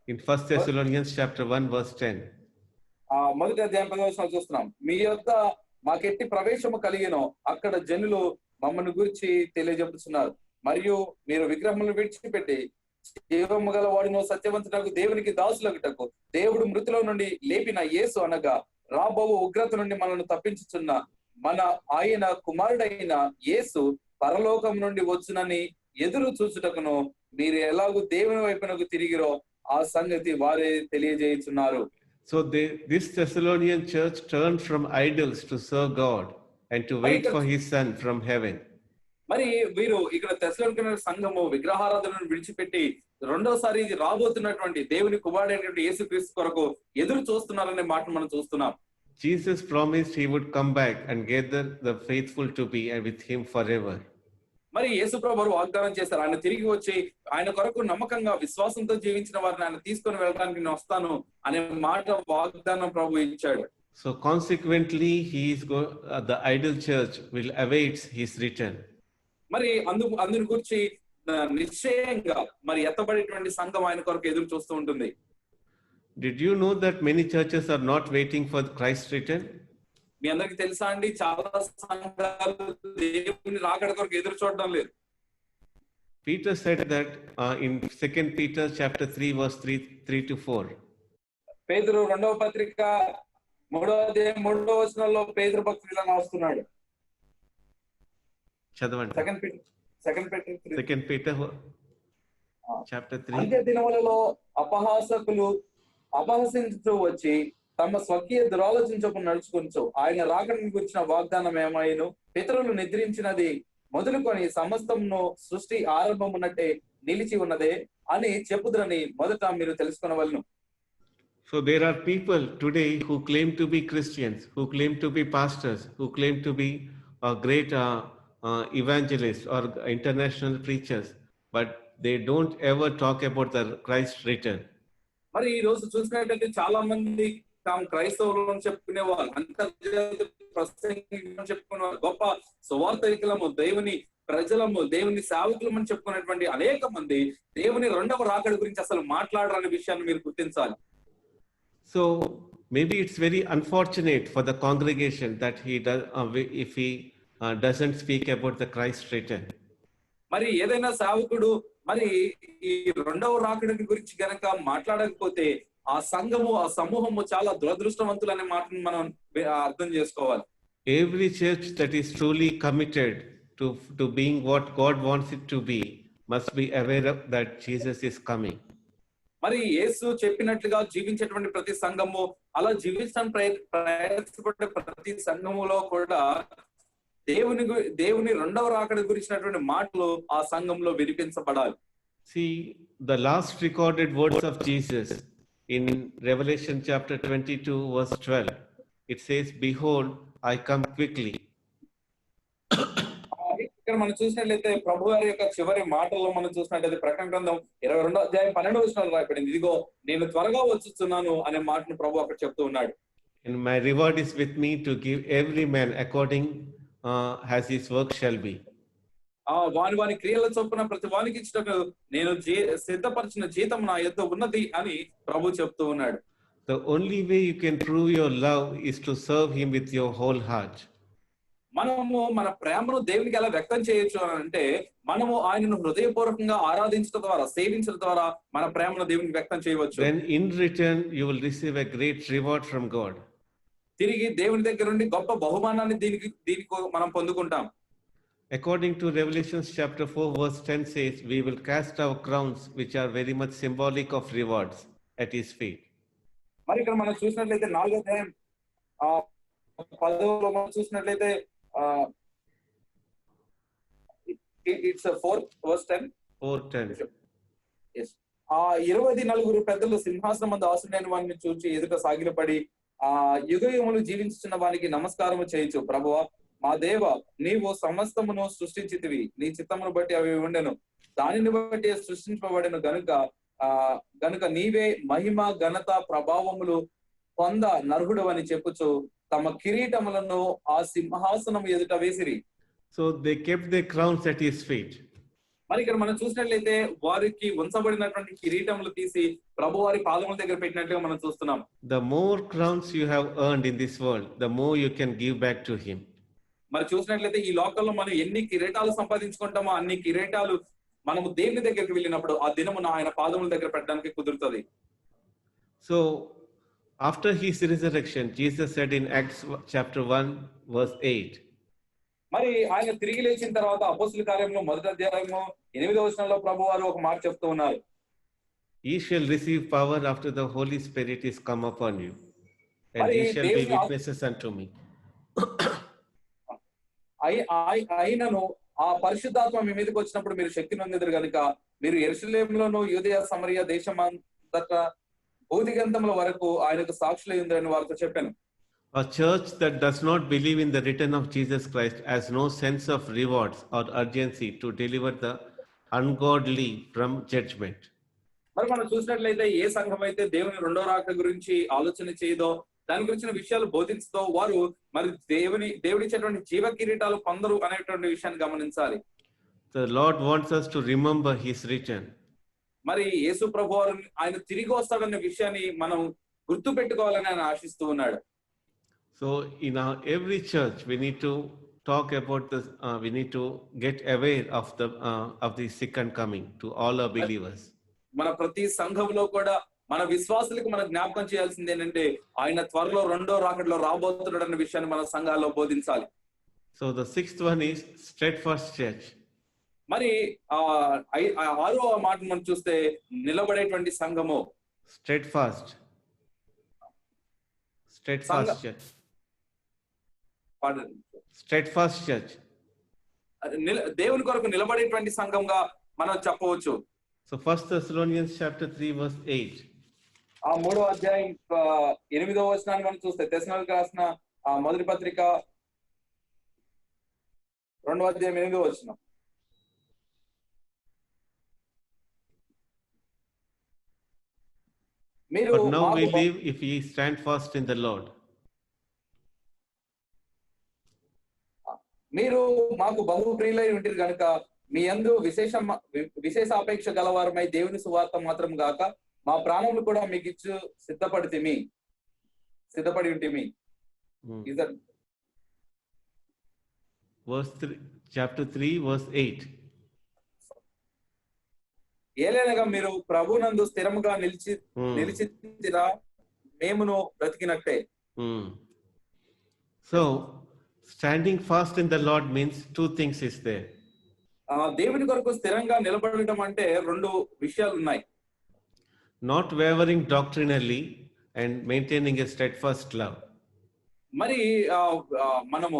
in 1 Thessalonians chapter 1 verse 10. మొదటి అధ్యాయం 10వ వచనం చూస్తున్నాం. మీ యొద్ద మాకెట్టి ప్రవేశము కలిగినో అక్కడ జనులు మమ్మల్ని గురించి తెలియజెప్పుతున్నారు, మరియు మీరు విగ్రహములను విడిచిపెట్టి జీవము గల వాడును సత్యవంతునకు దేవునికి దాసులగుటకు దేవుడు మృతుల నుండి లేపిన యేసు అనగా రాబో ఉగ్రత నుండి మనల్ని తప్పించుచున్న మన ఆయన కుమారుడైన యేసు పరలోకం నుండి వచ్చునని ఎదురు చూచుటకును మీరు ఎలాగూ దేవుని వైపునకు తిరిగిరో ఆ సంగతి వారే తెలియజేయుచున్నారు. So this Thessalonian church turned from idols to serve God and to wait for his son from heaven. మరి వీరు ఇక్కడ తెస్సలోనికైన సంఘము విగ్రహారాధనను విడిచిపెట్టి రెండోసారి రాబోతున్నటువంటి దేవుని కుమారుడైనటువంటి యేసుక్రీస్తు కొరకు ఎదురు చూస్తున్నారనే మాట మనం చూస్తున్నాం. Jesus promised he would come back and gather the faithful to be with him forever. మరి యేసుప్రభువు వాగ్దానం చేశారు, ఆయన తిరిగి వచ్చి ఆయన కొరకు నమ్మకంగా విశ్వాసంతో జీవించిన వారిని ఆయన తీసుకొని వెళ్ళడానికి నేను వస్తాను అనే మాట వాగ్దానం ప్రభు ఇచ్చాడు. So consequently, the idol church will await his return. మరి అందుని గురించి నిశ్చయంగా మరి ఎత్తబడేటువంటి సంఘం ఆయన కొరకు ఎదురు చూస్తూ ఉంటుంది. Did you know that many churches are not waiting for Christ's return? మీ అందరికి తెలుసా అండి, చాలా సంఘాలు దేవుని రాకడ కొరకు ఎదురు చూడడం లేదు. Peter said that in 2 Peter chapter 3 verse 3 to 4. పేతురు 2వ పత్రిక 3వ అధ్యాయం 3వ వచనంలో పేతురు భక్తుడు ఇలా రాస్తున్నాడు. చదవండి. 2 Peter chapter 3. అంత్య దినములలో అపహాసకులు అపహసించుతూ వచ్చి తమ స్వకీయ దురాలోచన నడుచుకొనుచు ఆయన రాకడని గురించిన వాగ్దానం ఏమైను పితరులు నిద్రించినది మొదలుకొని సమస్తమును సృష్టి ఆరంభమున్నట్టే నిలిచి ఉన్నదే అని చెప్పుదురని మొదట మీరు తెలుసుకొనవలెను. So there are people today who claim to be Christians, who claim to be pastors, who claim to be great evangelists or international preachers, but they don't ever talk about the Christ return. మరి ఈ రోజు చూసినట్లయితే చాలా మంది తాము క్రైస్తవులు చెప్పుకునే వాళ్ళు, అంతర్జాతీయ ప్రసంగికులు చెప్పుకునే వాళ్ళు, గొప్ప సువార్తికులము, దేవుని ప్రజలము, దేవుని సేవకులమని చెప్పుకునేటువంటి అనేక మంది దేవుని రెండవ రాకడ గురించి అసలు మాట్లాడరనే విషయాన్ని మీరు గుర్తించాలి. So maybe it's very unfortunate for the congregation that he does if he doesn't speak about the Christ return. మరి ఏదైనా సేవకుడు మరి ఈ రెండవ రాకడ గురించి గనక మాట్లాడకపోతే ఆ సంఘము, ఆ సమూహము చాలా దురదృష్టవంతులు అనే మాటను మనం అర్థం చేసుకోవాలి. Every church that is truly committed to being what God wants it to be must be aware of that Jesus is coming. మరి యేసు చెప్పినట్లుగా జీవించేటువంటి ప్రతి సంఘము, అలా జీవించడానికి ప్రయత్నపడే ప్రతి సంఘములో కూడా దేవుని రెండవ రాకడ గురించినటువంటి మాటలు ఆ సంఘంలో వినిపించబడాలి. See, the last recorded words of Jesus in Revelation chapter 22 verse 12, it says, "Behold, I come quickly." ఇక్కడ మనం చూసినట్లయితే ప్రభు వారి యొక్క చివరి మాటల్లో మనం చూసినట్లయితే ప్రకటన గ్రంథం 22వ అధ్యాయం 12వ వచనంలో రాయబడింది, ఇదిగో నేను త్వరగా వచ్చుచున్నాను అనే మాటను ప్రభు అక్కడ చెప్తూ ఉన్నాడు. And my reward is with me to give every man according as his work shall be. వాని క్రియల చొప్పున ప్రతి వానికి ఇచ్చటకు నేను సిద్ధపరిచిన జీతం నా యొద్ద ఉన్నది అని ప్రభు చెప్తూ ఉన్నాడు. The only way you can prove your love is to serve him with your whole heart. మనము మన ప్రేమను దేవునికి ఎలా వ్యక్తం చేయొచ్చు అంటే మనము ఆయనను హృదయపూర్వకంగా ఆరాధించడం ద్వారా, సేవించడం ద్వారా మన ప్రేమను దేవునికి వ్యక్తం చేయవచ్చు. Then in return you will receive a great reward from God. తిరిగి దేవుని దగ్గర నుండి గొప్ప బహుమానాన్ని దీనికి మనం పొందుకుంటాం. According to Revelation chapter 4 verse 10 says, "We will cast our crowns, which are very much symbolic of rewards, at his feet." మరి ఇక్కడ మనం చూసినట్లయితే 4వ అధ్యాయం 10లో మనం చూసినట్లయితే it's a 4th verse 10. 4:10. Yes. 24 పెద్దలు సింహాసనం మందు ఆసీనులైన వారిని చూచి ఎదుట సాగిలపడి యుగయుగములు జీవించుచున్న వానికి నమస్కారము చేయొచ్చు. ప్రభువా మా దేవ, నీవు సమస్తమును సృష్టించితివి, నీ చిత్తమును బట్టి అవి ఉండెను, దానిని బట్టి సృష్టింపబడెను గనుక నీవే మహిమ ఘనత ప్రభావములు పొంద నర్హుడు అని చెప్పుచు తమ కిరీటములను ఆ సింహాసనం ఎదుట వేసిరి. So they kept their crowns at his feet. మరి ఇక్కడ మనం చూసినట్లయితే వారికి ఉంచబడినటువంటి కిరీటములు తీసి ప్రభు వారి పాదముల దగ్గర పెట్టినట్లుగా మనం చూస్తున్నాం. The more crowns you have earned in this world, the more you can give back to him. మరి చూసినట్లయితే ఈ లోకంలో మనం ఎన్ని కిరీటాలు సంపాదించుకుంటామో అన్ని కిరీటాలు మనము దేవుని దగ్గరికి వెళ్ళినప్పుడు ఆ దినమున ఆయన పాదముల దగ్గర పెట్టడానికి కుదురుతుంది. So after his resurrection, Jesus said in Acts chapter 1 verse 8, మరి ఆయన తిరిగి లేచిన తర్వాత అపోస్తుల కార్యములు 1వ అధ్యాయము 8వ వచనంలో ప్రభువారు ఒక మాట చెప్తూ ఉన్నారు, "Ye shall receive power after the Holy Spirit is come upon you, and ye shall be witnesses unto me." అయినను ఆ పరిశుద్ధాత్మ మీ మీదకి వచ్చినప్పుడు మీరు శక్తి నొందెదరు గనుక మీరు యెరూషలేములోను యూదయ సమరయ దేశమంతటా భూదిగంతముల వరకు ఆయనకు సాక్షులై ఉందని వారితో చెప్పాను. A church that does not believe in the return of Jesus Christ has no sense of rewards or urgency to deliver the ungodly from judgment. మరి మనం చూసినట్లయితే ఏ సంఘం అయితే దేవుని రెండో రాక గురించి ఆలోచన చేయదో, దాని గురించిన విషయాలు బోధించదో, వారు మరి దేవుడిచ్చేటువంటి జీవ కిరీటాలు పొందరు అనేటువంటి విషయాన్ని గమనించాలి. The Lord wants us to remember His return. మరి యేసు ప్రభువారు ఆయన తిరిగి వస్తాడన్న విషయాన్ని మనం గుర్తు పెట్టుకోవాలని ఆయన ఆశిస్తూ ఉన్నాడు. So in every church, we need to talk about this. We need to get aware of the second coming to all our believers. మన ప్రతి సంఘంలో కూడా మన విశ్వాసులకు మనం జ్ఞాపకం చేయాల్సింది ఏంటంటే ఆయన త్వరలో రెండో రాకడలో రాబోతున్నాడు అన్న విషయాన్ని మన సంఘాల్లో బోధించాలి. So the sixth one is steadfast church. మరి ఆరో మాట మనం చూస్తే నిలబడేటువంటి సంఘము. Steadfast church. Steadfast church. దేవుని కొరకు నిలబడేటువంటి సంఘంగా మనం చెప్పవచ్చు. So 1 Thessalonians chapter 3 verse 8. ఆ 3వ అధ్యాయం 8వ వచనాన్ని మనం చూస్తే తెస్సలోనికీయులకు రాసిన మొదటి పత్రిక 2వ అధ్యాయం 8వ వచనం. But now we live if ye stand fast in the Lord. మీరు మాకు బహు ప్రియులై ఉంటిరి గనుక మీ యందు విశేషాపేక్ష గలవారమై దేవుని సువార్త మాత్రం గాక మా ప్రాణములు కూడా మీకు ఇచ్చు సిద్ధపడి ఉంటిమి. Chapter 3 verse 8. ఏలైనగా మీరు ప్రభునందు స్థిరముగా నిలిచితిరా మేమును బ్రతికినట్టే. So standing fast in the Lord means two things is there. దేవుని కొరకు స్థిరంగా నిలబడటం అంటే రెండు విషయాలు ఉన్నాయి. Not wavering doctrinally and maintaining a steadfast love. మరి మనము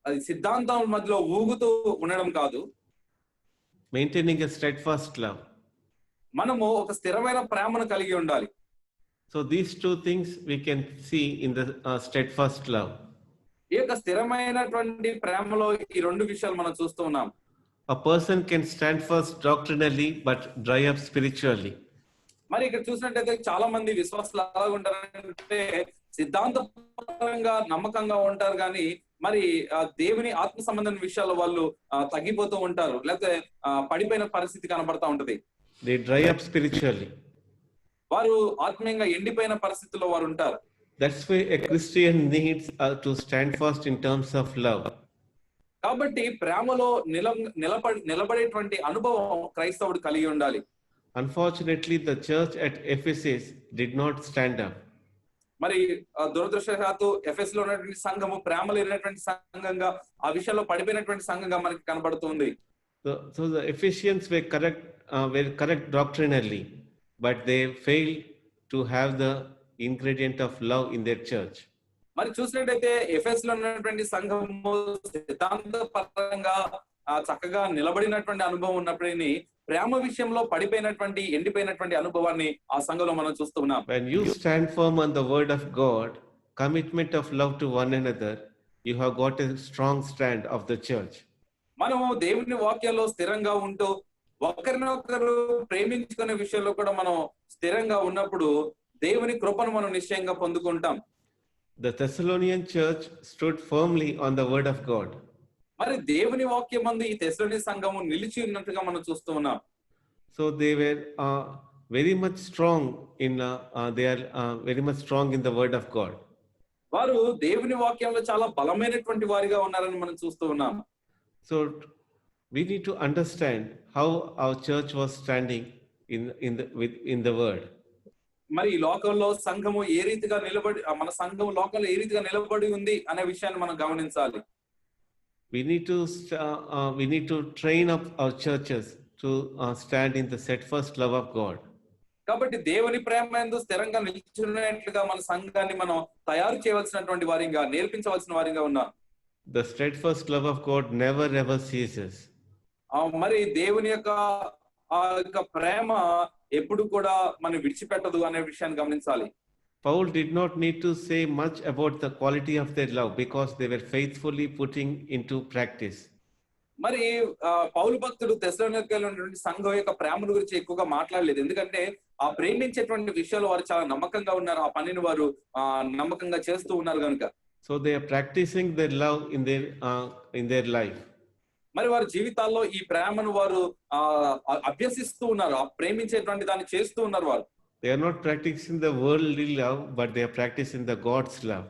అది సిద్ధాంతం మధ్యలో ఊగుతూ ఉండడం కాదు. Maintaining a steadfast love. మనము ఒక స్థిరమైన ప్రేమను కలిగి ఉండాలి. So these two things we can see in the steadfast love. ఈ యొక్క స్థిరమైనటువంటి ప్రేమలో ఈ రెండు విషయాలు మనం చూస్తూ ఉన్నాం. A person can stand fast doctrinally but dry up spiritually. మరి ఇక్కడ చూసినట్టయితే చాలా మంది విశ్వాసులు ఎలా ఉంటారంటే సిద్ధాంతపరంగా నమ్మకంగా ఉంటారు కానీ మరి దేవుని ఆత్మ సంబంధమైన విషయాల్లో వాళ్ళు తగ్గిపోతూ ఉంటారు, లేకపోతే పడిపోయిన పరిస్థితి కనబడతా ఉంటది. They dry up spiritually. వారు ఆత్మీయంగా ఎండిపోయిన పరిస్థితుల్లో వారు ఉంటారు. That's why a Christian needs to stand fast in terms of love. కాబట్టి ప్రేమలో నిలబడేటువంటి అనుభవం క్రైస్తవుడు కలిగి ఉండాలి. Unfortunately, the church at Ephesus did not stand up. మరి దురదృష్టవశాత్తు ఎఫెస్ లో ఉన్నటువంటి సంఘము ప్రేమ లేనటువంటి సంఘంగా ఆ విషయంలో పడిపోయినటువంటి సంఘంగా మనకి కనబడుతుంది. So the Ephesians were correct doctrinally, but they failed to have the ingredient of love in their church. మరి చూసినట్టయితే ఎఫెస్ లో ఉన్నటువంటి సంఘము సిద్ధాంతపరంగా చక్కగా నిలబడినటువంటి అనుభవం ఉన్నప్పటికీ ప్రేమ విషయంలో పడిపోయినటువంటి ఎండిపోయినటువంటి అనుభవాన్ని ఆ సంఘంలో మనం చూస్తూ ఉన్నాం. When you stand firm on the word of God, commitment of love to one another, you have got a strong stand of the church. మనము దేవుని వాక్యంలో స్థిరంగా ఉంటూ ఒకరినొకరు ప్రేమించుకునే విషయంలో కూడా మనం స్థిరంగా ఉన్నప్పుడు దేవుని కృపను మనం నిశ్చయంగా పొందుకుంటాం. The Thessalonian church stood firmly on the word of God. మరి దేవుని వాక్యమందు ఈ తెస్సలోని సంఘము నిలిచి ఉన్నట్టుగా మనం చూస్తూ ఉన్నాం. So they were very much strong in very much strong in the word of God. వారు దేవుని వాక్యంలో చాలా బలమైనటువంటి వారిగా ఉన్నారని మనం చూస్తూ ఉన్నాం. So we need to understand how our church was standing in the word. మరి ఈ లోకంలో సంఘము ఏ రీతిగా మన సంఘము లోకంలో ఏ రీతిగా నిలబడి ఉంది అనే విషయాన్ని మనం గమనించాలి. We need to train up our churches to stand in the steadfast love of God. కాబట్టి దేవుని ప్రేమయందు స్థిరంగా నిలిచినట్లుగా మన సంఘాన్ని మనం తయారు చేయవలసినటువంటి వారిగా నేర్పించవలసిన వారిగా ఉన్నాం. The steadfast love of God never ever ceases. మరి దేవుని యొక్క ప్రేమ ఎప్పుడు కూడా మనం విడిచిపెట్టదు అనే విషయాన్ని గమనించాలి. Paul did not need to say much about the quality of their love because they were faithfully putting into practice. మరి పౌలు భక్తుడు తెస్సలోనికలో ఉన్నటువంటి సంఘం యొక్క ప్రేమను గురించి ఎక్కువగా మాట్లాడలేదు. ఎందుకంటే ఆ ప్రేమించేటువంటి విషయాలు వారు చాలా నమ్మకంగా ఉన్నారు. ఆ పనిని వారు నమ్మకంగా చేస్తూ ఉన్నారు కనుక. So they are practicing their love in their life. మరి వారి జీవితాల్లో ఈ ప్రేమను వారు అభ్యసిస్తూ ఉన్నారు. ఆ ప్రేమించేటువంటి దాన్ని చేస్తూ ఉన్నారు వారు. They are not practicing the worldly love, but they are practicing the God's love.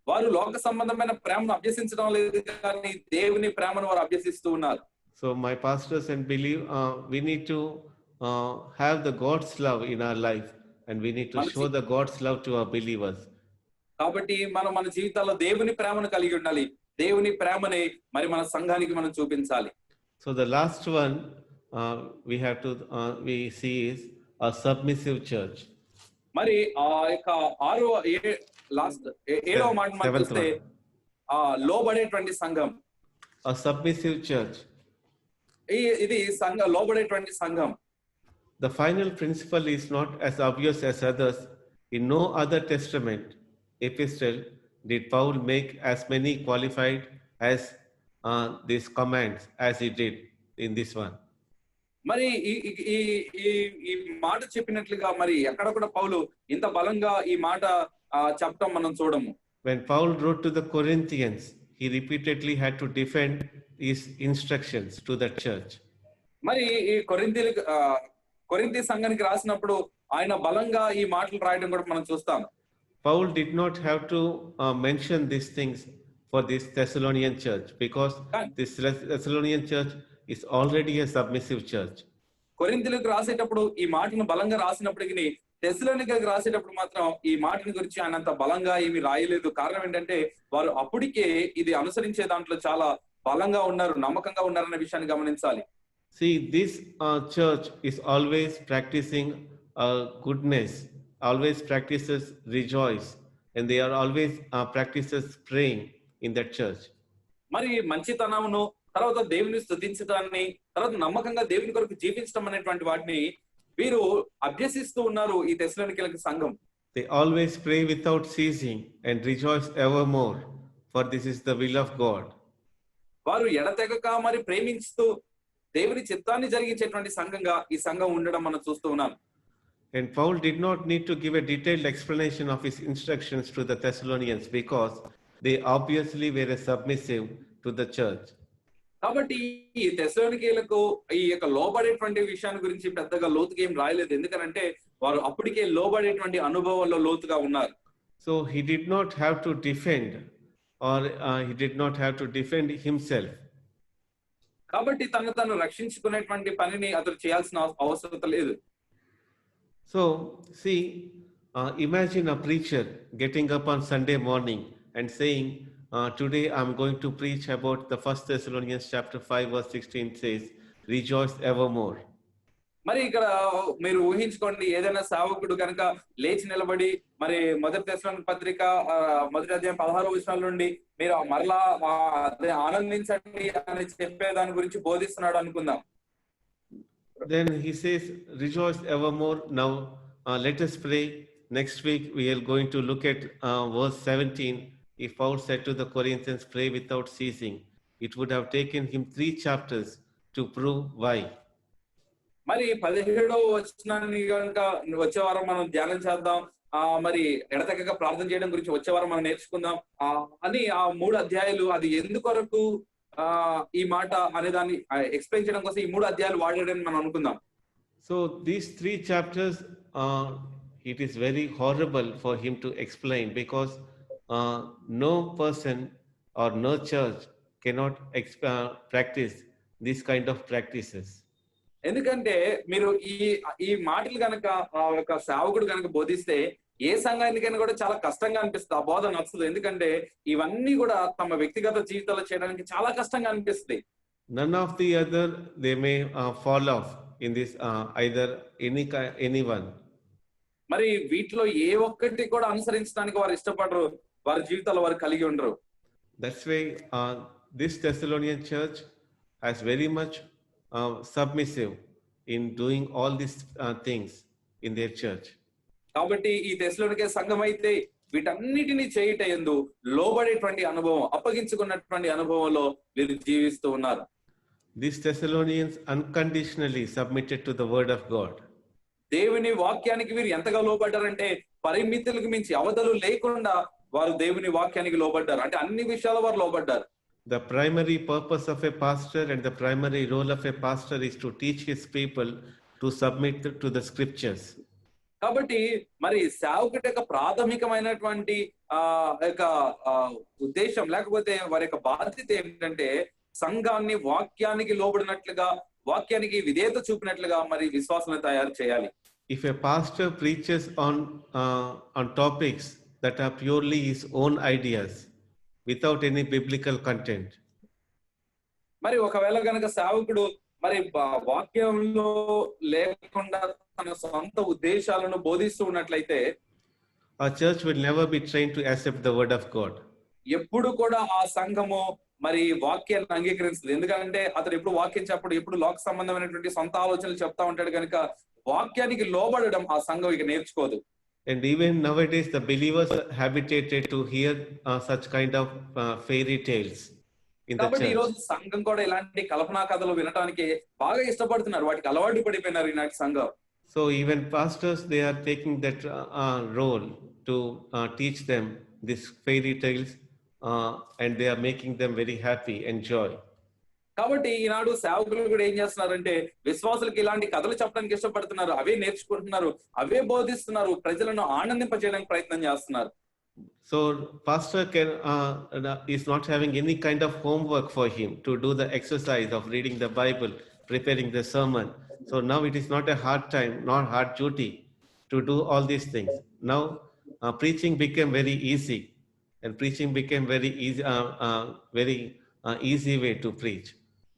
వారు లోక సంబంధమైన ప్రేమను అభ్యసించడం లేదు, కానీ దేవుని ప్రేమను వారు అభ్యసిస్తూ ఉన్నారు. So my pastors and believe we need to have the God's love in our life, and we need to show the God's love to our believers. కాబట్టి మనం మన జీవితాల్లో దేవుని ప్రేమను కలిగి ఉండాలి. దేవుని ప్రేమని మరి మన సంఘానికి మనం చూపించాలి. So the last one we see is a submissive church. మరి ఆ యొక్క ఏడవ మాట మనం చూస్తే లోబడేటువంటి సంఘం. A submissive church. ఇది లోబడేటువంటి సంఘం. The final principle is not as obvious as others. In no other testament epistle did Paul make as many qualified as these commands as he did in this one. మరి ఈ మాట చెప్పినట్లుగా మరి ఎక్కడ కూడా పౌలు ఇంత బలంగా ఈ మాట చెప్పడం మనం చూడము. When Paul wrote to the Corinthians, he repeatedly had to defend his instructions to the church. మరి ఈ కొరింథీ సంఘానికి రాసినప్పుడు ఆయన బలంగా ఈ మాటలు రాయడం కూడా మనం చూస్తాం. Paul did not have to mention these things for this Thessalonian church because this Thessalonian church is already a submissive church. కొరింథీయులకు రాసేటప్పుడు ఈ మాటను బలంగా రాసినప్పటికీ తెస్సలోనికలకు రాసేటప్పుడు మాత్రం ఈ మాటని గురించి ఆయన అంత బలంగా ఏమి రాయలేదు. కారణం ఏంటంటే వారు అప్పటికే ఇది అనుసరించే దాంట్లో చాలా బలంగా ఉన్నారు, నమ్మకంగా ఉన్నారన్న విషయాన్ని గమనించాలి. See, this church is always practicing goodness, always practices rejoice, and they are always practices praying in that church. మరి మంచితనమును, తర్వాత దేవుని స్తుతించడాన్ని, తర్వాత నమ్మకంగా దేవుని కొరకు జీవించడం అనేటువంటి వాటిని వీరు అభ్యసిస్తూ ఉన్నారు ఈ తెస్సలోనికల సంఘం. They always pray without ceasing and rejoice evermore, for this is the will of God. వారు ఎడతెగక మరి ప్రేమించుతూ దేవుని చిత్తాన్ని జరిగించేటువంటి సంఘంగా ఈ సంఘం ఉండడం మనం చూస్తూ ఉన్నాం. And Paul did not need to give a detailed explanation of his instructions to the Thessalonians because they obviously were submissive to the church. కాబట్టి ఈ తెస్సలోనికీయులకు ఈ యొక్క లోబడేటువంటి విషయాన్ని గురించి పెద్దగా లోతుగా ఏం రాయలేదు. ఎందుకంటే వారు అప్పటికే లోబడేటువంటి అనుభవంలో లోతుగా ఉన్నారు. So he did not have to defend he did not have to defend himself. కాబట్టి తను రక్షించుకునేటువంటి పనిని అతను చేయాల్సిన అవసరం లేదు. So see, imagine a preacher getting up on Sunday morning and saying, today I'm going to preach about the 1 Thessalonians chapter 5 verse 16 says, rejoice evermore. మరి ఇక్కడ మీరు ఊహించుకోండి, ఏదైనా సేవకుడు కనుక లేచి నిలబడి మరి మొదటి తెస్సలోనిక పత్రిక 1వ అధ్యాయం 16వ వచనాల నుండి మీరు మరలా ఆనందించండి అని చెప్పే దాని గురించి బోధిస్తున్నాడు అనుకుందాం. Then he says, rejoice evermore. Now let us pray. Next week we are going to look at verse 17. If Paul said to the Corinthians, pray without ceasing, it would have taken him 3 chapters to prove why. మరి 17వ వచనాన్ని కనుక వచ్చే వారం మనం ధ్యానం చేద్దాం. మరి ఎడతెగక ప్రార్థన చేయడం గురించి వచ్చే వారం మనం నేర్చుకుందాం అని ఆ 3 అధ్యాయాలు అది ఎందుకొరకు ఈ మాట అనే దాన్ని ఎక్స్ప్లెయిన్ చేయడం కోసం ఈ 3 అధ్యాయాలు వాడాడని మనం అనుకుందాం. So these 3 chapters, it is very horrible for him to explain because no person or no church cannot practice this kind of practices. ఎందుకంటే మీరు ఈ మాటలు కనుక ఒక సేవకుడు కనుక బోధిస్తే ఏ సంఘానికైనా కూడా చాలా కష్టంగా అనిపిస్తుంది, ఆ బోధ నచ్చదు. ఎందుకంటే ఇవన్నీ కూడా తమ వ్యక్తిగత జీవితాల్లో చేయడానికి చాలా కష్టంగా అనిపిస్తుంది. None of the other they may fall off in this either anyone. మరి వీటిలో ఏ ఒక్కటి కూడా అనుసరించడానికి వారు ఇష్టపడరు, వారి జీవితాల్లో వారు కలిగి ఉండరు. That's why this Thessalonian church has very much submissive in doing all these things in their church. కాబట్టి ఈ తెస్సలోనికే సంఘం అయితే వీటన్నిటిని చేయుట యందు లోబడేటువంటి అనుభవం, అప్పగించుకున్నటువంటి అనుభవంలో వీరు జీవిస్తూ ఉన్నారు. These Thessalonians unconditionally submitted to the word of God. దేవుని వాక్యానికి వీరు ఎంతగా లోబడ్డారంటే పరిమితులకు మించి అవధులు లేకుండా వారు దేవుని వాక్యానికి లోబడ్డారు. అంటే అన్ని విషయాల వారు లోబడ్డారు. The primary purpose of a pastor and the primary role of a pastor is to teach his people to submit to the scriptures. కాబట్టి మరి సేవకుడి యొక్క ప్రాథమికమైనటువంటి యొక్క ఉద్దేశం లేకపోతే వారి యొక్క బాధ్యత ఏంటంటే సంఘాన్ని వాక్యానికి లోబడినట్లుగా, వాక్యానికి విధేయత చూపినట్లుగా మరి విశ్వాసాలను తయారు చేయాలి. If a pastor preaches on topics that are purely his own ideas without any biblical content, మరి ఒకవేళ గనక సేవకుడు మరి వాక్యంలో లేకుండా తన సొంత ఉద్దేశాలను బోధిస్తూ ఉన్నట్లయితే a church will never be trained to accept the word of God. ఎప్పుడు కూడా ఆ సంఘము మరి వాక్యాన్ని అంగీకరించదు. ఎందుకంటే అతడు ఎప్పుడు వాక్యం చెప్పడు, ఎప్పుడు లోక సంబంధమైనటువంటి సొంత ఆలోచనలు చెప్తా ఉంటాడు కనుక వాక్యానికి లోబడడం ఆ సంఘం ఇక నేర్చుకోదు. And even nowadays the believers are habituated to hear such kind of fairy tales in the కాబట్టి ఈ church. రోజు సంఘం కూడా ఇలాంటి కల్పనా కథలు వినడానికి బాగా ఇష్టపడుతున్నారు, వాటికి అలవాటు పడిపోయినారు ఈనాటి సంఘం. So even pastors, they are taking that role to teach them these fairy tales, and they are making them very happy and joy. కాబట్టి ఈనాడు సేవకులు కూడా ఏం చేస్తున్నారంటే విశ్వాసులకు ఇలాంటి కథలు చెప్పడానికి ఇష్టపడుతున్నారు, అవే నేర్చుకుంటున్నారు, అవే బోధిస్తున్నారు, ప్రజలను ఆనందింపజేయడానికి ప్రయత్నం చేస్తున్నారు. So pastor is not having any kind of homework for him to do the exercise of reading the Bible, preparing the sermon. So now it is not a hard time, not hard duty to do all these things. Now preaching became very easy, and preaching became very easy way to preach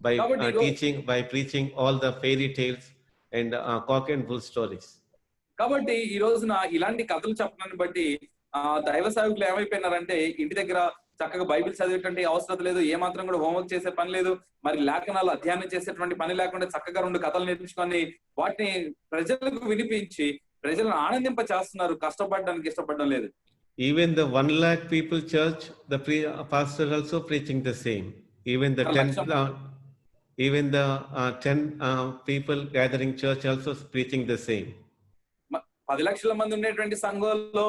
by preaching all the fairy tales and cock and bull stories. కాబట్టి ఈ రోజున ఇలాంటి కథలు చెప్పడాన్ని బట్టి దైవ సేవకులు ఏమైపోయినారంటే ఇంటి దగ్గర చక్కగా బైబిల్ చదివేటువంటి అవసరం లేదు, ఏ మాత్రం కూడా హోంవర్క్ చేసే పని లేదు, మరి లేఖనాలు అధ్యయనం చేసేటువంటి పని లేకుండా చక్కగా 2 కథలు నేర్చుకొని వాటిని ప్రజలకు వినిపించి ప్రజలను ఆనందింప చేస్తున్నారు, కష్టపడడానికి ఇష్టపడడం లేదు. Even the 1 lakh people church, the pastor also preaching the same. Even the 10 people gathering church also preaching the same. 10 లక్షల మంది ఉండేటువంటి సంఘంలో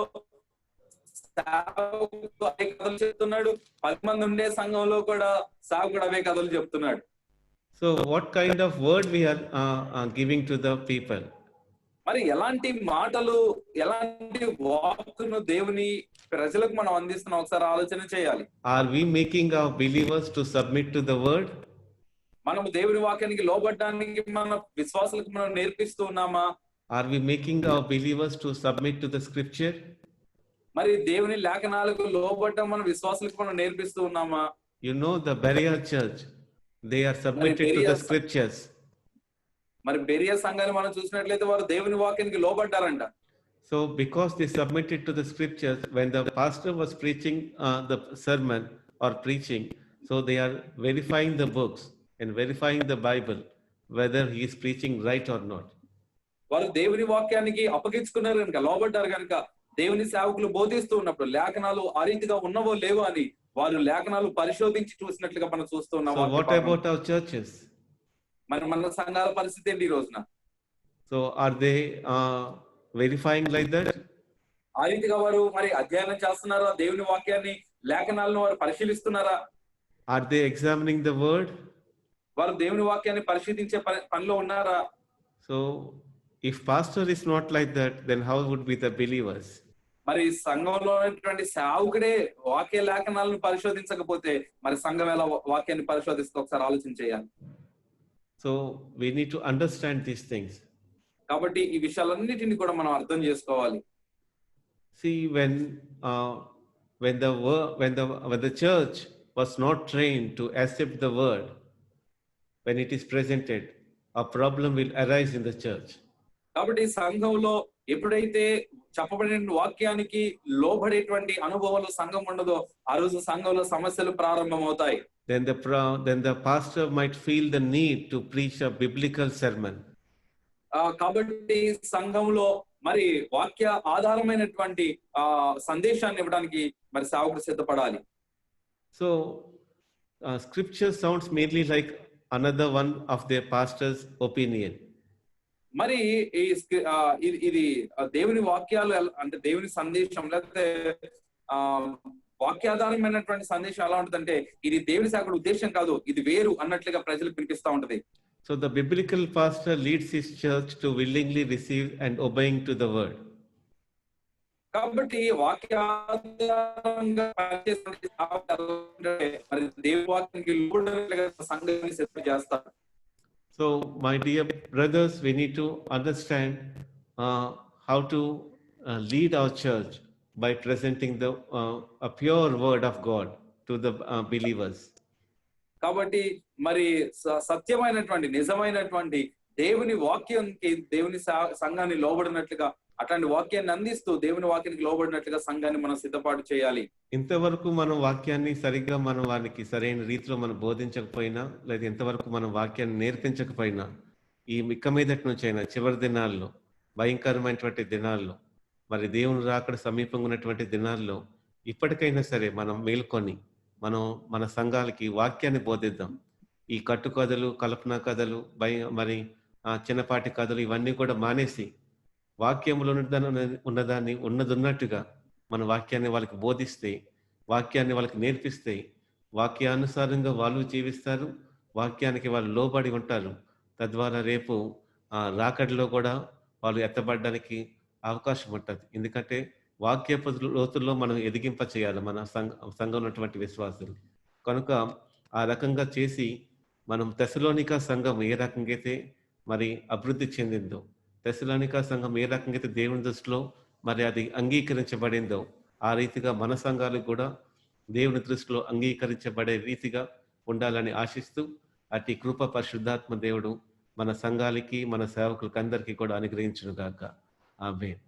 అవే కథలు చెప్తున్నాడు, 10 మంది ఉండే సంఘంలో కూడా సేవకుడు అవే కథలు చెప్తున్నాడు. So what kind of word we are giving to the people? మరి ఎలాంటి మాటలు, ఎలాంటి వాక్కును దేవుని ప్రజలకు మనం అందిస్తున్నాం ఒకసారి ఆలోచన చేయాలి. Are we making our believers to submit to the word? మనము దేవుని వాక్యానికి లోబడడానికి మన విశ్వాసులకు మనం నేర్పిస్తూ ఉన్నామా? Are we making our believers to submit to the scripture? మరి దేవుని లేఖనాలకు లోబడడం మన విశ్వాసులకు మనం నేర్పిస్తూ ఉన్నామా? You know the Berea church, they are submitted to the scriptures. మరి బెరియా సంఘాన్ని మనం చూసినట్లయితే వారు దేవుని వాక్యానికి లోబడ్డారంట. So because they submitted to the scriptures, when the pastor was preaching the sermon or preaching, so they are verifying the books and verifying the Bible whether he is preaching right or not. వారు దేవుని వాక్యానికి అప్పగించుకున్నారు కనుక, లోబడ్డారు కనుక దేవుని సేవకులు బోధిస్తూ ఉన్నప్పుడు లేఖనాలు ఆ రీతిగా ఉన్నవో లేవో అని వారు లేఖనాలు పరిశోధించి చూసినట్లుగా మనం చూస్తూ ఉన్నాం. So what about our churches? మరి మన సంఘాల పరిస్థితి ఏంటి ఈ రోజున? So are they verifying like that? ఆ రీతిగా వారు మరి అధ్యయనం చేస్తున్నారా? దేవుని వాక్యాన్ని, లేఖనాలను వారు పరిశీలిస్తున్నారా? Are they examining the word? వారు దేవుని వాక్యాన్ని పరిశీలించే పనిలో ఉన్నారా? So if pastor is not like that, then how would be the believers? మరి సంఘంలో ఉన్నటువంటి సేవకుడే వాక్య లేఖనాలను పరిశోధించకపోతే మరి సంఘం ఎలా వాక్యాన్ని పరిశోధిస్తే ఒకసారి ఆలోచన చేయాలి. So we need to understand these things. కాబట్టి ఈ విషయాలన్నిటిని కూడా మనం అర్థం చేసుకోవాలి. See, when the church was not trained to accept the word when it is presented, a problem will arise in the church. కాబట్టి సంఘంలో ఎప్పుడైతే చెప్పబడిన వాక్యానికి లోబడేటువంటి అనుభవాలు సంఘం ఉండదో ఆ రోజు సంఘంలో సమస్యలు ప్రారంభమవుతాయి. Then the pastor might feel the need to preach a biblical sermon. కాబట్టి సంఘంలో మరి వాక్య ఆధారమైనటువంటి సందేశాన్ని ఇవ్వడానికి మరి సేవకుడు సిద్ధపడాలి. So, scripture sounds mainly like another one of their pastor's opinion. మరి ఇది దేవుని వాక్యాలు అంటే దేవుని సందేశం లేకపోతే వాక్యాధారమైనటువంటి సందేశం ఎలా ఉంటుందంటే ఇది దేవుని సేవకుడి ఉద్దేశం కాదు, ఇది వేరు అన్నట్లుగా ప్రజలకు వినిపిస్తా ఉంటది. So the biblical pastor leads his church to willingly receive and obeying to the word. కాబట్టి వాక్యాధారంగా మరి దేవుని వాక్యానికి లోబడినట్లుగా సంఘాన్ని సిద్ధం చేస్తారు. So my dear brothers, we need to understand how to lead our church by presenting a pure word of God to the believers. కాబట్టి మరి సత్యమైనటువంటి నిజమైనటువంటి దేవుని వాక్యానికి దేవుని సంఘాన్ని లోబడినట్లుగా అట్లాంటి వాక్యాన్ని అందిస్తూ దేవుని వాక్యానికి లోబడినట్లుగా సంఘాన్ని మనం సిద్ధపాటు చేయాలి. ఇంతవరకు మనం వాక్యాన్ని సరిగ్గా మనం వారికి సరైన రీతిలో మనం బోధించకపోయినా లేదా ఇంతవరకు మనం వాక్యాన్ని నేర్పించకపోయినా ఈ మిక్క మీదటి నుంచి అయినా చివరి దినాల్లో భయంకరమైనటువంటి దినాల్లో మరి దేవుని రాకడ సమీపంగా ఉన్నటువంటి దినాల్లో ఇప్పటికైనా సరే మనం మేల్కొని మనం మన సంఘాలకి వాక్యాన్ని బోధిద్దాం. ఈ కట్టు కథలు, కల్పన కథలు, మరి చిన్నపాటి కథలు ఇవన్నీ కూడా మానేసి వాక్యంలో ఉన్నదాన్ని ఉన్నట్టుగా మన వాక్యాన్ని వాళ్ళకి బోధిస్తే, వాక్యాన్ని వాళ్ళకి నేర్పిస్తే వాక్యానుసారంగా వాళ్ళు జీవిస్తారు, వాక్యానికి వాళ్ళు లోబడి ఉంటారు. తద్వారా రేపు రాకడలో కూడా వాళ్ళు ఎత్తబడడానికి అవకాశం ఉంటుంది. ఎందుకంటే వాక్యపు లోతుల్లో మనం ఎదిగింప చేయాలి మన సంఘం ఉన్నటువంటి విశ్వాసులు. కనుక ఆ రకంగా చేసి మనం తెస్సలోనికా సంఘం ఏ రకంగా అయితే మరి అభివృద్ధి చెందిందో, తెస్సలోనికా సంఘం ఏ రకంగా అయితే దేవుని దృష్టిలో మరి అది అంగీకరించబడిందో ఆ రీతిగా మన సంఘాలకు కూడా దేవుని దృష్టిలో అంగీకరించబడే రీతిగా ఉండాలని ఆశిస్తూ అట్టి కృప పరిశుద్ధాత్మ దేవుడు మన సంఘాలకి మన సేవకులకి అందరికీ కూడా అనుగ్రహించును గాక. ఆమేన్.